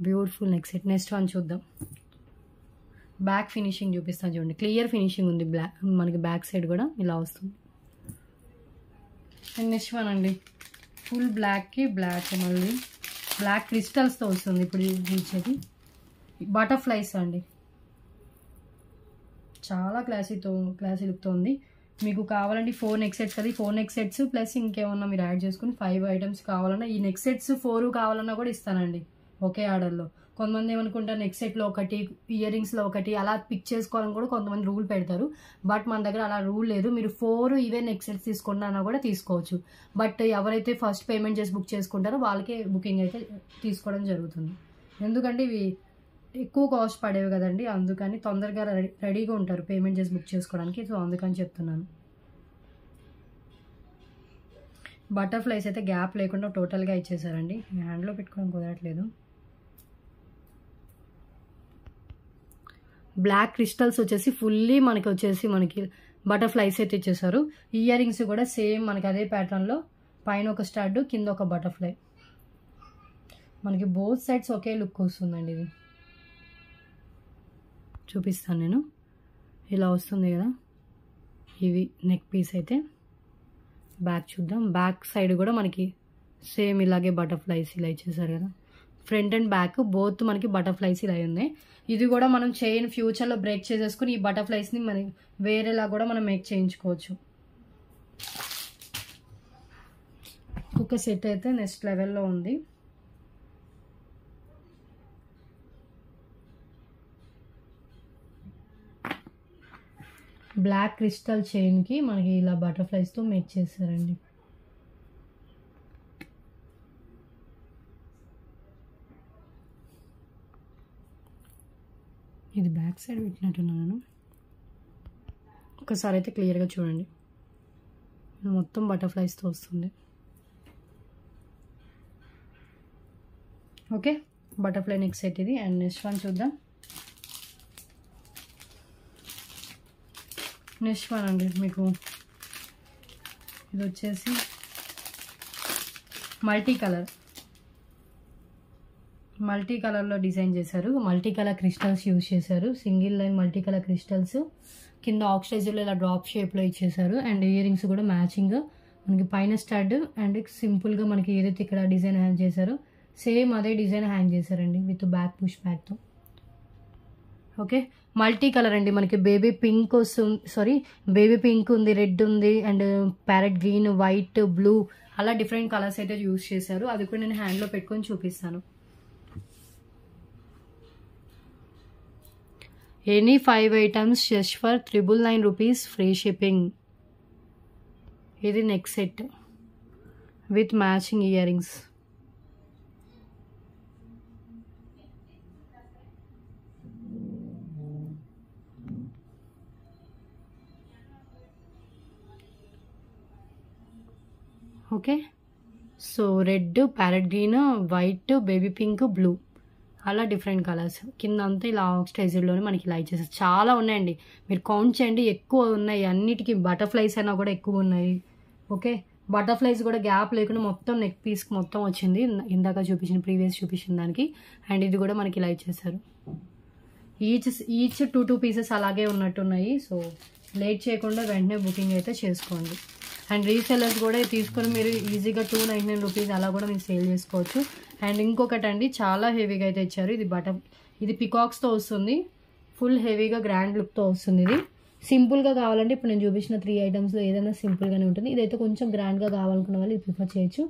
Beautiful neck set. Next one చూద్దాం. బ్యాక్ ఫినిషింగ్ చూపిస్తాను చూడండి, క్లియర్ ఫినిషింగ్ ఉంది. మనకి బ్యాక్ సైడ్ కూడా ఇలా వస్తుంది. అండ్ నెక్స్ట్ వన్ అండి, ఫుల్ బ్లాక్కి బ్లాక్, మళ్ళీ బ్లాక్ క్రిస్టల్స్తో వస్తుంది. ఇప్పుడు ఇచ్చేది బటర్ఫ్లైస్ అండి, చాలా క్లాసీ లుక్తో ఉంది. మీకు కావాలంటే 4 నెక్ సెట్స్ అది 4 నెక్ సెట్స్ ప్లస్ ఇంకేమన్నా మీరు యాడ్ చేసుకుని 5 ఐటమ్స్ కావాలన్నా, ఈ నెక్ సెట్స్ 4 కావాలన్నా కూడా ఇస్తానండి ఒకే ఆర్డర్లో. కొంతమంది ఏమనుకుంటారు నెక్ సెట్లో ఒకటి, ఇయర్ రింగ్స్లో ఒకటి అలా పిక్ చేసుకోవాలని కూడా కొంతమంది రూల్ పెడతారు. బట్ మన దగ్గర అలా రూల్ లేదు. మీరు 4 ఇవే నెక్ సెట్స్ తీసుకున్నా కూడా తీసుకోవచ్చు. బట్ ఎవరైతే ఫస్ట్ పేమెంట్ చేసి బుక్ చేసుకుంటారో వాళ్ళకే బుకింగ్ అయితే తీసుకోవడం జరుగుతుంది. ఎందుకంటే ఇవి ఎక్కువ కాస్ట్ పడేవి కదండి, అందుకని తొందరగా రెడీగా ఉంటారు పేమెంట్ చేసి బుక్ చేసుకోవడానికి. సో అందుకని చెప్తున్నాను. బటర్ఫ్లైస్ అయితే గ్యాప్ లేకుండా టోటల్గా ఇచ్చేసారండి. హ్యాండ్లో పెట్టుకోవడం కుదరట్లేదు. బ్లాక్ క్రిస్టల్స్ వచ్చేసి ఫుల్లీ మనకి బటర్ఫ్లైస్ అయితే ఇచ్చేసారు. ఇయర్ రింగ్స్ కూడా సేమ్ మనకి అదే ప్యాటర్న్లో, పైన ఒక స్టడ్ కింద ఒక బటర్ఫ్లై. మనకి బోత్ సైడ్స్ ఒకే లుక్ వస్తుందండి. ఇది చూపిస్తాను నేను, ఇలా వస్తుంది కదా. ఇవి నెక్ పీస్ అయితే. బ్యాక్ చూద్దాం. బ్యాక్ సైడ్ కూడా మనకి సేమ్ ఇలాగే బటర్ఫ్లైస్ ఇలా ఇచ్చేసారు కదా. ఫ్రంట్ అండ్ బ్యాక్ బోత్ మనకి బటర్ఫ్లైస్ ఇలా ఉన్నాయి. ఇది కూడా మనం చైన్ ఫ్యూచర్లో బ్రేక్ చేసేసుకుని ఈ బటర్ఫ్లైస్ని మనం వేరేలా కూడా మనం మేక్ చేయించుకోవచ్చు. ఒక సెట్ అయితే నెక్స్ట్ లెవెల్లో ఉంది. బ్లాక్ క్రిస్టల్ చైన్కి మనకి ఇలా బటర్ఫ్లైస్తో మేక్ చేశారండి. ఇది బ్యాక్ సైడ్ పెట్టినట్టున్నాను. ఒకసారి అయితే క్లియర్గా చూడండి, మొత్తం బటర్ఫ్లైస్తో వస్తుంది. ఓకే, బటర్ఫ్లై నెక్ సెట్ ఇది. అండ్ నెక్స్ట్ వన్ చూద్దాం. నెక్స్ట్ వన్ అండి, మీకు ఇది వచ్చేసి మల్టీ కలర్లో డిజైన్ చేశారు. మల్టీ కలర్ క్రిస్టల్స్ యూజ్ చేశారు. Single line multi colour crystals కింద ఆక్సిడైజర్లో ఇలా డ్రాప్ షేప్లో ఇచ్చేసారు. అండ్ ఇయర్ రింగ్స్ కూడా మ్యాచింగ్ మనకి పైన స్టడ్ అండ్ సింపుల్గా మనకి ఏదైతే ఇక్కడ డిజైన్ హ్యాంగ్ చేశారో సేమ్ అదే డిజైన్ హ్యాంగ్ చేశారండి విత్ బ్యాక్ పుష్ బ్యాక్తో. ఓకే, మల్టీ కలర్ అండి. మనకి బేబీ పింక్ ఉంది, రెడ్ ఉంది, and parrot green, white, blue అలా డిఫరెంట్ కలర్స్ అయితే యూజ్ చేశారు. అది కూడా నేను హ్యాండ్లో పెట్టుకొని చూపిస్తాను. Any 5 items just for 999 rupees free shipping. ఇది neck set with matching ear rings. Okay. So red, parrot green, white, baby pink, blue అలా డిఫరెంట్ కలర్స్. కింద అంతా ఇలా ఆక్సిడైజ్డ్లోనే మనకి ఇలా ఇచ్చేసారు. చాలా ఉన్నాయండి, మీరు కౌంట్ చేయండి, ఎక్కువ ఉన్నాయి అన్నిటికీ. బటర్ఫ్లైస్ అయినా కూడా ఎక్కువ ఉన్నాయి. ఓకే, బటర్ఫ్లైస్ కూడా గ్యాప్ లేకుండా మొత్తం నెక్ పీస్కి మొత్తం వచ్చింది, ఇందాక ప్రీవియస్ చూపించిన దానికి. అండ్ ఇది కూడా మనకి ఇలా ఇచ్చేసారు. ఈచ్ 2 పీసెస్ అలాగే ఉన్నట్టున్నాయి. సో లేట్ చేయకుండా వెంటనే బుకింగ్ అయితే చేసుకోండి. అండ్ రీసెలర్స్ కూడా తీసుకొని మీరు ఈజీగా 299 రూపీస్ అలా కూడా మీరు సేల్ చేసుకోవచ్చు. అండ్ ఇంకొకటి అండి, చాలా హెవీగా అయితే ఇచ్చారు. ఇది పికాక్స్తో వస్తుంది, ఫుల్ హెవీగా గ్రాండ్ లుక్తో వస్తుంది. ఇది సింపుల్గా కావాలంటే ఇప్పుడు నేను చూపించిన 3 ఐటమ్స్లో ఏదైనా సింపుల్గానే ఉంటుంది. ఇదైతే కొంచెం గ్రాండ్గా కావాలనుకున్న వాళ్ళు ఇది ప్రిఫర్ చేయొచ్చు.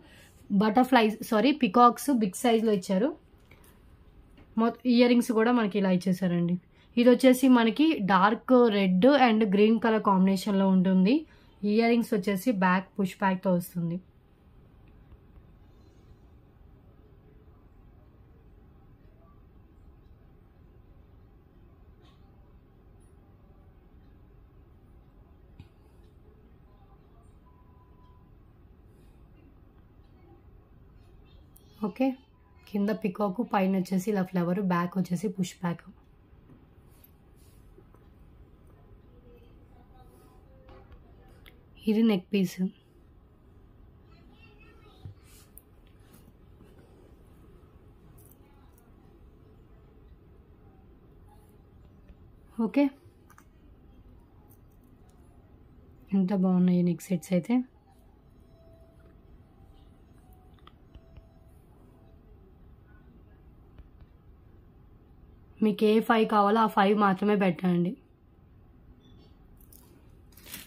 పికాక్స్ బిగ్ సైజ్లో ఇచ్చారు. ఇయర్ రింగ్స్ కూడా మనకి ఇలా ఇచ్చేసారండి. ఇది వచ్చేసి మనకి dark red and green colour కాంబినేషన్లో ఉంటుంది. ఇయర్ రింగ్స్ వచ్చేసి బ్యాక్ పుష్ బ్యాక్తో వస్తుంది. ఓకే, కింద పికాక్, పైన వచ్చేసి ఇలా ఫ్లవర్, బ్యాక్ వచ్చేసి పుష్ బ్యాక్. ఇది నెక్ పీస్. ఓకే, ఎంత బాగున్నాయి నెక్ సెట్స్ అయితే. మీకు ఏ 5 కావాలో ఆ 5 మాత్రమే పెట్టండి.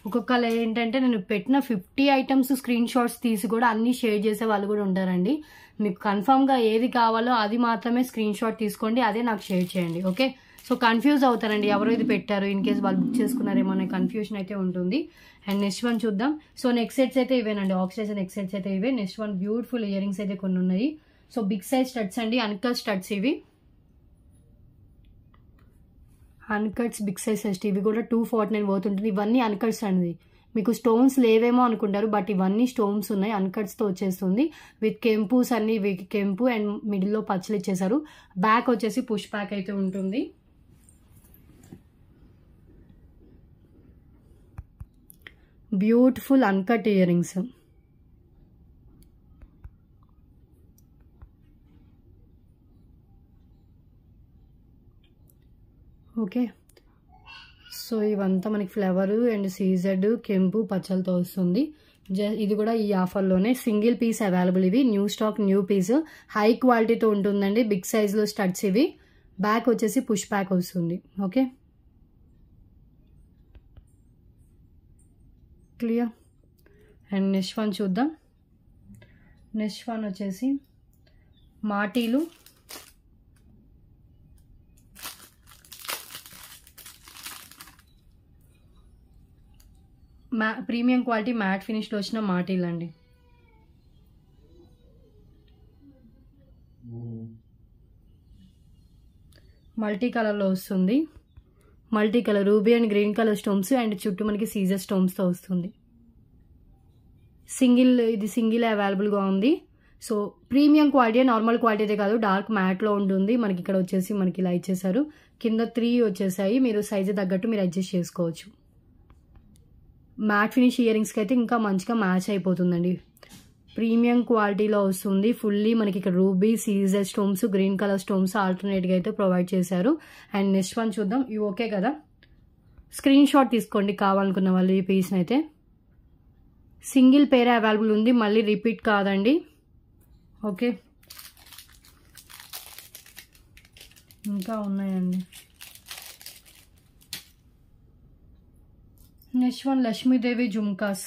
ఒక్కొక్కరు ఏంటంటే నేను పెట్టిన 50 ఐటమ్స్ స్క్రీన్ షాట్స్ తీసి కూడా అన్ని షేర్ చేసే వాళ్ళు కూడా ఉంటారండి. మీకు కన్ఫామ్గా ఏది కావాలో అది మాత్రమే స్క్రీన్ షాట్ తీసుకోండి, అదే నాకు షేర్ చేయండి. ఓకే, సో కన్ఫ్యూజ్ అవుతారండి, ఎవరో ఇది పెట్టారు, ఇన్ కేస్ వాళ్ళు బుక్ చేసుకున్నారేమో అనే కన్ఫ్యూజన్ అయితే ఉంటుంది. అండ్ నెక్స్ట్ వన్ చూద్దాం. సో నెక్ సెట్స్ అయితే ఇవేనండి, ఆక్సిడైజ్ నెక్ సెట్స్ అయితే ఇవే. Next one beautiful ear rings అయితే కొన్ని ఉన్నాయి. సో బిగ్ సైజ్ స్టడ్స్ అండి, అన్కట్ స్టడ్స్ ఇవి. అన్కట్స్ బిగ్ సైజ్ సెట్, ఇవి కూడా 249 పోతుంటుంది. ఇవన్నీ అన్కట్స్ అండి, మీకు స్టోన్స్ లేవేమో అనుకుంటారు, బట్ ఇవన్నీ స్టోన్స్ ఉన్నాయి, అన్కట్స్తో వచ్చేస్తుంది. విత్ కెంపూస్ అన్ని, కెంపు అండ్ మిడిల్లో పచ్చలు ఇచ్చేసారు. బ్యాక్ వచ్చేసి పుష్ బ్యాక్ అయితే ఉంటుంది. Beautiful uncut year rings. Okay, so ఇవంతా మనకి ఫ్లవర్ అండ్ సీజర్డ్, కెంపు, పచ్చలతో వస్తుంది. ఇది కూడా ఈ ఆఫర్లోనే సింగిల్ పీస్ అవైలబుల్. ఇవి new stock, new piece, high క్వాలిటీతో ఉంటుందండి. బిగ్ సైజ్లో స్టడ్స్ ఇవి. బ్యాక్ వచ్చేసి పుష్ బ్యాక్ వస్తుంది. Okay, clear. And next one చూద్దాం. నెక్స్ట్ వన్ వచ్చేసి మాటీలు. ప్రీమియం క్వాలిటీ మ్యాట్ ఫినిష్లో వచ్చిన మాటీలు అండి. మల్టీ కలర్లో వస్తుంది. Multi colour ruby and green colour stones and చుట్టూ మనకి సీజర్ స్టోన్స్తో వస్తుంది. ఇది సింగిల్ అవైలబుల్గా ఉంది. So premium quality, normal quality అయితే కాదు, డార్క్ మ్యాట్లో ఉంటుంది. మనకి ఇక్కడ వచ్చేసి మనకి ఇలా ఇచ్చేసారు. కింద 3 వచ్చేసాయి, మీరు సైజు తగ్గట్టు మీరు అడ్జస్ట్ చేసుకోవచ్చు. మ్యాట్ ఫినిష్ ఇయర్ రింగ్స్కి అయితే ఇంకా మంచిగా మ్యాచ్ అయిపోతుందండి. ప్రీమియం క్వాలిటీలో వస్తుంది. ఫుల్లీ మనకి ఇక్కడ రూబీ, సీజర్ స్టోన్స్, గ్రీన్ కలర్ స్టోన్స్ ఆల్టర్నేట్గా అయితే ప్రొవైడ్ చేశారు. అండ్ నెక్స్ట్ వన్ చూద్దాం. ఇవి ఓకే కదా, స్క్రీన్ షాట్ తీసుకోండి కావాలనుకున్న వాళ్ళు. ఈ పీస్ని అయితే సింగిల్ పేరే అవైలబుల్ ఉంది, మళ్ళీ రిపీట్ కాదండి. ఓకే, ఇంకా ఉన్నాయండి. Next one Lakshmidevi jhumkas.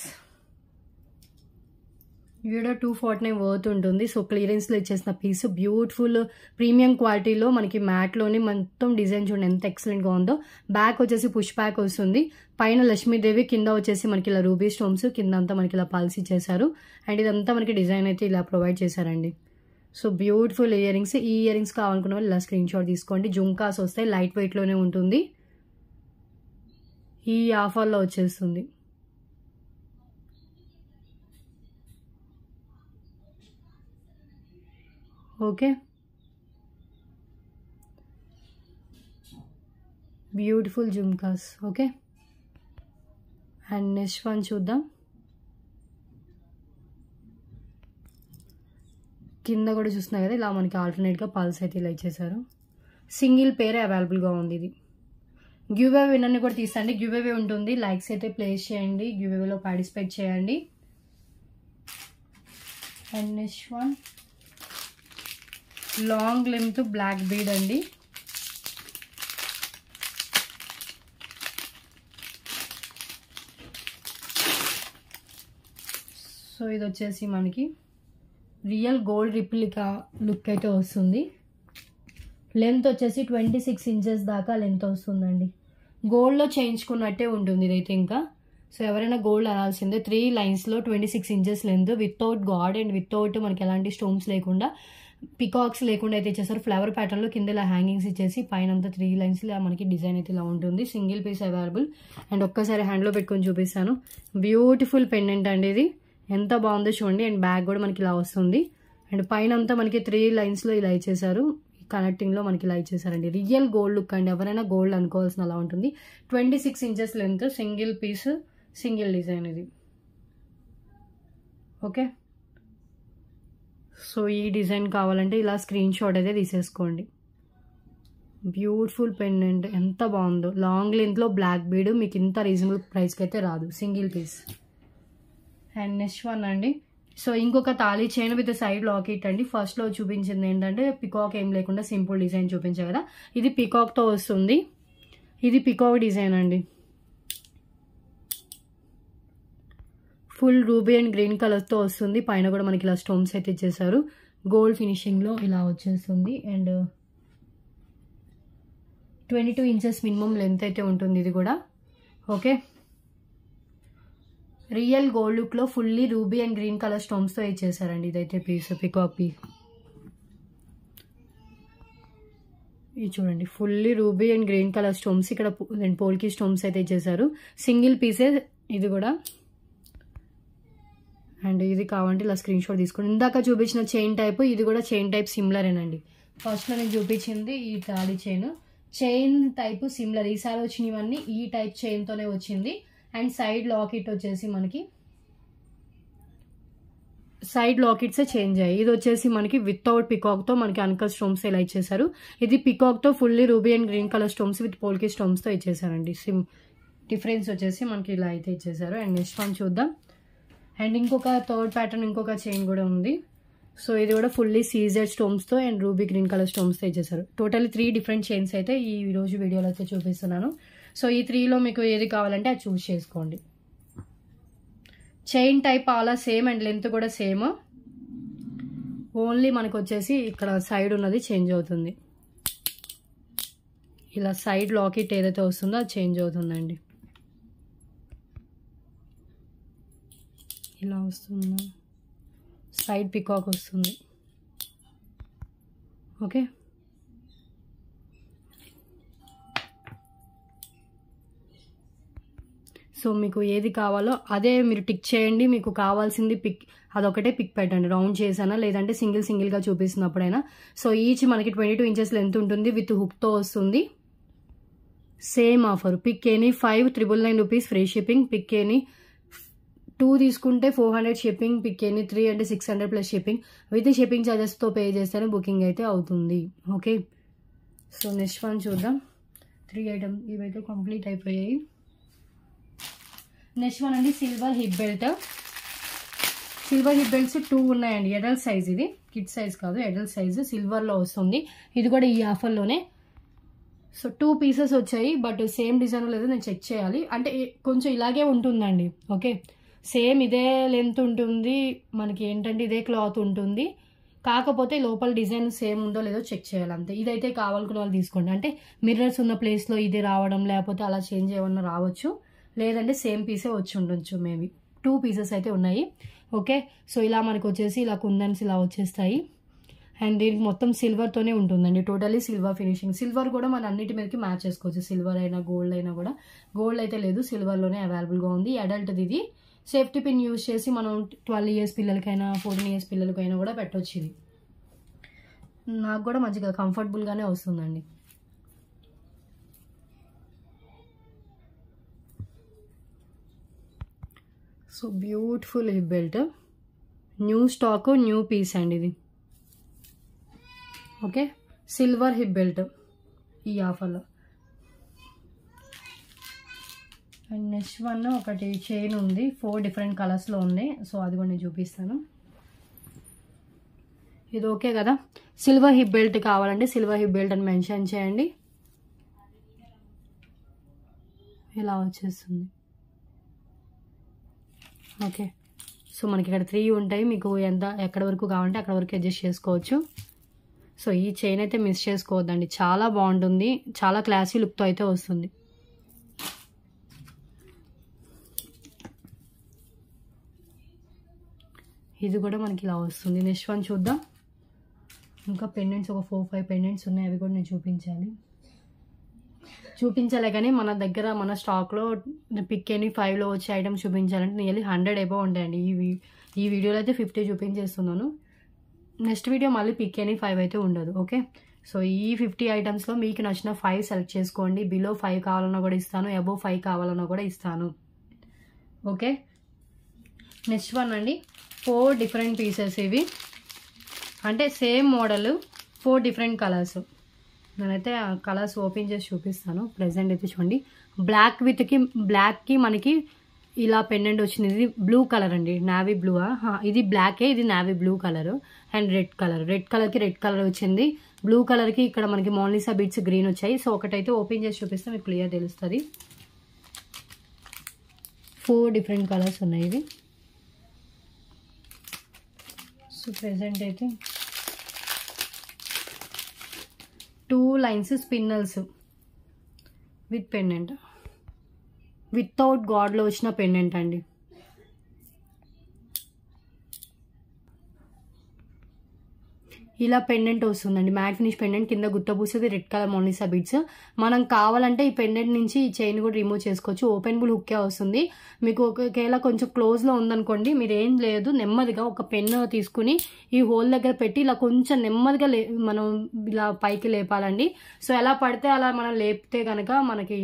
ఇవి కూడా 249 వర్త్ ఉంటుంది. సో క్లియరెన్స్లో ఇచ్చేసిన పీస్, బ్యూటిఫుల్ ప్రీమియం క్వాలిటీలో మనకి మ్యాట్లోని మొత్తం డిజైన్ చూడండి ఎంత ఎక్సలెంట్గా ఉందో. బ్యాక్ వచ్చేసి పుష్ బ్యాక్ వస్తుంది. పైన లక్ష్మీదేవి, కింద వచ్చేసి మనకి ఇలా రూబీ స్టోన్స్, కింద అంతా మనకి ఇలా పల్స్ ఇచ్చేసారు. అండ్ ఇదంతా మనకి డిజైన్ అయితే ఇలా ప్రొవైడ్ చేశారండి. So beautiful ear rings. ఈ ఇయర్ రింగ్స్ కావాలనుకున్న వాళ్ళు ఇలా స్క్రీన్ షాట్ తీసుకోండి. జుమ్కాస్ వస్తాయి, లైట్ వెయిట్లోనే ఉంటుంది. ఈ ఆఫర్లో వచ్చేస్తుంది. Okay, beautiful jhumkas. Okay, and next one చూద్దాం. కింద కూడా చూస్తున్నా కదా, ఇలా మనకి ఆల్టర్నేట్గా పల్స్ అయితే ఇలా ఇచ్చేసారు. సింగిల్ పేర్ అవైలబుల్గా ఉంది. ఇది గివ్ అవే విన్నర్ని కూడా తీసండి. గివ్ అవే ఉంటుంది, లైక్స్ అయితే ప్లేస్ చేయండి, గివ్ అవేలో పార్టిసిపేట్ చేయండి. And next one long length black bead అండి. సో ఇది వచ్చేసి మనకి రియల్ గోల్డ్ రిప్లికా లుక్ అయితే వస్తుంది. లెంత్ వచ్చేసి 26 ఇంచెస్ దాకా లెంత్ వస్తుందండి. గోల్డ్లో చేయించుకున్నట్టే ఉంటుంది ఇదైతే. ఇంకా సో ఎవరైనా గోల్డ్ అనాల్సిందే. 3 లైన్స్లో 26 inches length, without God and without మనకి ఎలాంటి స్టోన్స్ లేకుండా, పికాక్స్ లేకుండా అయితే ఇచ్చేసారు. ఫ్లవర్ ప్యాటర్న్లో కింద ఇలా హ్యాంగింగ్స్ ఇచ్చేసి పైన అంతా 3 లైన్స్లో మనకి డిజైన్ అయితే ఇలా ఉంటుంది. Single piece available. అండ్ ఒక్కసారి హ్యాండ్లో పెట్టుకొని చూపిస్తాను. బ్యూటిఫుల్ పెండెంట్ అండి ఇది, ఎంత బాగుందో చూడండి. అండ్ బ్యాగ్ కూడా మనకి ఇలా వస్తుంది. అండ్ పైన అంతా మనకి 3 లైన్స్లో ఇలా ఇచ్చేసారు. కనెక్టింగ్లో మనకి ఇలా ఇచ్చేసారండి. రియల్ గోల్డ్ లుక్ అండి, ఎవరైనా గోల్డ్ అనుకోవాల్సిన అలా ఉంటుంది. 26 inches length, single piece, single design ఇది. ఓకే, సో ఈ డిజైన్ కావాలంటే ఇలా స్క్రీన్ షాట్ అయితే తీసేసుకోండి. బ్యూటిఫుల్ పెండెంట్, ఎంత బాగుందో. లాంగ్ లెంత్లో బ్లాక్ బీడ్, మీకు ఇంత రీజనబుల్ ప్రైస్కి అయితే రాదు, single piece. And next one అండి. సో ఇంకొక తాళీ చైన్ విత్ సైడ్ లాకెట్ అండి. ఫస్ట్లో చూపించింది ఏంటంటే పికాక్ ఏం లేకుండా సింపుల్ డిజైన్ చూపించా కదా, ఇది పికాక్తో వస్తుంది. ఇది పికాక్ డిజైన్ అండి. ఫుల్ రూబీ అండ్ గ్రీన్ కలర్తో వస్తుంది. పైన కూడా మనకి ఇలా స్టోన్స్ అయితే ఇచ్చేసారు. గోల్డ్ ఫినిషింగ్లో ఇలా వచ్చేస్తుంది. అండ్ 22 ఇంచెస్ మినిమం లెంత్ అయితే ఉంటుంది ఇది కూడా. ఓకే, రియల్ గోల్డ్ లుక్లో fully ruby and green colour స్టోన్స్తో ఇచ్చేసారండి ఇదైతే పీస్, పికాక్ పీస్. ఇది చూడండి, fully ruby and green colour stones, ఇక్కడ పోల్కి స్టోన్స్ అయితే ఇచ్చేసారు. సింగిల్ పీసే ఇది కూడా. అండ్ ఇది కావాలంటే ఇలా స్క్రీన్ షాట్ తీసుకోండి. ఇందాక చూపించిన చైన్ టైప్, ఇది కూడా చైన్ టైప్ సిమిలరేనండి. ఫస్ట్లో నేను చూపించింది ఈ తాళీ చైన్ టైప్ సిమిలర్. ఈసారి వచ్చినవన్నీ ఈ టైప్ చైన్తోనే వచ్చింది. అండ్ సైడ్ లాకెట్ వచ్చేసి మనకి సైడ్ లాకెట్సే చేంజ్ అయ్యాయి. ఇది వచ్చేసి మనకి వితౌట్ పికాక్తో మనకి అన్కట్ స్టోన్స్ ఇలా ఇచ్చేసారు. ఇది పికాక్తో fully ruby and green colour stones with polki స్టోన్స్తో ఇచ్చేసారండి. డిఫరెన్స్ వచ్చేసి మనకి ఇలా అయితే ఇచ్చేసారు. అండ్ నెక్స్ట్ వన్ చూద్దాం. అండ్ ఇంకొక థర్డ్ ప్యాటర్న్, ఇంకొక చైన్ కూడా ఉంది. సో ఇది కూడా ఫుల్లీ సీజెడ్ స్టోన్స్తో అండ్ రూబీ గ్రీన్ కలర్ స్టోన్స్తో ఇచ్చేసారు. టోటల్లీ 3 డిఫరెంట్ చైన్స్ అయితే ఈ రోజు వీడియోలో అయితే చూపిస్తున్నాను. సో ఈ 3లో మీకు ఏది కావాలంటే అది చూస్ చేసుకోండి. చైన్ టైప్ అలా సేమ్ అండ్ లెంత్ కూడా సేమ్. ఓన్లీ మనకు వచ్చేసి ఇక్కడ సైడ్ ఉన్నది చేంజ్ అవుతుంది. ఇలా సైడ్ లాకెట్ ఏదైతే వస్తుందో అది చేంజ్ అవుతుందండి. ఇలా వస్తుందా, సైడ్ పికాక్ వస్తుంది. ఓకే, సో మీకు ఏది కావాలో అదే మీరు టిక్ చేయండి. మీకు కావాల్సింది పిక్ అదొకటే పిక్ పెట్టండి. రౌండ్ చేసానా లేదంటే సింగిల్గా చూపిస్తున్నప్పుడైనా. సో ఈచ్ మనకి 22 ఇంచెస్ లెంత్ ఉంటుంది. విత్ హుక్తో వస్తుంది. Same offer. Pick any 5,999 rupees free shipping. Pick any 2 తీసుకుంటే 400 షిప్పింగ్. పిక్ ఎనీ 3 అంటే 600 ప్లస్ షిప్పింగ్. విత్ షిప్పింగ్ ఛార్జెస్తో పే చేస్తేనే బుకింగ్ అయితే అవుతుంది. ఓకే, సో నెక్స్ట్ వన్ చూద్దాం. 3 ఐటమ్ ఇవైతే కంప్లీట్ అయిపోయాయి. నెక్స్ట్ వన్ అండి silver hip belt. Silver hip belts 2 ఉన్నాయండి. ఎడల్ట్ సైజ్, ఇది కిడ్ సైజ్ కాదు, ఎడల్ట్ సైజ్. సిల్వర్లో వస్తుంది. ఇది కూడా ఈ ఆఫర్లోనే. సో 2 పీసెస్ వచ్చాయి. బట్ సేమ్ డిజైన్ లేదో నేను చెక్ చేయాలి. అంటే కొంచెం ఇలాగే ఉంటుందండి. ఓకే, సేమ్ ఇదే లెంత్ ఉంటుంది మనకి. ఏంటంటే ఇదే క్లాత్ ఉంటుంది. కాకపోతే లోపల డిజైన్ సేమ్ ఉందో లేదో చెక్ చేయాలి అంతే. ఇదైతే కావాలనుకున్న వాళ్ళు తీసుకోండి. అంటే మిర్రర్స్ ఉన్న ప్లేస్లో ఇది రావడం, లేకపోతే అలా చేంజ్ ఏమన్నా రావచ్చు. లేదంటే సేమ్ పీసే వచ్చి ఉండొచ్చు. మేబీ 2 పీసెస్ అయితే ఉన్నాయి. ఓకే, సో ఇలా మనకు వచ్చేసి ఇలా కుందన్స్ ఇలా వచ్చేస్తాయి. అండ్ దీనికి మొత్తం సిల్వర్తోనే ఉంటుందండి. Totally silver finishing. సిల్వర్ కూడా మన అన్నిటి మీదకి మ్యాచ్ చేసుకోవచ్చు. సిల్వర్ అయినా గోల్డ్ అయినా కూడా. గోల్డ్ అయితే లేదు, సిల్వర్లోనే అవైలబుల్గా ఉంది. అడల్ట్ది ఇది. సేఫ్టీ పిన్ యూజ్ చేసి మనం 12 ఇయర్స్ పిల్లలకైనా 14 ఇయర్స్ పిల్లలకైనా కూడా పెట్టవచ్చు ఇది. నాకు కూడా మంచిగా కంఫర్టబుల్గానే వస్తుందండి. So beautiful hip belt, new stock, new piece అండి ఇది. ఓకే, సిల్వర్ హిప్ బెల్ట్ ఈ ఆఫర్లో. అండ్ నెక్స్ట్ వన్ ఒకటి చైన్ ఉంది, 4 డిఫరెంట్ కలర్స్లో ఉంది. సో అది కూడా నేను చూపిస్తాను. ఇది ఓకే కదా. సిల్వర్ హిప్ బెల్ట్ కావాలంటే సిల్వర్ హిప్ బెల్ట్ అని మెన్షన్ చేయండి. ఇలా వచ్చేస్తుంది. ఓకే, సో మనకి ఇక్కడ 3 ఉంటాయి. మీకు ఎక్కడ వరకు కావాలంటే అక్కడ వరకు అడ్జస్ట్ చేసుకోవచ్చు. సో ఈ చైన్ అయితే మిస్ చేసుకోవద్దండి, చాలా బాగుంటుంది, చాలా క్లాసీ లుక్తో అయితే వస్తుంది. ఇది కూడా మనకి ఇలా వస్తుంది. నెక్స్ట్ వన్ చూద్దాం. ఇంకా పెండెంట్స్ ఒక 4-5 పెండెంట్స్ ఉన్నాయి, అవి కూడా నేను చూపించాలి కానీ మన దగ్గర మన స్టాక్లో పిక్ ఎనీ 5లో వచ్చే ఐటమ్స్ చూపించాలంటే నియర్లీ 100 అబౌవ్ ఉంటాయండి. ఈ వీడియోలో అయితే 50 చూపించేస్తున్నాను. నెక్స్ట్ వీడియో మళ్ళీ పిక్ ఎనీ 5 అయితే ఉండదు. ఓకే, సో ఈ 50 ఐటమ్స్లో మీకు నచ్చిన 5 సెలెక్ట్ చేసుకోండి. బిలో 5 కావాలన్నా కూడా ఇస్తాను, అబౌవ్ 5 కావాలన్నా కూడా ఇస్తాను. ఓకే, నెక్స్ట్ వన్ అండి, 4 డిఫరెంట్ పీసెస్. ఇవి అంటే సేమ్ మోడల్, 4 డిఫరెంట్ కలర్స్. నేనైతే ఆ కలర్స్ ఓపెన్ చేసి చూపిస్తాను. ప్రెజెంట్ అయితే చూడండి, బ్లాక్కి మనకి ఇలా పెండెంట్ వచ్చింది. ఇది బ్లూ కలర్ అండి, నావీ బ్లూ. ఇది బ్లాకే, ఇది navy blue colour. And red కలర్కి రెడ్ కలర్ వచ్చింది. బ్లూ కలర్కి ఇక్కడ మనకి మోనాలిసా బీడ్స్ గ్రీన్ వచ్చాయి. సో ఒకటైతే ఓపెన్ చేసి చూపిస్తే మీకు క్లియర్ తెలుస్తుంది. 4 డిఫరెంట్ కలర్స్ ఉన్నాయి ఇవి. సో ప్రెజెంట్ అయితే 2 lines spinels with pendant, without గాడ్లో వచ్చిన పెండెంట్ అండి. ఇలా పెండెంట్ వస్తుందండి, మ్యాట్ ఫినిష్ పెండెంట్, కింద గుత్త పూసేది రెడ్ కలర్ మోనాలిసా బీడ్స్. మనం కావాలంటే ఈ పెండెంట్ నుంచి ఈ చైన్ కూడా రిమూవ్ చేసుకోవచ్చు. ఓపెనబుల్ హుక్కే వస్తుంది. మీకు ఒకవేళ కొంచెం క్లోజ్లో ఉందనుకోండి, మీరు ఏం లేదు, నెమ్మదిగా ఒక పెన్ను తీసుకుని ఈ హోల్ దగ్గర పెట్టి ఇలా కొంచెం నెమ్మదిగా మనం ఇలా పైకి లేపాలండి. సో ఎలా పడితే అలా మనం లేపితే కనుక మనకి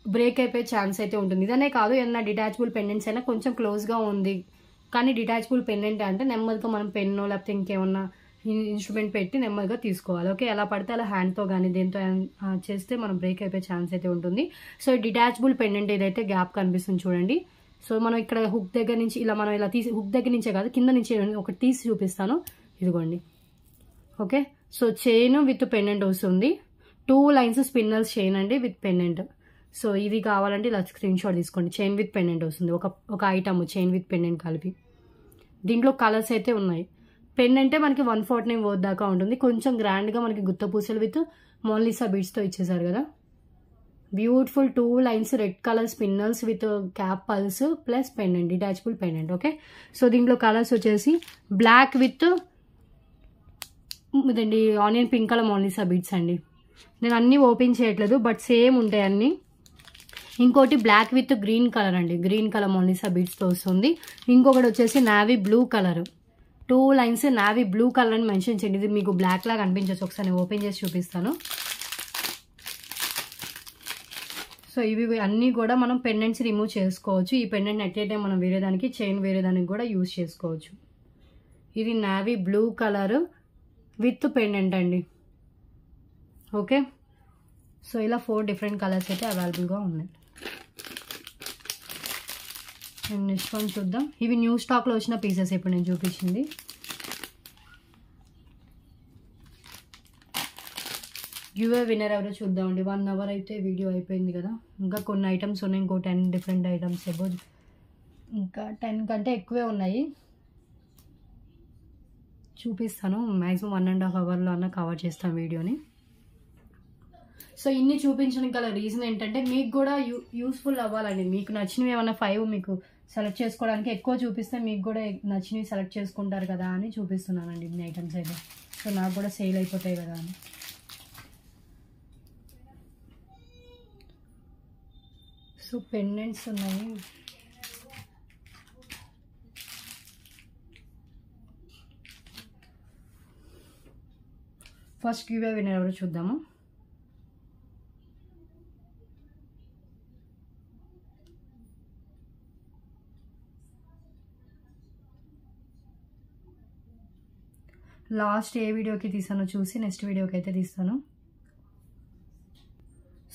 బ్రేక్ అయిపోయే ఛాన్స్ అయితే ఉంటుంది. ఇదనే కాదు, ఏదైనా డిటాచబుల్ పెండెంట్స్ అయినా కొంచెం క్లోజ్గా ఉంది కానీ డిటాచబుల్ పెండెంట్ అంటే నెమ్మదిగా మనం పెన్ను లేకపోతే ఇంకేమన్నా ఇన్స్ట్రుమెంట్ పెట్టి నెమ్మదిగా తీసుకోవాలి. ఓకే, ఎలా పడితే అలా హ్యాండ్తో కానీ దేంతో చేస్తే మనం బ్రేక్ అయిపోయే ఛాన్స్ అయితే ఉంటుంది. సో డిటాచబుల్ పెండెంట్ ఏదైతే గ్యాప్ కనిపిస్తుంది చూడండి. సో మనం ఇక్కడ హుక్ దగ్గర నుంచి ఇలా మనం ఇలా తీసి, హుక్ దగ్గర నుంచే కాదు కింద నుంచి ఒకటి తీసి చూపిస్తాను. ఇదిగోండి. Okay, so chain with pendant వస్తుంది. 2 లైన్స్ స్పిన్నల్స్ చైన్ అండి విత్ పెండెంట్. సో ఇది కావాలంటే ఇలా స్క్రీన్ షాట్ తీసుకోండి. చైన్ విత్ పెండెంట్ వస్తుంది, ఒక ఐటమ్ చైన్ విత్ పెండెంట్ కలిపి. దీంట్లో కలర్స్ అయితే ఉన్నాయి. పెండెంటే మనకి 149 వర్త్ దాకా ఉంటుంది. కొంచెం గ్రాండ్గా మనకి గుత్త పూసలు విత్ మోనాలిసా బీడ్స్తో ఇచ్చేసారు కదా. Beautiful 2 lines red colour spinels with cap pearls plus pendant, detachable pendant. Okay, so దీంట్లో కలర్స్ వచ్చేసి బ్లాక్ విత్ ఇదండి onion pink colour Mona Lisa beads అండి. నేను అన్నీ ఓపెన్ చేయట్లేదు, బట్ సేమ్ ఉంటాయి అన్నీ. ఇంకోటి బ్లాక్ విత్ గ్రీన్ కలర్ అండి, గ్రీన్ కలర్ మోనాలిసా బీడ్స్తో వస్తుంది. ఇంకొకటి వచ్చేసి navy blue colour, 2 lines navy blue colour అని మెన్షన్ చేయండి. ఇది మీకు బ్లాక్ లాగా అనిపించవచ్చు, ఒకసారి నేను ఓపెన్ చేసి చూపిస్తాను. సో ఇవి అన్నీ కూడా మనం పెండెంట్స్ రిమూవ్ చేసుకోవచ్చు. ఈ పెండెంట్ ఎట్ ఏ టైం మనం వేరే దానికి, చైన్ వేరే దానికి కూడా యూజ్ చేసుకోవచ్చు. ఇది navy blue colour with pendant అండి. ఓకే, సో ఇలా 4 డిఫరెంట్ కలర్స్ అయితే అవైలబుల్గా ఉన్నాయి. అండ్ నెక్స్ట్ వన్ చూద్దాం. ఇవి న్యూ స్టాక్లో వచ్చిన పీసెస్ ఇప్పుడు నేను చూపించింది. గివ్ విన్నర్ ఎవరో చూద్దామండి. 1 అవర్ అయితే వీడియో అయిపోయింది కదా. ఇంకా కొన్ని ఐటమ్స్ ఉన్నాయి, ఇంకో 10 డిఫరెంట్ ఐటమ్స్ అబౌట్, ఇంకా 10 కంటే ఎక్కువే ఉన్నాయి. చూపిస్తాను. మ్యాక్సిమం 1.5 అవర్లో అన్న కవర్ చేస్తాను వీడియోని. సో ఇన్ని చూపించడానికి గల రీజన్ ఏంటంటే మీకు కూడా యూస్ఫుల్ అవ్వాలండి. మీకు నచ్చినవి ఏమన్నా 5 మీకు సెలెక్ట్ చేసుకోవడానికి, ఎక్కువ చూపిస్తే మీకు కూడా నచ్చినవి సెలెక్ట్ చేసుకుంటారు కదా అని చూపిస్తున్నానండి ఇన్ని ఐటమ్స్ అయితే. సో నాకు కూడా సేల్ అయిపోతాయి కదా అని. సో పెండెంట్స్ ఉన్నాయి. ఫస్ట్ గివ్ అవే విన్నర్ ఎవరో చూద్దాము. లాస్ట్ ఏ వీడియోకి తీసానో చూసి నెక్స్ట్ వీడియోకి అయితే తీస్తాను.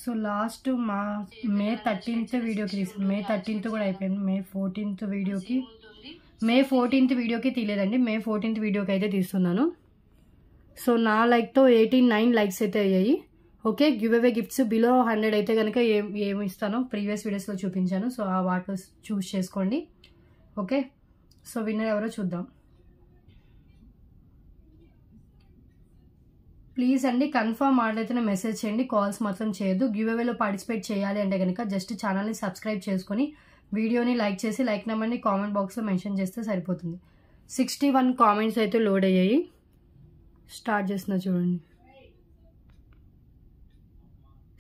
సో లాస్ట్ మే 13th వీడియోకి తీసాను. మే 13th కూడా అయిపోయింది. మే 14th వీడియోకి తీయలేదండి. మే 14th వీడియోకి అయితే తీస్తున్నాను. సో నా లైక్తో 89 లైక్స్ అయితే అయ్యాయి. Okay, give away gifts below 100 అయితే కనుక ఏమి ఇస్తానో ప్రీవియస్ వీడియోస్లో చూపించాను. సో ఆ వాటిలో చూస్ చేసుకోండి. ఓకే, సో విన్నర్ ఎవరో చూద్దాం. ప్లీజ్ అండి కన్ఫర్మ్ ఆర్డర్ మెసేజ్ చేయండి, కాల్స్ మాత్రం చేయొద్దు. గివ్ అవేలో పార్టిసిపేట్ చేయాలి అంటే కనుక జస్ట్ ఛానల్ని సబ్స్క్రైబ్ చేసుకొని వీడియోని లైక్ చేసి లైక్ నెంబర్ని కామెంట్ బాక్స్లో మెన్షన్ చేస్తే సరిపోతుంది. 61 కామెంట్స్ అయితే లోడ్ అయ్యాయి. స్టార్ట్ చేస్తున్నా చూడండి.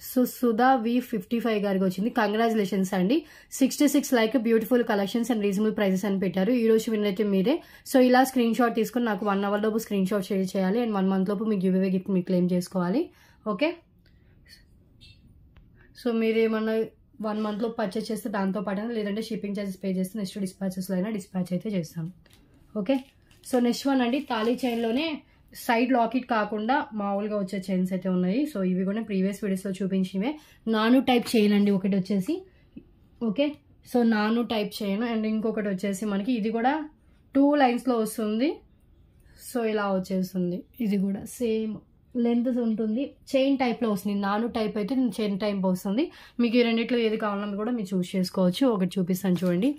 సో సుధా V55 గారికి వచ్చింది. కంగ్రాచులేషన్స్ అండి. 66 like, beautiful collections and reasonable prices అని పెట్టారు. ఈ రోజు విన్నర్ అయితే మీరే. సో ఇలా స్క్రీన్ షాట్ తీసుకుని నాకు 1 అవర్ లోపు స్క్రీన్ షాట్ షేర్ చేయాలి అండ్ 1 మంత్ లోపు మీ గివ్ అవే గిఫ్ట్ మీరు క్లెయిమ్ చేసుకోవాలి. ఓకే, సో మీరు ఏమన్నా 1 మంత్ లోపు పర్చేస్ చేస్తే దాంతో పాటు లేదంటే షిప్పింగ్ ఛార్జెస్ పే చేస్తే నెక్స్ట్ డిస్పాచెస్లో అయినా డిస్పాచ్ అయితే చేస్తాను. ఓకే, సో నెక్స్ట్ వన్ అండి, తాళీ చైన్లోనే సైడ్ లాకెట్ కాకుండా మామూలుగా వచ్చే చైన్స్ అయితే ఉన్నాయి. సో ఇవి కూడా ప్రీవియస్ వీడియోస్లో చూపించినవే. నాను టైప్ చైన్ అండి ఒకటి వచ్చేసి. ఓకే, సో నాను టైప్ చైన్ అండ్ ఇంకొకటి వచ్చేసి మనకి ఇది కూడా 2 లైన్స్లో వస్తుంది. సో ఇలా వచ్చేస్తుంది. ఇది కూడా సేమ్ లెంత్ ఉంటుంది. చైన్ టైప్లో వస్తుంది. నాను టైప్ అయితే చైన్ టైప్ వస్తుంది. మీకు ఈ రెండిట్లో ఏది కావాలన్నా కూడా మీరు చూస్ చేసుకోవచ్చు. ఒకటి చూపిస్తాను చూడండి.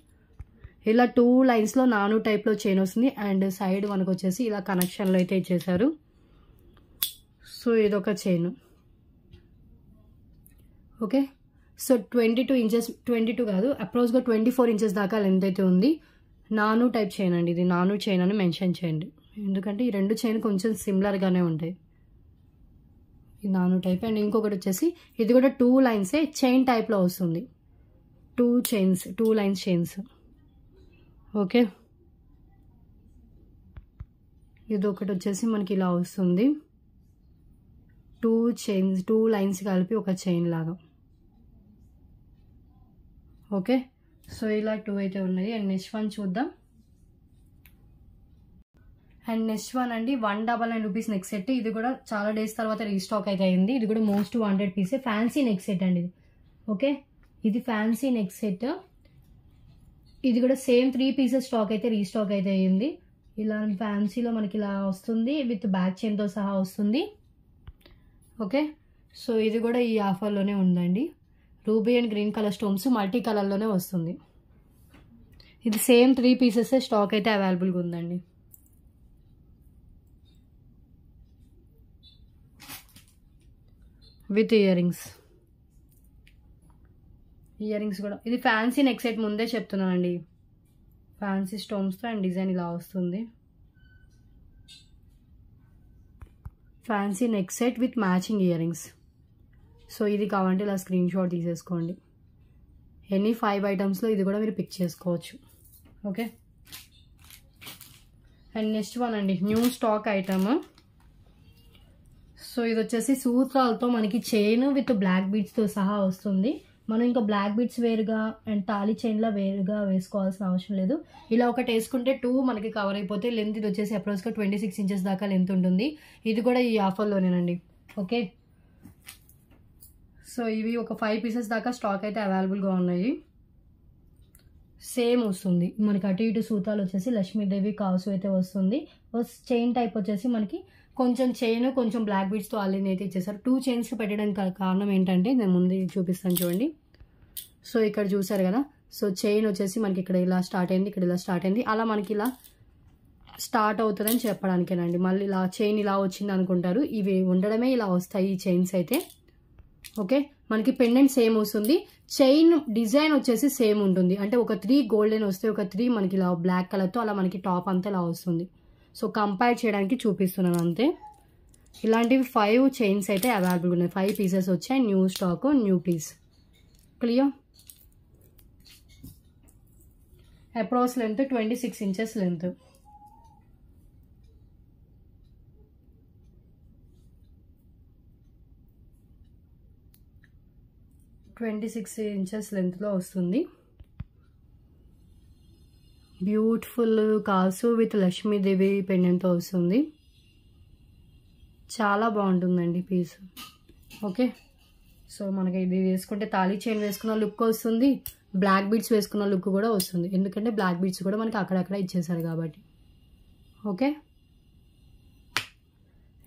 ఇలా 2 లైన్స్లో నాను టైప్లో చైన్ వస్తుంది అండ్ సైడ్ మనకు వచ్చేసి ఇలా కనెక్షన్లో అయితే ఇచ్చేసారు. సో ఇదొక చైన్. ఓకే, సో 22 ఇంచెస్, 22 కాదు అప్రోక్స్గా 24 ఇంచెస్ దాకా లెంత్ అయితే ఉంది. నాను టైప్ చైన్ అండి. ఇది నాను చైన్ అని మెన్షన్ చేయండి, ఎందుకంటే ఈ 2 చైన్ కొంచెం సిమిలర్గానే ఉంటాయి. ఇది నాను టైప్ అండ్ ఇంకొకటి వచ్చేసి ఇది కూడా 2 లైన్సే చైన్ టైప్లో వస్తుంది. 2 లైన్స్ చైన్స్. ఓకే, ఇది ఒకటి వచ్చేసి మనకి ఇలా వస్తుంది. 2 లైన్స్ కలిపి ఒక చైన్ లాగా. ఓకే, సో ఇలా 2 అయితే ఉన్నాయి. అండ్ నెక్స్ట్ వన్ చూద్దాం. అండ్ నెక్స్ట్ వన్ అండి 199 రూపీస్ నెక్ సెట్. ఇది కూడా చాలా డేస్ తర్వాత రీస్టాక్ అయితే అయింది. ఇది కూడా మోస్ట్ వాంటెడ్ పీసే. ఫ్యాన్సీ నెక్ సెట్ అండి ఇది. ఓకే, ఇది ఫ్యాన్సీ నెక్ సెట్. ఇది కూడా సేమ్ 3 పీసెస్ స్టాక్ అయితే రీస్టాక్ అయితే అయ్యింది. ఇలా ఫ్యాన్సీలో మనకి ఇలా వస్తుంది విత్ బ్యాక్ చైన్తో సహా వస్తుంది. ఓకే, సో ఇది కూడా ఈ ఆఫర్లోనే ఉందండి. Ruby and green colour stones multi కలర్లోనే వస్తుంది. ఇది సేమ్ 3 పీసెస్ స్టాక్ అయితే అవైలబుల్గా ఉందండి. విత్ ఇయర్ రింగ్స్ కూడా. ఇది ఫ్యాన్సీ నెక్ సెట్, ముందే చెప్తున్నానండి. ఫ్యాన్సీ స్టోన్స్తో అండ్ డిజైన్ ఇలా వస్తుంది. Fancy neck set with matching ear rings. So ఇది కావాలంటే ఇలా స్క్రీన్ షాట్ తీసేసుకోండి. ఎనీ 5 ఐటమ్స్లో ఇది కూడా మీరు పిక్ చేసుకోవచ్చు. ఓకే, అండ్ నెక్స్ట్ వన్ అండి న్యూ స్టాక్ ఐటమ్. సో ఇది వచ్చేసి సూత్రాలతో మనకి చైన్ విత్ బ్లాక్ బీడ్స్తో సహా వస్తుంది. మనం ఇంకా బ్లాక్ బీడ్స్ వేరుగా అండ్ తాళీ చైన్లో వేరుగా వేసుకోవాల్సిన అవసరం లేదు. ఇలా ఒకటి వేసుకుంటే 2 మనకి కవర్ అయిపోతే. లెంత్ ఇది వచ్చేసి అప్రోక్స్గా 26 ఇంచెస్ దాకా లెంత్ ఉంటుంది. ఇది కూడా ఈ ఆఫర్లోనేనండి. ఓకే, సో ఇవి ఒక 5 పీసెస్ దాకా స్టాక్ అయితే అవైలబుల్గా ఉన్నాయి. సేమ్ వస్తుంది మనకి. అటు ఇటు సూతాలు వచ్చేసి లక్ష్మీదేవి కాసు అయితే వస్తుంది. చైన్ టైప్ వచ్చేసి మనకి కొంచెం చైన్ కొంచెం బ్లాక్ బీడ్స్తో అల్లిని అయితే ఇచ్చేసారు. 2 చైన్స్ పెట్టడానికి కారణం ఏంటంటే నేను ముందు చూపిస్తాను చూడండి. సో ఇక్కడ చూసారు కదా. సో చైన్ వచ్చేసి మనకి ఇక్కడ ఇలా స్టార్ట్ అయింది, ఇక్కడ ఇలా స్టార్ట్ అయింది. అలా మనకి ఇలా స్టార్ట్ అవుతుందని చెప్పడానికేనండి. మళ్ళీ ఇలా చైన్ ఇలా వచ్చింది అనుకుంటారు. ఇవి ఉండడమే ఇలా వస్తాయి ఈ చైన్స్ అయితే. ఓకే, మనకి పెండెంట్ సేమ్ వస్తుంది. చైన్ డిజైన్ వచ్చేసి సేమ్ ఉంటుంది. అంటే ఒక 3 గోల్డెన్ వస్తే ఒక 3 మనకి ఇలా బ్లాక్ కలర్తో అలా మనకి టాప్ అంతా ఇలా వస్తుంది. సో కంపేర్ చేయడానికి చూపిస్తున్నాను అంతే. ఇలాంటివి 5 చైన్స్ అయితే అవైలబుల్ ఉన్నాయి. 5 పీసెస్ వచ్చాయి. New stock, new piece. Clear. Approx length 26 inches length. 26 inches లెంత్లో వస్తుంది. బ్యూటిఫుల్ కాసు విత్ లక్ష్మీదేవి పెండెంట్తో వస్తుంది. చాలా బాగుంటుందండి పీస్. ఓకే, సో మనకి ఇది వేసుకుంటే తాళీ చైన్ వేసుకున్న లుక్ వస్తుంది, బ్లాక్ బీడ్స్ వేసుకున్న లుక్ కూడా వస్తుంది. ఎందుకంటే బ్లాక్ బీడ్స్ కూడా మనకి అక్కడక్కడ ఇచ్చేసారు కాబట్టి. ఓకే,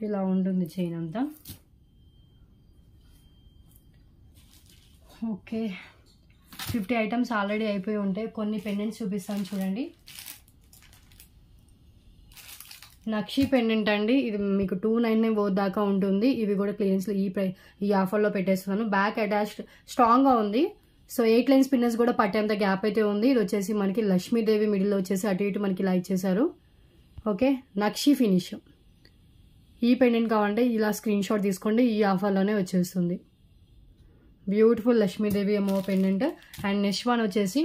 ఇలా ఉంటుంది చైన్ అంతా. ఓకే, 50 ఐటమ్స్ ఆల్రెడీ అయిపోయి ఉంటాయి. కొన్ని పెండెంట్స్ చూపిస్తాను చూడండి. నక్షి పెండెంట్ అండి, ఇది మీకు 299 దాకా ఉంటుంది. ఇవి కూడా క్లియరెన్స్లో ఈ ఆఫర్లో పెట్టేస్తున్నాను. బ్యాక్ అటాచ్డ్ స్ట్రాంగ్గా ఉంది. సో 8 లైన్స్ పిన్నర్స్ కూడా పట్టేంత గ్యాప్ అయితే ఉంది. ఇది వచ్చేసి మనకి లక్ష్మీదేవి మిడిల్లో వచ్చేసి అటు ఇటు మనకి ఇలా ఇచ్చేసారు. ఓకే, నక్షి ఫినిష్. ఈ పెండెంట్ కావాలంటే ఇలా స్క్రీన్ షాట్ తీసుకోండి, ఈ ఆఫర్లోనే వచ్చేస్తుంది. బ్యూటిఫుల్ లక్ష్మీదేవి అమ్మో పెండెంట్. అండ్ నెక్స్ట్ వన్ వచ్చేసి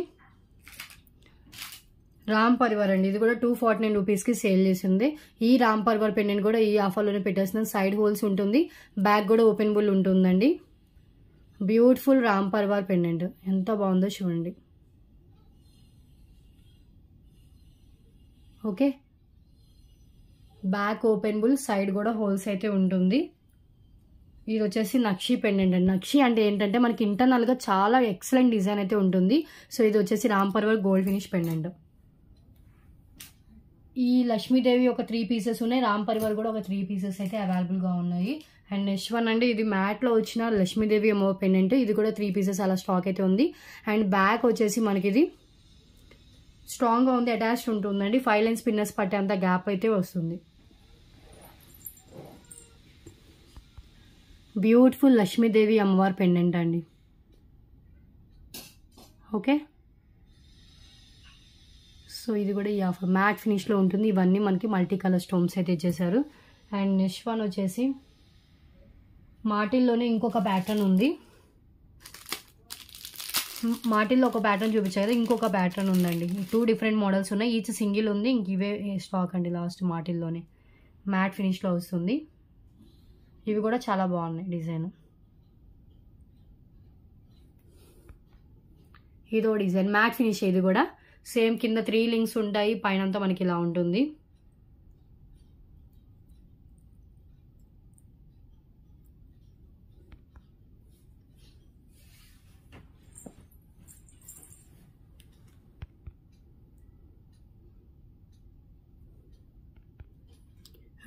రామ్ పరివార్ అండి. ఇది కూడా 249 రూపీస్కి సేల్ చేసింది. ఈ రామ్ పరివార్ పెండెంట్ కూడా ఈ ఆఫర్లోనే పెట్టేస్తున్నాను. సైడ్ హోల్స్ ఉంటుంది, బ్యాక్ కూడా ఓపెనబుల్ ఉంటుందండి. బ్యూటిఫుల్ రామ్ పరివార్ పెండెంట్ ఎంత బాగుందో చూడండి. ఓకే, బ్యాక్ ఓపెనబుల్, సైడ్ కూడా హోల్స్ అయితే ఉంటుంది. ఇది వచ్చేసి నక్షి పెండెంట్ అండి. నక్షి అంటే ఏంటంటే మనకి ఇంటర్నల్గా చాలా ఎక్సలెంట్ డిజైన్ అయితే ఉంటుంది. సో ఇది వచ్చేసి Ram Parivar gold finish pendant. ఈ లక్ష్మీదేవి ఒక 3 పీసెస్ ఉన్నాయి, రామ్ పరివార్ కూడా ఒక 3 పీసెస్ అయితే అవైలబుల్గా ఉన్నాయి. అండ్ నెక్స్ట్ వన్ అండి, ఇది మ్యాట్లో వచ్చిన లక్ష్మీదేవి అమ్మో పెండెంట్. ఇది కూడా 3 పీసెస్ అలా స్టాక్ అయితే ఉంది. అండ్ బ్యాక్ వచ్చేసి మనకి ఇది స్ట్రాంగ్గా ఉంది, అటాచ్డ్ ఉంటుందండి. 5 లైన్స్ పిన్నర్స్ పట్టేంత గ్యాప్ అయితే వస్తుంది. బ్యూటిఫుల్ లక్ష్మీదేవి అమ్మవారి పెండెంట్ అండి. ఓకే, సో ఇది కూడా ఈ ఆఫర్ మ్యాట్ ఫినిష్లో ఉంటుంది. ఇవన్నీ మనకి మల్టీ కలర్ స్టోన్స్ అయితే ఇచ్చేసారు. అండ్ నెక్స్ట్ వన్ వచ్చేసి మాటిల్లోనే ఇంకొక ప్యాటర్న్ ఉంది. మాటిల్లో ఒక ప్యాటర్న్ చూపించారు కదా, ఇంకొక ప్యాటర్న్ ఉందండి. 2 డిఫరెంట్ మోడల్స్ ఉన్నాయి, ఈచ్ సింగిల్ ఉంది. ఇంక ఇవే స్టాక్ అండి. లాస్ట్ మాటిల్లోనే మ్యాట్ ఫినిష్లో వస్తుంది. ఇవి కూడా చాలా బాగున్నాయి డిజైన్. ఇదో డిజైన్ మ్యాట్ ఫినిష్. ఇది కూడా సేమ్, కింద 3 లింక్స్ ఉంటాయి, పైన అంతా మనకి ఇలా ఉంటుంది.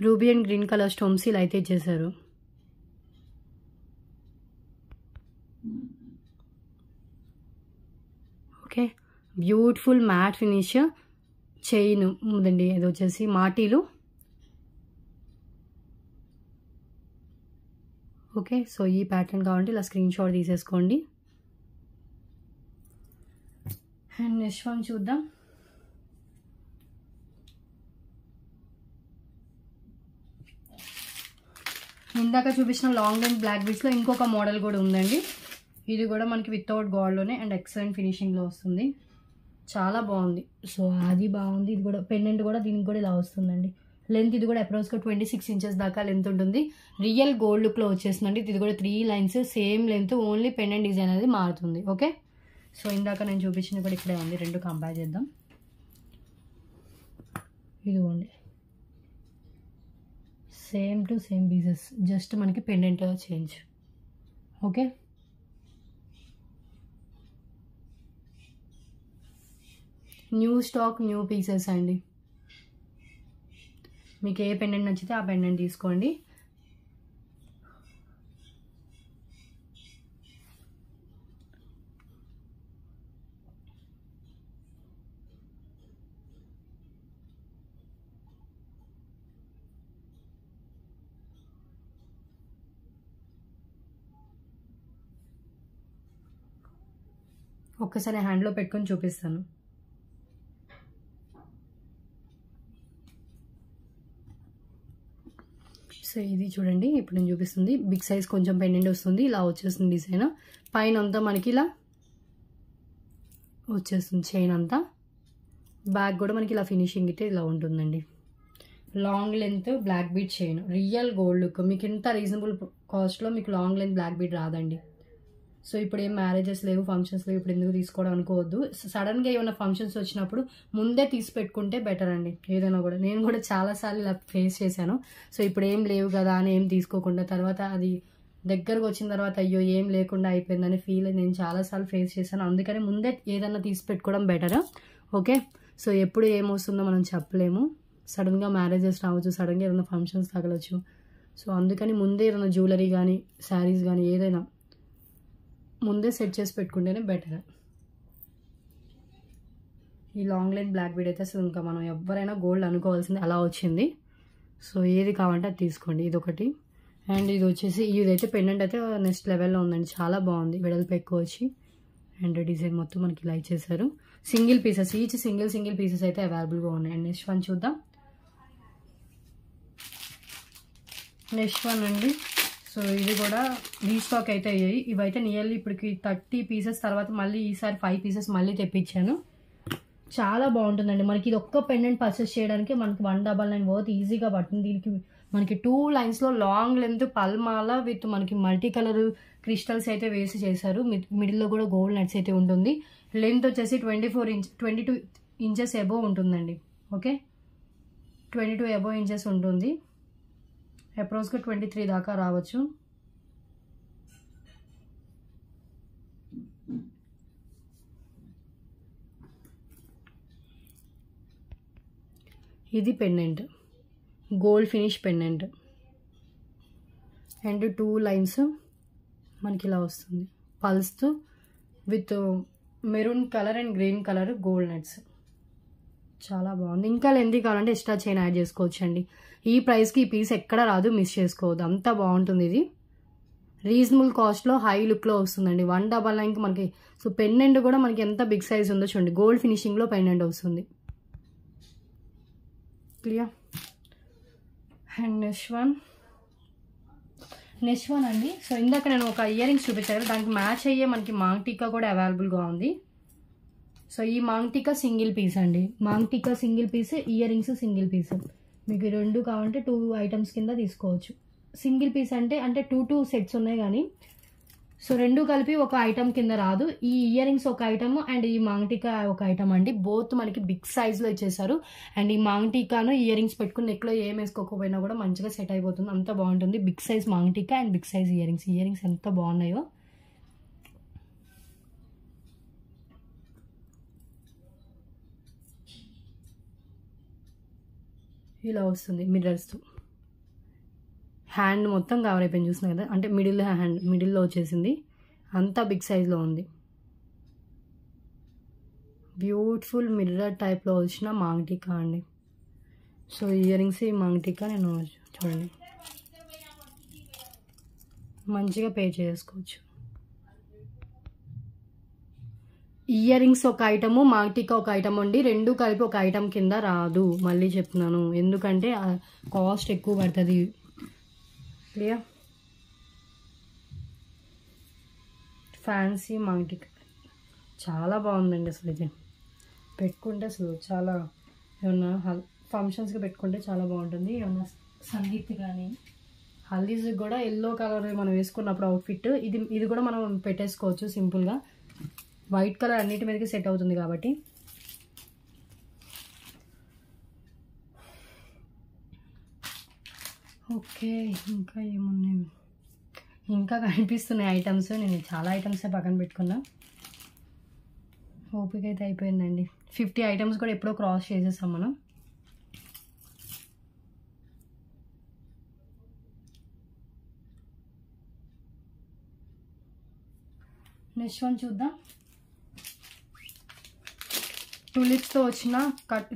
Ruby and green colour stones ఇలా అయితే ఇచ్చేసారు. Okay, beautiful mat finish chain ఉందండి. ఇది వచ్చేసి మాటీలు. ఓకే, సో ఈ ప్యాటర్న్ కావాలంటే ఇలా స్క్రీన్ షాట్ తీసేసుకోండి. అండ్ నెక్స్ట్ వన్ చూద్దాం. ఇందాక చూపించిన లాంగ్ లెంత్ బ్లాక్ బీడ్స్లో ఇంకొక మోడల్ కూడా ఉందండి. ఇది కూడా మనకి వితౌట్ గోల్డ్లోనే అండ్ ఎక్సలెంట్ ఫినిషింగ్లో వస్తుంది. చాలా బాగుంది. సో అది బాగుంది. ఇది కూడా పెండెంట్ కూడా దీనికి కూడా ఇలా వస్తుందండి. లెంత్ ఇది కూడా అప్రాక్స్గా 26 ఇంచెస్ దాకా లెంత్ ఉంటుంది. రియల్ గోల్డ్ లుక్లో వచ్చేస్తుందండి. ఇది కూడా 3 lines same length, only pendant design అనేది మారుతుంది. ఓకే, సో ఇందాక నేను చూపించింది కూడా ఇక్కడే ఉంది. 2 కంపేర్ చేద్దాం. ఇదిగోండి, same to same pieces, just మనకి pendant change. Okay, new stock, new pieces అండి. మీకు ఏ పెండెంట్ నచ్చితే ఆ పెండెంట్ తీసుకోండి. ఒక్కసారి హ్యాండ్లో పెట్టుకొని చూపిస్తాను. సో ఇది చూడండి, ఇప్పుడు నేను చూపిస్తుంది. బిగ్ సైజ్ కొంచెం పెండెంట్ వస్తుంది, ఇలా వచ్చేస్తుంది డిజైన్. పైన అంతా మనకి ఇలా వచ్చేస్తుంది చైన్ అంతా. బ్యాక్ కూడా మనకి ఇలా ఫినిషింగ్ అయితే ఇలా ఉంటుందండి. Long length black bead chain, real gold look. మీకు ఇంత రీజనబుల్ కాస్ట్లో మీకు లాంగ్ లెంత్ బ్లాక్ బీడ్ రాదండి. సో ఇప్పుడు ఏం మ్యారేజెస్ లేవు, ఫంక్షన్స్ లేవు, ఇప్పుడు ఎందుకు తీసుకోవడం అనుకోవద్దు. సడన్గా ఏమైనా ఫంక్షన్స్ వచ్చినప్పుడు ముందే తీసి పెట్టుకుంటే బెటర్ అండి. ఏదైనా కూడా నేను కూడా చాలాసార్లు ఇలా ఫేస్ చేశాను. సో ఇప్పుడు ఏం లేవు కదా అని ఏం తీసుకోకుండా తర్వాత అది దగ్గరకు వచ్చిన తర్వాత అయ్యో ఏం లేకుండా అయిపోయిందని ఫీల్ నేను చాలాసార్లు ఫేస్ చేశాను. అందుకని ముందే ఏదైనా తీసి పెట్టుకోవడం బెటర్. ఓకే, సో ఎప్పుడు ఏమొస్తుందో మనం చెప్పలేము. సడన్గా మ్యారేజెస్ రావచ్చు, సడన్గా ఏదైనా ఫంక్షన్స్ తగలచ్చు. సో అందుకని ముందే ఏదైనా జ్యువెలరీ కానీ శారీస్ కానీ ఏదైనా ముందే సెట్ చేసి పెట్టుకుంటేనే బెటర్. ఈ లాంగ్ లైన్ బ్లాక్ బీడ్ అయితే అసలు ఇంకా మనం ఎవరైనా గోల్డ్ అనుకోవాల్సింది అలా వచ్చింది. సో ఏది కావాలంటే అది తీసుకోండి. ఇది ఒకటి. అండ్ ఇది వచ్చేసి ఇదైతే పెండెంట్ అయితే నెక్స్ట్ లెవెల్లో ఉందండి, చాలా బాగుంది. వెడల్పు ఎక్కువ వచ్చి అండ్ డిజైన్ మొత్తం మనకి ఇలా ఇచ్చేసారు. Single pieces, each single pieces అయితే అవైలబుల్గా ఉన్నాయి. అండ్ నెక్స్ట్ వన్ చూద్దాం. నెక్స్ట్ వన్ అండి. సో ఇది కూడా రీస్టాక్ అయితే అయ్యాయి. ఇవైతే నియర్లీ ఇప్పటికి 30 పీసెస్ తర్వాత మళ్ళీ ఈసారి 5 పీసెస్ మళ్ళీ తెప్పించాను. చాలా బాగుంటుందండి. మనకి ఇది ఒక్క పెండెంట్ పర్చేస్ చేయడానికి మనకి 199 వర్త్ ఈజీగా పడుతుంది. దీనికి మనకి 2 లైన్స్లో లాంగ్ లెంత్ పల్మాల విత్ మనకి మల్టీ కలర్ క్రిస్టల్స్ అయితే వేసి చేశారు. మిడిల్లో కూడా గోల్డ్ నట్స్ అయితే ఉంటుంది. లెంత్ వచ్చేసి 22 ఇంచెస్ అబోవ్ ఉంటుందండి. ఓకే, 22 అబోవ్ ఇంచెస్ ఉంటుంది. అప్రోక్స్గా 23 దాకా రావచ్చు. ఇది pendant, gold finish pendant and 2 lines మనకి ఇలా వస్తుంది. పల్స్తో with maroon colour and green colour gold nuts, చాలా బాగుంది. ఇంకా లెంతీ కావాలంటే ఎక్స్ట్రా చైన్ యాడ్ చేసుకోవచ్చు అండి. ఈ ప్రైస్కి ఈ పీస్ ఎక్కడ రాదు, మిస్ చేసుకోవద్దు, అంత బాగుంటుంది. ఇది రీజనబుల్ కాస్ట్లో హై లుక్లో వస్తుందండి. 199కి మనకి. సో పెండెంట్ కూడా మనకి ఎంత బిగ్ సైజ్ ఉందో చూడండి. గోల్డ్ ఫినిషింగ్లో పెండెంట్ వస్తుంది. క్లియర్. అండ్ నెక్స్ట్ వన్ అండి. సో ఇందాక నేను ఒక ఇయర్ రింగ్స్ చూపించాను, దానికి మ్యాచ్ అయ్యే మనకి మాంగ్ టీకా కూడా అవైలబుల్గా ఉంది. సో ఈ మాంగ్ టీకా సింగిల్ పీస్ అండి. Maang tikka single piece, ear rings single piece. మీకు 2 కావాలంటే 2 ఐటమ్స్ కింద తీసుకోవచ్చు. సింగిల్ పీస్ అంటే 2 సెట్స్ ఉన్నాయి కానీ సో 2 కలిపి ఒక ఐటమ్ కింద రాదు. ఈ ఇయర్ రింగ్స్ ఒక ఐటమ్ అండ్ ఈ మాంగ్ టీకా ఒక ఐటమ్ అండి. బోత్ మనకి బిగ్ సైజ్లో ఇచ్చేసారు. అండ్ ఈ మాంగ్ టీకాను ఇయర్ రింగ్స్ పెట్టుకుని నెక్లో ఏం వేసుకోకపోయినా కూడా మంచిగా సెట్ అయిపోతుంది, అంత బాగుంటుంది. Big size maang tikka and big size ear rings ఎంత బాగున్నాయో. ఇలా వస్తుంది మిర్రర్స్తో. హ్యాండ్ మొత్తం కవర్ అయిపోయింది, చూస్తున్నాం కదా. అంటే మిడిల్లో వచ్చేసింది, అంతా బిగ్ సైజ్లో ఉంది. బ్యూటిఫుల్ మిర్రర్ టైప్లో వచ్చిన మాంగ్ టీకా అండి. సో ఇయర్ రింగ్స్ ఈ మాంగ్ టీకా నేను చూడండి మంచిగా పే చేసుకోవచ్చు. ఇయర్ రింగ్స్ ఒక ఐటము, మాంగ్ టీకా ఒక ఐటమ్ అండి. 2 కలిపి ఒక ఐటమ్ కింద రాదు, మళ్ళీ చెప్తున్నాను, ఎందుకంటే కాస్ట్ ఎక్కువ పడుతుంది. క్లియర్. ఫ్యాన్సీ మాంగ్ టీకా చాలా బాగుందండి. అసలు ఇది పెట్టుకుంటే అసలు చాలా ఏమన్నా ఫంక్షన్స్కి పెట్టుకుంటే చాలా బాగుంటుంది. ఏమన్నా సంగీత్ కానీ హల్దీస్కి కూడా ఎల్లో కలర్ మనం వేసుకున్నప్పుడు అవుట్ఫిట్ ఇది కూడా మనం పెట్టేసుకోవచ్చు సింపుల్గా. వైట్ కలర్ అన్నిటి మీదకి సెట్ అవుతుంది కాబట్టి. ఓకే, ఇంకా ఏమున్నాయి, ఇంకా కనిపిస్తున్నాయి ఐటమ్స్. నేను చాలా ఐటమ్స్ పక్కన పెట్టుకున్నా. ఓపిక అయితే అయిపోయిందండి. 50 ఐటమ్స్ కూడా ఎప్పుడో క్రాస్ చేసేసాం మనం. నెక్స్ట్ వన్ చూద్దాం. టులిప్స్తో వచ్చిన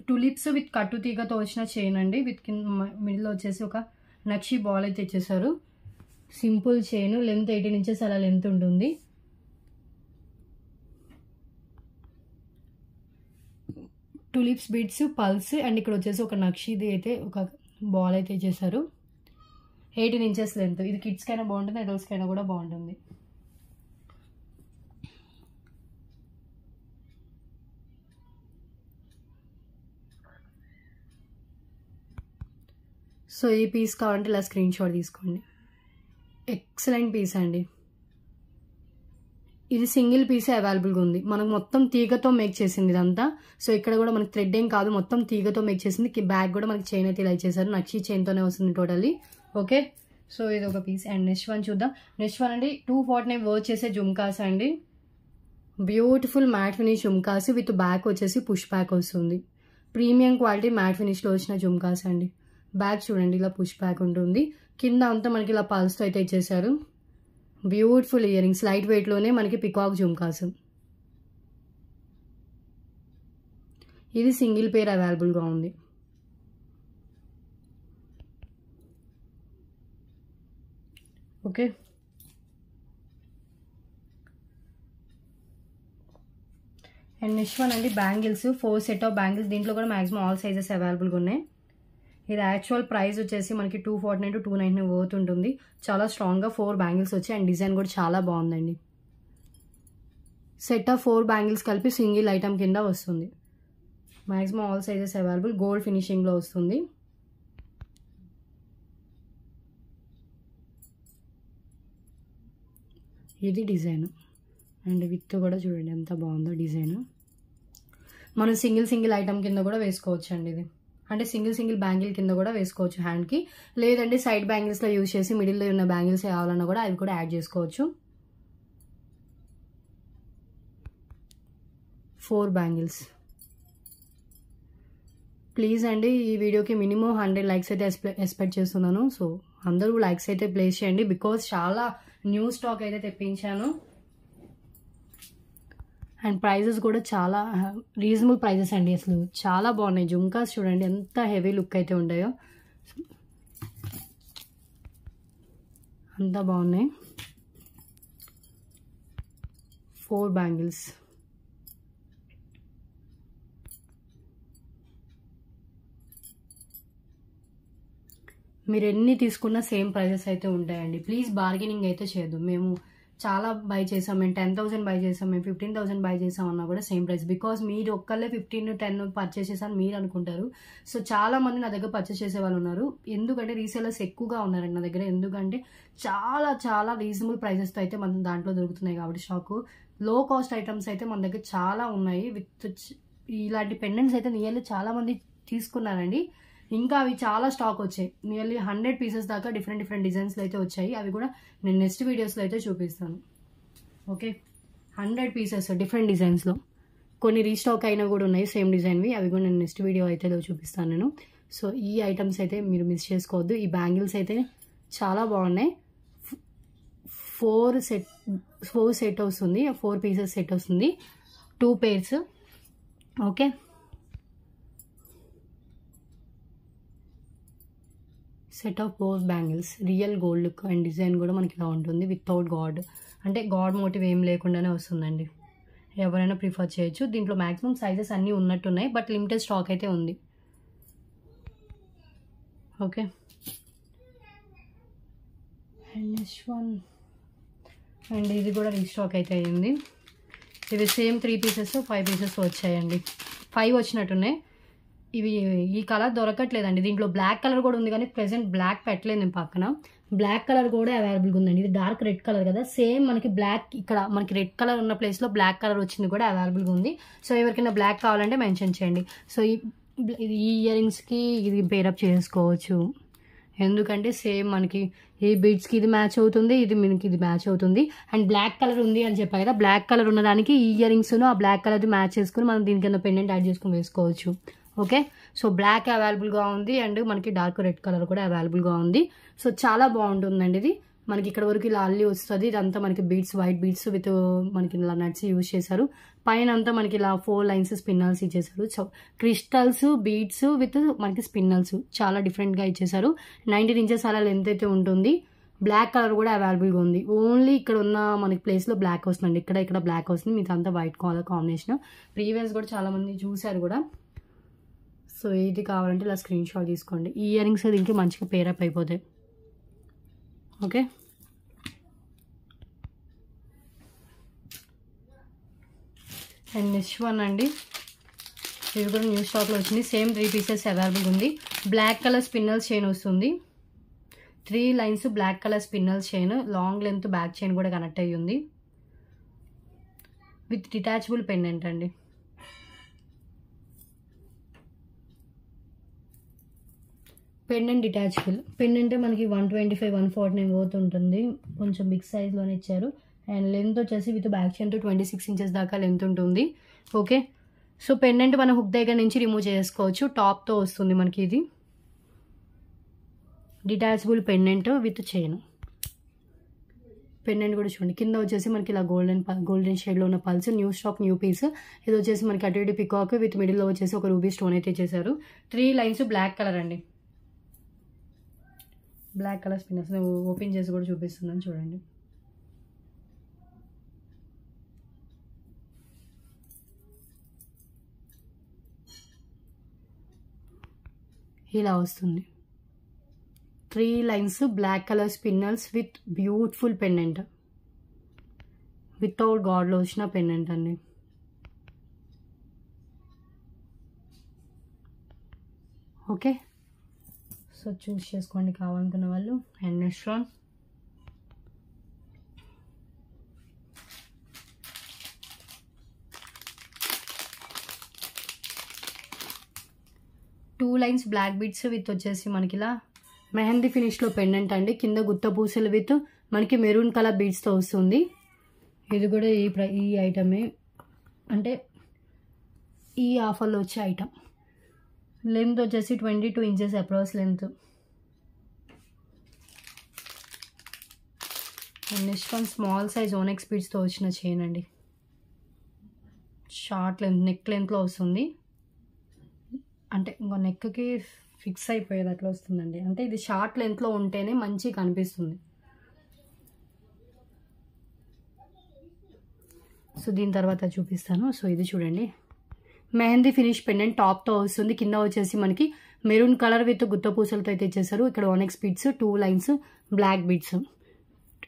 టులిప్స్ విత్ కట్టు తీగతో వచ్చిన చైన్ అండి. విత్ మిడిల్లో వచ్చేసి ఒక నక్షి బాల్ అయితే ఇచ్చేసారు. సింపుల్ చైన్, లెంత్ 18 ఇంచెస్ అలా లెంత్ ఉంటుంది. టులిప్స్ బీడ్స్, పల్స్ అండ్ ఇక్కడ వచ్చేసి ఒక నక్షిది అయితే ఒక బాల్ అయితే ఇచ్చేసారు. 18 ఇంచెస్ లెంత్. ఇది కిడ్స్కైనా బాగుంటుంది, అడల్ట్స్కైనా కూడా బాగుంటుంది. సో ఈ పీస్ కావాలంటే ఇలా స్క్రీన్ షాట్ తీసుకోండి. ఎక్సలెంట్ పీస్ అండి. ఇది సింగిల్ పీసే అవైలబుల్గా ఉంది. మనకు మొత్తం తీగతో మేక్ చేసింది ఇదంతా. సో ఇక్కడ కూడా మనకి థ్రెడ్ ఏం కాదు, మొత్తం తీగతో మేక్ చేసింది. బ్యాగ్ కూడా మనకి చైన్ అయితే ఇలా ఇచ్చేసారు, నక్షి చైన్తోనే వస్తుంది టోటల్లీ. ఓకే, సో ఇది ఒక పీస్. అండ్ నెక్స్ట్ వన్ చూద్దాం. నెక్స్ట్ వన్ అండి 249 వర్క్ చేసే జుమ్కాస్ అండి. Beautiful mat finish jhumkas with back వచ్చేసి పుష్ బ్యాక్ వస్తుంది. ప్రీమియం క్వాలిటీ మ్యాట్ ఫినిష్లో వచ్చిన జుమ్కాస్ అండి. బ్యాక్ చూడండి ఇలా పుష్ బ్యాక్ ఉంటుంది. కింద అంతా మనకి ఇలా పల్స్తో అయితే ఇచ్చేసారు. బ్యూటిఫుల్ ఇయర్ రింగ్స్, లైట్ వెయిట్లోనే మనకి పికాక్ జుమ్కాస్. ఇది సింగిల్ పేర్ అవైలబుల్గా ఉంది. ఓకే, అండ్ నెక్స్ట్ వన్ అండి బ్యాంగిల్స్. 4 set of bangles. దీంట్లో కూడా మాక్సిమం ఆల్ సైజెస్ అవైలబుల్గా ఉన్నాయి. ఇది యాక్చువల్ ప్రైస్ వచ్చేసి మనకి 249 to 299 వర్త్ ఉంటుంది. చాలా స్ట్రాంగ్గా 4 బ్యాంగిల్స్ వచ్చాయి. అండ్ డిజైన్ కూడా చాలా బాగుందండి. సెట్ ఆఫ్ 4 బ్యాంగిల్స్ కలిపి సింగిల్ ఐటమ్ కింద వస్తుంది. Maximum all sizes available. Gold ఫినిషింగ్లో వస్తుంది. ఇది డిజైన్ అండ్ విత్ కూడా చూడండి ఎంత బాగుందో డిజైన్. మనం సింగిల్ ఐటమ్ కింద కూడా వేసుకోవచ్చు అండి. ఇది అంటే సింగిల్ బ్యాంగిల్ కింద కూడా వేసుకోవచ్చు హ్యాండ్కి. లేదంటే సైడ్ బ్యాంగిల్స్లో యూజ్ చేసి మిడిల్లో ఉన్న బ్యాంగిల్స్ కావాలన్నా కూడా అవి కూడా యాడ్ చేసుకోవచ్చు. 4 బ్యాంగిల్స్. ప్లీజ్ అండి ఈ వీడియోకి మినిమం 100 లైక్స్ అయితే ఎక్స్పెక్ట్ చేస్తున్నాను. సో అందరూ లైక్స్ అయితే ప్లేస్ చేయండి, బికాజ్ చాలా న్యూ స్టాక్ అయితే తెప్పించాను. అండ్ ప్రైజెస్ కూడా చాలా రీజనబుల్ ప్రైజెస్ అండి. అసలు చాలా బాగున్నాయి జుమ్కాస్. చూడండి ఎంత హెవీ లుక్ అయితే ఉంటాయో, అంత బాగున్నాయి. 4 బ్యాంగిల్స్. మీరు ఎన్ని తీసుకున్నా సేమ్ ప్రైజెస్ అయితే ఉంటాయండి. ప్లీజ్ బార్గెనింగ్ అయితే చేయదు. మేము చాలా బై చేసాం, మేము 10,000 బై చేసాం, మేము 15,000 బై చేసాం అన్నా కూడా సేమ్ ప్రైస్. బికాస్ మీరు ఒక్కళ్ళే 15 10 పర్చేస్ చేసాను మీరు అనుకుంటారు. సో చాలా మంది నా దగ్గర పర్చేస్ చేసే వాళ్ళు ఉన్నారు. ఎందుకంటే రీసేలర్స్ ఎక్కువగా ఉన్నారండి నా దగ్గర. ఎందుకంటే చాలా రీజనబుల్ ప్రైసెస్తో అయితే మన దాంట్లో దొరుకుతున్నాయి కాబట్టి స్టాక్. లో కాస్ట్ ఐటమ్స్ అయితే మన దగ్గర చాలా ఉన్నాయి. విత్ ఇలాంటి పెండెంట్స్ అయితే నియర్లీ చాలా మంది తీసుకున్నారండి. ఇంకా అవి చాలా స్టాక్ వచ్చాయి. నియర్లీ 100 పీసెస్ దాకా డిఫరెంట్ డిజైన్స్లో అయితే వచ్చాయి. అవి కూడా నేను నెక్స్ట్ వీడియోస్లో అయితే చూపిస్తాను. ఓకే, 100 పీసెస్ డిఫరెంట్ డిజైన్స్లో. కొన్ని రీస్టాక్ అయినా కూడా ఉన్నాయి సేమ్ డిజైన్వి. అవి కూడా నేను నెక్స్ట్ వీడియో అయితే చూపిస్తాను నేను. సో ఈ ఐటమ్స్ అయితే మీరు మిస్ చేసుకోవద్దు. ఈ బ్యాంగిల్స్ అయితే చాలా బాగున్నాయి. 4 సెట్ వస్తుంది, 4 పీసెస్ సెట్ వస్తుంది, 2 pairs. Okay, set of 4 bangles. Real gold look and design కూడా మనకి ఇలా ఉంటుంది. వితౌట్ గాడ్ అంటే గాడ్ మోటివ్ ఏం లేకుండానే వస్తుందండి. ఎవరైనా ప్రిఫర్ చేయొచ్చు. దీంట్లో మ్యాక్సిమం సైజెస్ అన్నీ ఉన్నట్టున్నాయి, బట్ లిమిటెడ్ స్టాక్ అయితే ఉంది. Okay, and next one and ఇది కూడా రీస్టాక్ అయితే అయ్యింది. ఇవి సేమ్ 3 పీసెస్ 5 పీసెస్ వచ్చాయండి. 5 వచ్చినట్టున్నాయి. ఇవి ఈ కలర్ దొరకట్లేదండి. దీంట్లో బ్లాక్ కలర్ కూడా ఉంది కానీ ప్రెసెంట్ బ్లాక్ పెట్టలేదు నేను పక్కన. బ్లాక్ కలర్ కూడా అవైలబుల్గా ఉందండి. ఇది డార్క్ రెడ్ కలర్ కదా, సేమ్ మనకి బ్లాక్ ఇక్కడ మనకి రెడ్ కలర్ ఉన్న ప్లేస్లో బ్లాక్ కలర్ వచ్చింది కూడా అవైలబుల్గా ఉంది. సో ఎవరికైనా బ్లాక్ కావాలంటే మెన్షన్ చేయండి. సో ఈ ఇయర్ రింగ్స్కి ఇది పేరప్ చేసుకోవచ్చు. ఎందుకంటే సేమ్ మనకి ఈ బీడ్స్కి ఇది మ్యాచ్ అవుతుంది, ఇది మనకి ఇది మ్యాచ్ అవుతుంది. అండ్ బ్లాక్ కలర్ ఉంది అని చెప్పా కదా, బ్లాక్ కలర్ ఉన్నదానికి ఈ ఇయర్ రింగ్స్ను ఆ బ్లాక్ కలర్ది మ్యాచ్ చేసుకుని మనం దీని కింద పెండెంట్ యాడ్ చేసుకుని వేసుకోవచ్చు. ఓకే, సో బ్లాక్ అవైలబుల్గా ఉంది అండ్ మనకి డార్క్ రెడ్ కలర్ కూడా అవైలబుల్గా ఉంది. సో చాలా బాగుంటుందండి. ఇది మనకి ఇక్కడ వరకు ఇలా అల్లి వస్తుంది. ఇదంతా మనకి బీడ్స్, వైట్ బీడ్స్ విత్ మనకి ఇలా నట్స్ యూజ్ చేశారు. పైన అంతా మనకి ఇలా 4 లైన్స్ స్పిన్నల్స్ ఇచ్చేసారు. సో క్రిస్టల్స్, బీడ్స్ విత్ మనకి స్పిన్నల్స్ చాలా డిఫరెంట్గా ఇచ్చేసారు. 19 ఇంచెస్ అలా లెంత్ అయితే ఉంటుంది. బ్లాక్ కలర్ కూడా అవైలబుల్గా ఉంది. ఓన్లీ ఇక్కడ ఉన్న మనకి ప్లేస్లో బ్లాక్ వస్తుందండి. ఇక్కడ బ్లాక్ వస్తుంది, మీకు అంతా వైట్ కలర్ కాంబినేషన్. ప్రీవియస్ కూడా చాలా మంది చూశారు కూడా. సో ఇది కావాలంటే ఇలా స్క్రీన్ షాట్ తీసుకోండి. ఈ ఇయర్ రింగ్స్ దీనికి మంచిగా పేరప్ అయిపోతాయి. ఓకే, అండ్ నెక్స్ట్ వన్ అండి. ఇది కూడా న్యూ స్టాక్లో వచ్చింది. సేమ్ 3 పీసెస్ అవైలబుల్ ఉంది. బ్లాక్ కలర్ స్పిన్నల్స్ చైన్ వస్తుంది. 3 lines black colour spinels chain, long length back chain కూడా కనెక్ట్ అయ్యి ఉంది. విత్ డిటాచబుల్ పెండెంట్ అండి. Pendant detachable. పెండెంట్ మనకి 125, 149 పోతు ఉంటుంది. కొంచెం బిగ్ సైజ్లోనే ఇచ్చారు. అండ్ లెంత్ వచ్చేసి విత్ బ్యాక్ చైన్తో 26 ఇంచెస్ దాకా లెంత్ ఉంటుంది. ఓకే, సో పెండెంట్ మనం హుక్ దగ్గర నుంచి రిమూవ్ చేసుకోవచ్చు. టాప్తో వస్తుంది మనకి ఇది detachable pendant with chain. Pendant కూడా చూడండి, కింద వచ్చేసి మనకి ఇలా గోల్డెన్ షేడ్లో ఉన్న pearls, new stock new piece. ఇది వచ్చేసి మనకి అటు ఇటు పికాక్ విత్ మిడిల్లో వచ్చేసి ఒక రూబీ స్టోన్ అయితే చేశారు. 3 లైన్స్ బ్లాక్ కలర్ అండి. బ్లాక్ కలర్ స్పిన్నర్స్ ఓపెన్ చేసి కూడా చూపిస్తున్నాను చూడండి. ఇలా వస్తుంది. 3 lines black colour spinners with beautiful pendant, without గాడ్లో వచ్చిన పెండెంట్ అండి. ఓకే, సో చూస్ చేసుకోండి కావాలనుకున్న వాళ్ళు. And next one two lines black beads with వచ్చేసి మనకి ఇలా మెహందీ ఫినిష్లో పెండెంట్ అండి. కింద గుత్త పూసలు విత్ మనకి మెరూన్ కలర్ బీడ్స్తో వస్తుంది. ఇది కూడా ఈ ఐటమే, అంటే ఈ ఆఫర్లో వచ్చే ఐటమ్. లెంత్ వచ్చేసి 22 inches approx length. And next one small size onyx బీడ్స్తో వచ్చిన చైన్ అండి. షార్ట్ లెంత్, నెక్ లెంత్లో వస్తుంది. అంటే ఇంకో నెక్కి ఫిక్స్ అయిపోయేది అట్లా వస్తుందండి. అంటే ఇది షార్ట్ లెంత్లో ఉంటేనే మంచిగా కనిపిస్తుంది. సో దీని తర్వాత చూపిస్తాను. సో ఇది చూడండి, మెహందీ ఫినిష్ పెండెంట్ టాప్తో వస్తుంది. కింద వచ్చేసి మనకి మెరూన్ కలర్ విత్ గుత్త పూసలతో అయితే ఇచ్చేసారు. ఇక్కడ onyx beads, 2 lines black beads.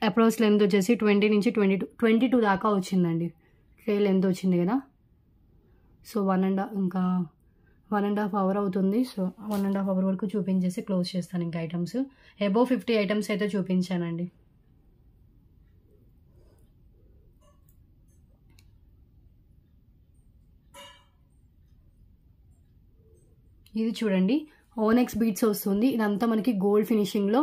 Approach length వచ్చేసి 20 నుంచి 22 దాకా వచ్చిందండి. లెంత్ వచ్చింది కదా. సో 1.5 అవర్ అవుతుంది. సో 1.5 అవర్ వరకు చూపించేసి క్లోజ్ చేస్తాను. ఇంకా ఐటమ్స్ అబోవ్ 50 ఐటమ్స్ అయితే చూపించానండి. ఇది చూడండి, ఓనెక్స్ బీడ్స్ వస్తుంది. ఇదంతా మనకి గోల్డ్ ఫినిషింగ్లో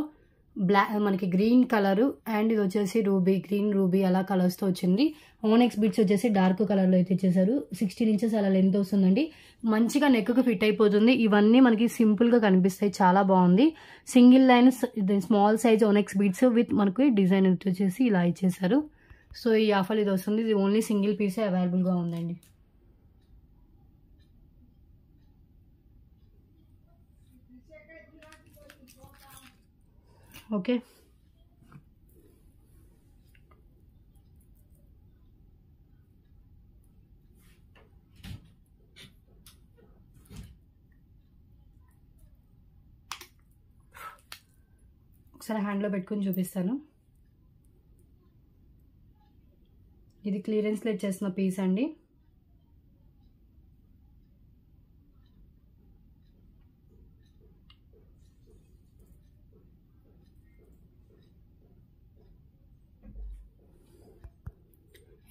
బ్లాక్, మనకి గ్రీన్ కలరు అండ్ ఇది వచ్చేసి రూబీ, గ్రీన్ రూబీ అలా కలర్స్తో వచ్చింది. ఓనెక్స్ బీడ్స్ వచ్చేసి డార్క్ కలర్లో అయితే ఇచ్చేసారు. 16 ఇంచెస్ అలా లెంత్ వస్తుందండి. మంచిగా నెక్కు ఫిట్ అయిపోతుంది. ఇవన్నీ మనకి సింపుల్గా కనిపిస్తాయి, చాలా బాగుంది. Single line small size onyx beads with మనకి డిజైన్ వచ్చేసి ఇలా ఇచ్చేసారు. సో ఈ ఆఫర్ ఇది వస్తుంది. ఇది ఓన్లీ సింగిల్ పీసే అవైలబుల్గా ఉందండి. ఓకే, ఒకసారి హ్యాండ్లో పెట్టుకుని చూపిస్తాను. ఇది క్లియరెన్స్లో ఇచ్చేసిన పీస్ అండి.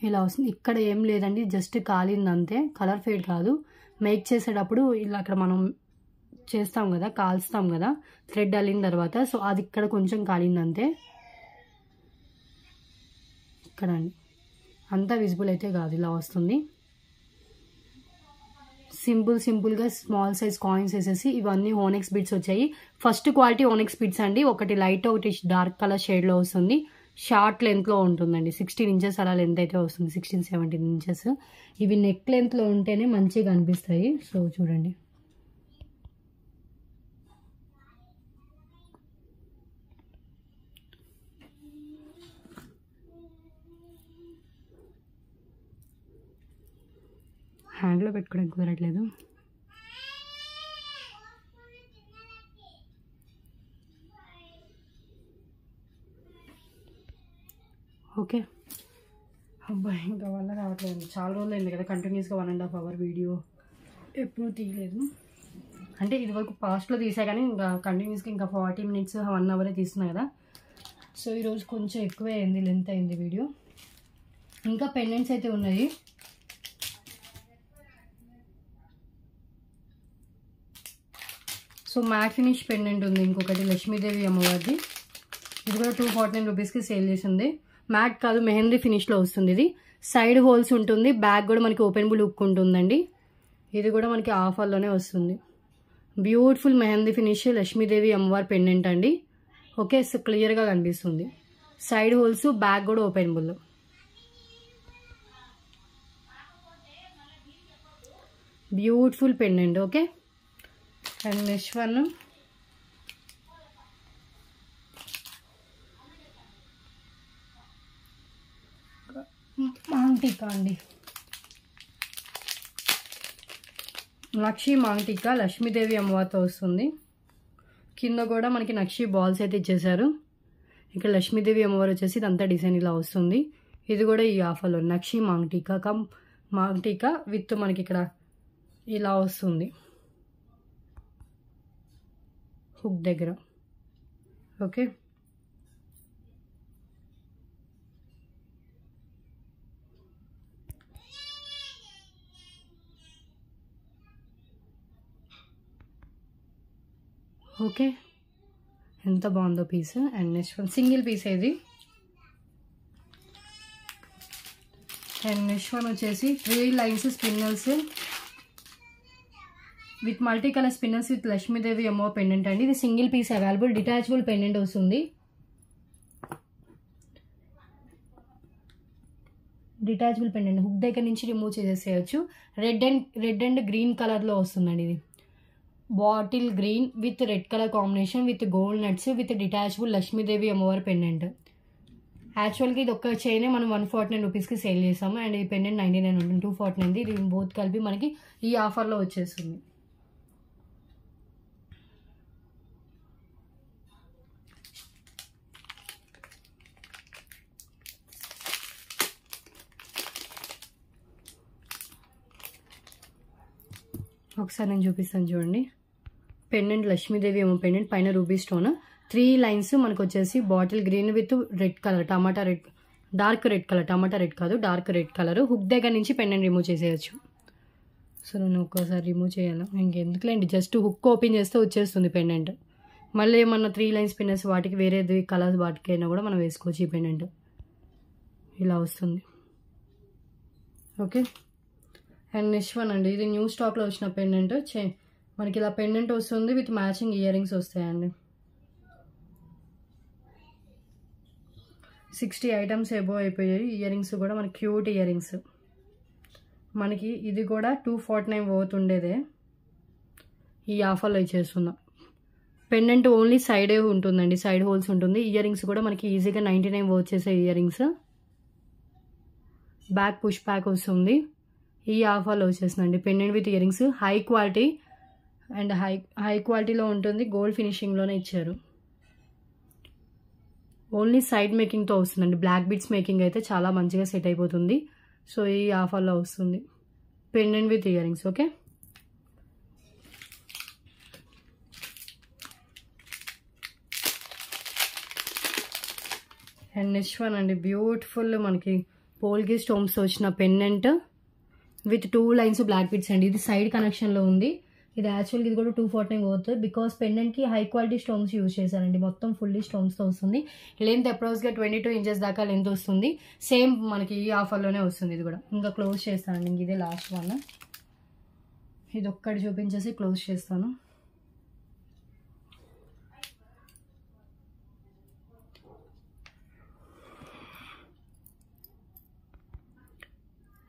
ఇలా వస్తుంది. ఇక్కడ ఏం లేదండి, జస్ట్ కాలింది అంతే, కలర్ ఫేడ్ కాదు. మేక్ చేసేటప్పుడు ఇలా అక్కడ మనం చేస్తాం కదా, కాల్స్తాం కదా థ్రెడ్ అల్లిన తర్వాత, సో అది ఇక్కడ కొంచెం కాలింది అంతే. ఇక్కడ అండి అంతా విజిబుల్ అయితే కాదు, ఇలా వస్తుంది. సింపుల్గా స్మాల్ సైజ్ కాయిన్స్ వేసేసి ఇవన్నీ ఓనెక్స్ బీడ్స్ వచ్చాయి. ఫస్ట్ క్వాలిటీ ఓనెక్స్ బీడ్స్ అండి. ఒకటి లైట్, ఒకటి డార్క్ కలర్ షేడ్లో వస్తుంది. షార్ట్ లెంత్లో ఉంటుందండి. 16 ఇంచెస్ అలా లెంత్ అయితే వస్తుంది, 16-17 ఇంచెస్. ఇవి నెక్ లెంత్లో ఉంటేనే మంచిగా అనిపిస్తాయి. సో చూడండి, హ్యాండ్లో పెట్టుకోవడానికి కుదరట్లేదు. ఓకే, అబ్బాయి ఇంకా వల్ల రావట్లేదు. చాలా రోజులు అయింది కదా కంటిన్యూస్గా 1.5 అవర్ వీడియో ఎప్పుడు తీయలేదు. అంటే ఇదివరకు పాస్ట్లో తీసా కానీ ఇంకా కంటిన్యూస్గా ఇంకా 40 మినిట్స్ 1 అవరే తీస్తున్నా కదా. సో ఈరోజు కొంచెం ఎక్కువే అయింది, లెంత్ అయింది వీడియో. ఇంకా పెండెంట్స్ అయితే ఉన్నాయి. మ్యాట్ ఫినిష్ పెండెంట్ ఉంది ఇంకొకటి లక్ష్మీదేవి అమ్మవారిది. ఇది కూడా 249 రూపీస్కి సేల్ చేసింది. మ్యాట్ కాదు, మెహందీ ఫినిష్లో వస్తుంది. ఇది సైడ్ హోల్స్ ఉంటుంది, బ్యాక్ కూడా మనకి ఓపెనబుల్ హుక్ ఉంటుందండి. ఇది కూడా మనకి ఆఫర్లోనే వస్తుంది. బ్యూటిఫుల్ మెహందీ ఫినిష్ లక్ష్మీదేవి అమ్మవారి పెండెంట్ అండి. ఓకే, సో క్లియర్గా కనిపిస్తుంది. సైడ్ హోల్స్, బ్యాక్ కూడా openable. Beautiful pendant. Okay, and next one మాంటికా అండి. నక్షి మాంటికా లక్ష్మీదేవి అమ్మవారితో వస్తుంది. కింద కూడా మనకి నక్షి బాల్స్ అయితే ఇచ్చేసారు. ఇక్కడ లక్ష్మీదేవి అమ్మవారు వచ్చేసి ఇదంతా డిజైన్ ఇలా వస్తుంది. ఇది కూడా ఈ ఆఫర్లో నక్షి మాంటికా విత్ మనకి ఇక్కడ ఇలా వస్తుంది హుక్ దగ్గర. ఓకే, ఓకే, ఎంత బాగుందో piece. And next one single piece ఇది. అండ్ నెక్స్ట్ వన్ వచ్చేసి 3 lines spinels with multi colour spinels with Lakshmidevi అమ్మవారి పెండెంట్ అండి. ఇది single piece available, detachable pendant వస్తుంది. డిటాచబుల్ పెండెంట్ హుక్ దగ్గర నుంచి రిమూవ్ చేసేయచ్చు. రెడ్ అండ్ గ్రీన్ కలర్లో వస్తుందండి. ఇది bottle green with red colour combination with gold nuts with detachable Lakshmidevi అమ్మవారి పెండెంట్. యాక్చువల్గా ఇది ఒక్క చైనే మనం 149 రూపీస్కి సేల్ చేసాము. అండ్ ఈ పెండెంట్ 99 ఉంటుంది, 249. ఇది బోత్ కలిపి మనకి ఈ ఆఫర్లో వచ్చేస్తుంది. ఒకసారి నేను చూపిస్తాను చూడండి. పెండెంట్ లక్ష్మీదేవి ఏమో పెండెంట్, పైన రూబీ స్టోన్, 3 లైన్స్ మనకు వచ్చేసి bottle green with red colour, tomato red, dark red colour, tomato red కాదు డార్క్ రెడ్ కలర్. హుక్ దగ్గర నుంచి పెండెంట్ రిమూవ్ చేసేయచ్చు. సో నేను ఒక్కోసారి రిమూవ్ చేయాలి, ఇంకెందుకులేండి, జస్ట్ హుక్ ఓపెన్ చేస్తే వచ్చేస్తుంది పెండెంట్. మళ్ళీ ఏమన్నా 3 లైన్స్ పిన్నెస్ వాటికి వేరేది కలర్స్ వాటికైనా కూడా మనం వేసుకోవచ్చు. ఈ పెండెంట్ ఇలా వస్తుంది. ఓకే, అండ్ నెక్స్ట్ వన్ అండి. ఇది న్యూ స్టాక్లో వచ్చిన పెండెంట్. మనకి ఇలా పెండెంట్ వస్తుంది విత్ మ్యాచింగ్ ఇయర్ రింగ్స్ వస్తాయండి. 60 ఐటమ్స్ ఎబో అయిపోయాయి. ఇయర్ రింగ్స్ కూడా మనకి క్యూట్ ఇయర్ రింగ్స్. మనకి ఇది కూడా 249 పోతుండేదే, ఈ ఆఫర్లో ఇచ్చేస్తున్నాం. పెండెంట్ ఓన్లీ సైడే ఉంటుందండి, సైడ్ హోల్స్ ఉంటుంది. ఇయర్ రింగ్స్ కూడా మనకి ఈజీగా 99 వచ్చేసే year rings. Back push back వస్తుంది. ఈ ఆఫర్లో వచ్చేస్తుందండి pendant with ear rings. High quality and high క్వాలిటీలో ఉంటుంది, గోల్డ్ ఫినిషింగ్లోనే ఇచ్చారు. ఓన్లీ సైడ్ మేకింగ్తో వస్తుందండి. బ్లాక్ బీడ్స్ మేకింగ్ అయితే చాలా మంచిగా సెట్ అయిపోతుంది. సో ఈ ఆఫర్లో వస్తుంది pendant with year rings. Okay, and next one అండి. బ్యూటిఫుల్ మనకి పోల్కి స్టోన్స్ వచ్చిన pendant with 2 lines black beads అండి. ఇది సైడ్ కనెక్షన్లో ఉంది. ఇది యాక్చువల్గా ఇది కూడా 249 పోతుంది. బికాస్ పెండెంట్కి హై క్వాలిటీ స్టోన్స్ యూజ్ చేశారండి. మొత్తం ఫుల్లీ స్టోన్స్తో వస్తుంది. లెంత్ అప్రోచ్గా 22 ఇంచెస్ దాకా లెంత్ వస్తుంది. సేమ్ మనకి ఈ ఆఫర్లోనే వస్తుంది. ఇది కూడా ఇంకా క్లోజ్ చేస్తానండి. ఇంక ఇదే లాస్ట్ వన్. ఇది ఒక్కటి చూపించేసి క్లోజ్ చేస్తాను.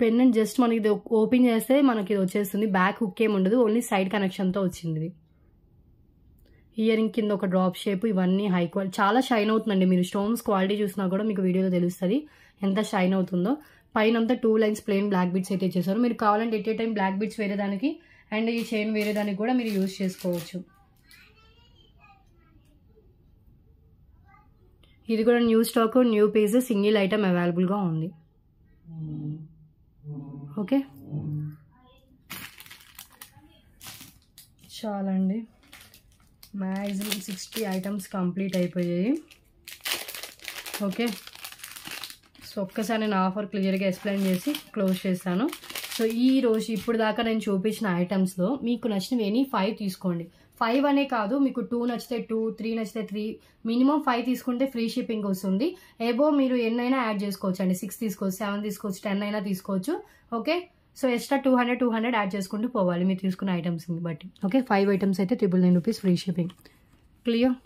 పెండెంట్ జస్ట్ మనకి ఇది ఓపెన్ చేస్తే మనకి ఇది వచ్చేస్తుంది. బ్యాక్ హుక్ ఏమి ఉండదు, ఓన్లీ సైడ్ కనెక్షన్తో వచ్చింది. ఇది ఇయర్ రింగ్ కింద ఒక డ్రాప్ షేప్, ఇవన్నీ హై క్వాలిటీ, చాలా షైన్ అవుతుందండి. మీరు స్టోన్స్ క్వాలిటీ చూసినా కూడా మీకు వీడియోలో తెలుస్తుంది ఎంత షైన్ అవుతుందో. పైన అంతా 2 లైన్స్ ప్లెయిన్ బ్లాక్ బీడ్స్ అయితే ఇచ్చేసారు. మీరు కావాలంటే at a time black beads వేరే దానికి అండ్ ఈ చైన్ వేరే దానికి కూడా మీరు యూజ్ చేసుకోవచ్చు. ఇది కూడా new stock, new piece, single item అవైలబుల్గా ఉంది. ఓకే, చాలండి. మ్యాక్సిమం 60 ఐటమ్స్ కంప్లీట్ అయిపోయాయి. ఓకే, సో ఒక్కసారి నేను ఆఫర్ క్లియర్గా ఎక్స్ప్లెయిన్ చేసి క్లోజ్ చేస్తాను. సో ఈ రోజు ఇప్పుడు దాకా నేను చూపించిన ఐటమ్స్లో మీకు నచ్చినవి ఎనీ 5 తీసుకోండి. 5 అనే కాదు, మీకు 2 నచ్చితే 2, 3 నచ్చితే 3, మినిమం 5 తీసుకుంటే ఫ్రీ షిప్పింగ్ వస్తుంది. ఏబో మీరు ఎన్నైనా యాడ్ చేసుకోవచ్చు అండి. 6 తీసుకోవచ్చు, 7 తీసుకోవచ్చు, 10 అయినా తీసుకోవచ్చు. ఓకే, సో ఎక్స్ట్రా 200 యాడ్ చేసుకుంటూ పోవాలి మీరు తీసుకున్న ఐటమ్స్ని బట్టి. ఓకే, 5 ఐటమ్స్ అయితే 999 rupees free shipping. Clear?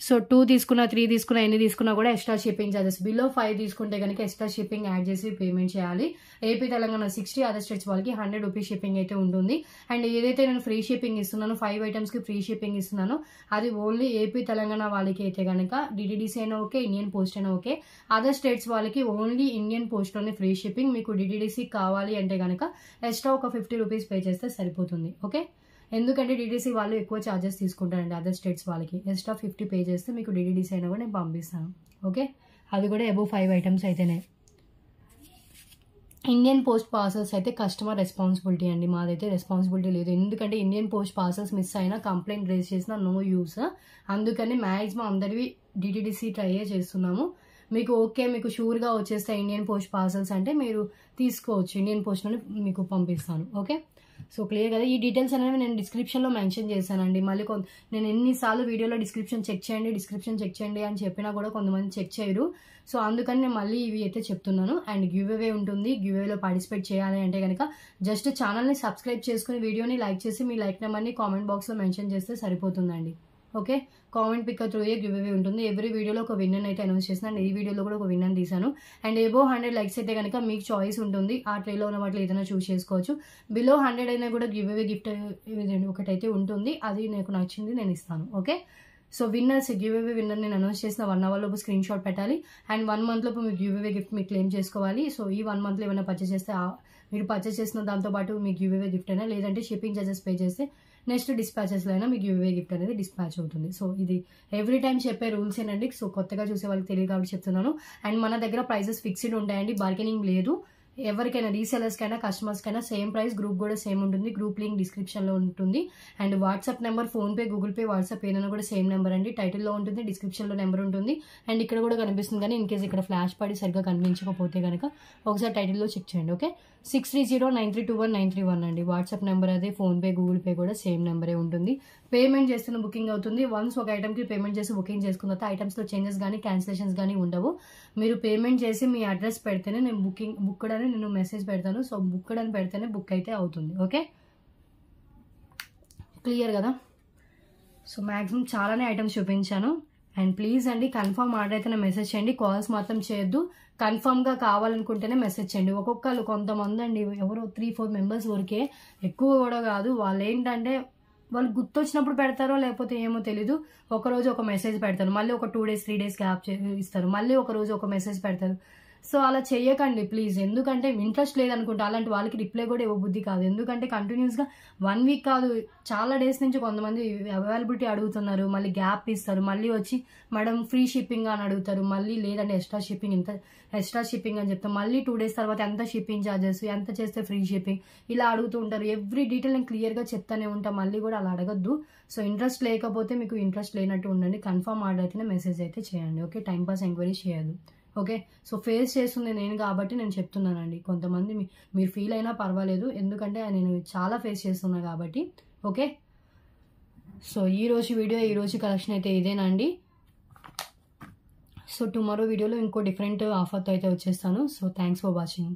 So 2 తీసుకున్నా, 3 తీసుకున్నా, ఎన్ని తీసుకున్నా కూడా ఎక్స్ట్రా షిప్పింగ్ చార్జెస్. బిలో 5 తీసుకుంటే కనుక ఎక్స్ట్రా షిప్పింగ్ యాడ్ చేసి పేమెంట్ చేయాలి. ఏపీ తెలంగాణ 60, అదర్ స్టేట్స్ వాళ్ళకి 100 రూపీస్ షిప్పింగ్ అయితే ఉంటుంది. అండ్ ఏదైతే నేను ఫ్రీ షిప్పింగ్ ఇస్తున్నానో 5 ఐటమ్స్కి ఫ్రీ షిప్పింగ్ ఇస్తున్నానో అది ఓన్లీ ఏపీ తెలంగాణ వాళ్ళకి అయితే కనుక డిటిడిసి అయినా ఓకే, ఇండియన్ పోస్ట్ అయినా ఓకే. అదర్ స్టేట్స్ వాళ్ళకి ఓన్లీ ఇండియన్ పోస్ట్లోనే ఫ్రీ షిప్పింగ్. మీకు డిటిడిసి కావాలి అంటే కనుక ఎక్స్ట్రా ఒక 50 రూపీస్ పే చేస్తే సరిపోతుంది. ఓకే, ఎందుకంటే డిటిడిసి వాళ్ళు ఎక్కువ ఛార్జెస్ తీసుకుంటారండి. అదర్ స్టేట్స్ వాళ్ళకి ఎక్స్ట్రా 50 పే చేస్తే మీకు డిటిడిసి అయినా కూడా నేను పంపిస్తాను. ఓకే, అది కూడా అబోవ్ 5 ఐటమ్స్ అయితేనే. ఇండియన్ పోస్ట్ పార్సల్స్ అయితే కస్టమర్ రెస్పాన్సిబిలిటీ అండి, మాదైతే రెస్పాన్సిబిలిటీ లేదు. ఎందుకంటే ఇండియన్ పోస్ట్ పార్సల్స్ మిస్ అయినా కంప్లైంట్ రేజ్ చేసినా నో యూస్. అందుకని మ్యాక్సిమం అందరివి డిటిడిసి ట్రైయే చేస్తున్నాము. మీకు ఓకే, మీకు షూర్గా వచ్చేస్తాయి ఇండియన్ పోస్ట్ పార్సల్స్ అంటే మీరు తీసుకోవచ్చు, ఇండియన్ పోస్ట్లోనే మీకు పంపిస్తాను. ఓకే, సో క్లియర్ కదా. ఈ డీటెయిల్స్ అనేవి నేను డిస్క్రిప్షన్లో మెన్షన్ చేశానండి. మళ్ళీ నేను ఎన్నిసార్లు వీడియోలో డిస్క్రిప్షన్ చెక్ చేయండి అని చెప్పినా కూడా కొంతమంది చెక్ చేయరు. సో అందుకని నేను మళ్ళీ ఇవి అయితే చెప్తున్నాను. అండ్ గివ్ అవే ఉంటుంది. గివ్ అవేలో పార్టిసిపేట్ చేయాలి అంటే కనుక జస్ట్ ఛానల్ని సబ్స్క్రైబ్ చేసుకుని వీడియోని లైక్ చేసి మీ లైక్ నెంబర్ని కామెంట్ బాక్స్లో మెన్షన్ చేస్తే సరిపోతుందండి. Okay, comment pick through give away ఉంటుంది. ఎవ్రీ వీడియోలో ఒక విన్నర్ అయితే అనౌన్స్ చేస్తున్నాను. అండ్ ఈ వీడియోలో కూడా ఒక విన్నర్ తీసాను. అండ్ ఎబో 100 లైక్స్ అయితే కనుక మీకు చాయిస్ ఉంటుంది. ఆ ట్రేలో ఉన్న వాటిలో ఏదైనా చూస్ చేసుకోవచ్చు. బిలో 100 అయినా కూడా గివ్ అవే గిఫ్ట్ ఒకటైతే ఉంటుంది. అది నాకు నచ్చింది, నేను ఇస్తాను. Okay, so winners give away winner నేను అనౌన్స్ చేసిన 1 అవర్ లోపు స్క్రీన్ షాట్ పెట్టాలి. అండ్ 1 మంత్ లోపు మీకు గివ్ అవే గిఫ్ట్ మీరు క్లెయిమ్ చేసుకోవాలి. సో ఈ 1 మంత్లో ఏమైనా పర్చేస్ చేస్తే మీరు పర్చేస్ చేసిన దాంతో పాటు మీకు గివ్ అవే గిఫ్ట్ అయినా, లేదంటే షిప్పింగ్ చార్జెస్ పే చేస్తే నెక్స్ట్ డిస్పాచెస్లో అయినా మీకు గివ్ అవే గిఫ్ట్ అనేది డిస్పాచ్ అవుతుంది. సో ఇది ఎవ్రీ టైం చెప్పే రూల్స్ ఏనండి. సో కొత్తగా చూసే వాళ్ళకి తెలియదు కాబట్టి చెప్తున్నాను. అండ్ మన దగ్గర ప్రైసెస్ ఫిక్స్డ్ ఉంటాయండి, బార్గెనింగ్ లేదు. ఎవరికైనా రీసెలర్స్కైనా కస్టమర్స్కైనా సేమ్ ప్రైస్. గ్రూప్ కూడా సేమ్ ఉంటుంది. గ్రూప్ లింక్ డిస్క్రిప్షన్లో ఉంటుంది. And WhatsApp number, PhonePe, Google pay, WhatsApp ఏదైనా కూడా సేమ్ నెంబర్ అండి. టైటిల్లో ఉంటుంది, డిస్క్రిప్షన్లో నెంబర్ ఉంటుంది. అండ్ ఇక్కడ కూడా కనిపిస్తుంది. కానీ ఇన్ కేసు ఇక్కడ ఫ్లాష్ పడి సరిగ్గా కనిపించకపోతే కనుక ఒకసారి టైటిల్లో చెక్ చేయండి. ఓకే, 6309321931 అండి వాట్సాప్ నెంబర్. అదే ఫోన్పే, గూగుల్ పే కూడా సేమ్ నెంబరే ఉంటుంది. పేమెంట్ చేస్తున్న బుకింగ్ అవుతుంది. వన్స్ ఒక ఐటమ్కి పేమెంట్ చేసి బుకింగ్ చేసుకున్న తర్వాత ఐటమ్స్లో చేంజెస్ కానీ క్యాన్సిలేషన్స్ కానీ ఉండవు. మీరు పేమెంట్ చేసి మీ అడ్రస్ పెడితేనే నేను బుక్డ్ అని నేను మెసేజ్ పెడతాను. సో బుక్డ్ అని పెడితేనే బుక్ అయితే అవుతుంది. ఓకే, క్లియర్ కదా. సో మ్యాక్సిమం చాలానే ఐటమ్స్ చూపించాను. అండ్ ప్లీజ్ అండి కన్ఫర్మ్ ఆర్డర్ అయితేనే మెసేజ్ చేయండి. కాల్స్ మాత్రం చేయొద్దు. కన్ఫర్మ్గా కావాలనుకుంటేనే మెసేజ్ చేయండి. ఒక్కొక్కరు కొంతమంది అండి, ఎవరో 3-4 మెంబర్స్ వరకే, ఎక్కువ కూడా కాదు. వాళ్ళు ఏంటంటే వాళ్ళు గుర్తొచ్చినప్పుడు పెడతారో లేకపోతే ఏమో తెలీదు. ఒకరోజు ఒక మెసేజ్ పెడతారు, మళ్ళీ ఒక 2 days 3 days గ్యాప్ ఇస్తారు, మళ్ళీ ఒక రోజు ఒక మెసేజ్ పెడతారు. సో అలా చేయకండి ప్లీజ్. ఎందుకంటే ఇంట్రెస్ట్ లేదనుకుంటే అలాంటి వాళ్ళకి రిప్లై కూడా ఇవ్వబుద్ధి కాదు. ఎందుకంటే కంటిన్యూస్గా 1 week కాదు, చాలా డేస్ నుంచి కొంతమంది అవైలబిలిటీ అడుగుతున్నారు, మళ్ళీ గ్యాప్ ఇస్తారు, మళ్ళీ వచ్చి మేడం ఫ్రీ షిప్పింగ్ అని అడుగుతారు, మళ్ళీ లేదంటే ఎక్స్ట్రా షిప్పింగ్ అని చెప్తాం, మళ్ళీ 2 days తర్వాత ఎంత షిప్పింగ్ ఛార్జెస్, ఎంత చేస్తే ఫ్రీ షిప్పింగ్, ఇలా అడుగుతూ ఉంటారు. ఎవ్రీ డీటెయిల్ నేను క్లియర్గా చెప్తానే ఉంటాను. మళ్ళీ కూడా అలా అడగద్దు. సో ఇంట్రెస్ట్ లేకపోతే మీకు ఇంట్రెస్ట్ లేనట్టు ఉండండి. కన్ఫర్మ్ ఆర్డర్ అయితేనే మెసేజ్ అయితే చేయండి. ఓకే, టైంపాస్ ఎంక్వైరీ చేయదు. ఓకే, సో ఫేస్ చేస్తుంది నేను కాబట్టి నేను చెప్తున్నానండి. కొంతమంది మీరు ఫీల్ అయినా పర్వాలేదు, ఎందుకంటే నేను చాలా ఫేస్ చేస్తున్నా కాబట్టి. ఓకే, సో ఈ రోజు కలెక్షన్ అయితే ఇదేనండి. సో టుమారో వీడియోలో ఇంకో డిఫరెంట్ ఆఫర్తో అయితే వచ్చేస్తాను. So thanks for watching.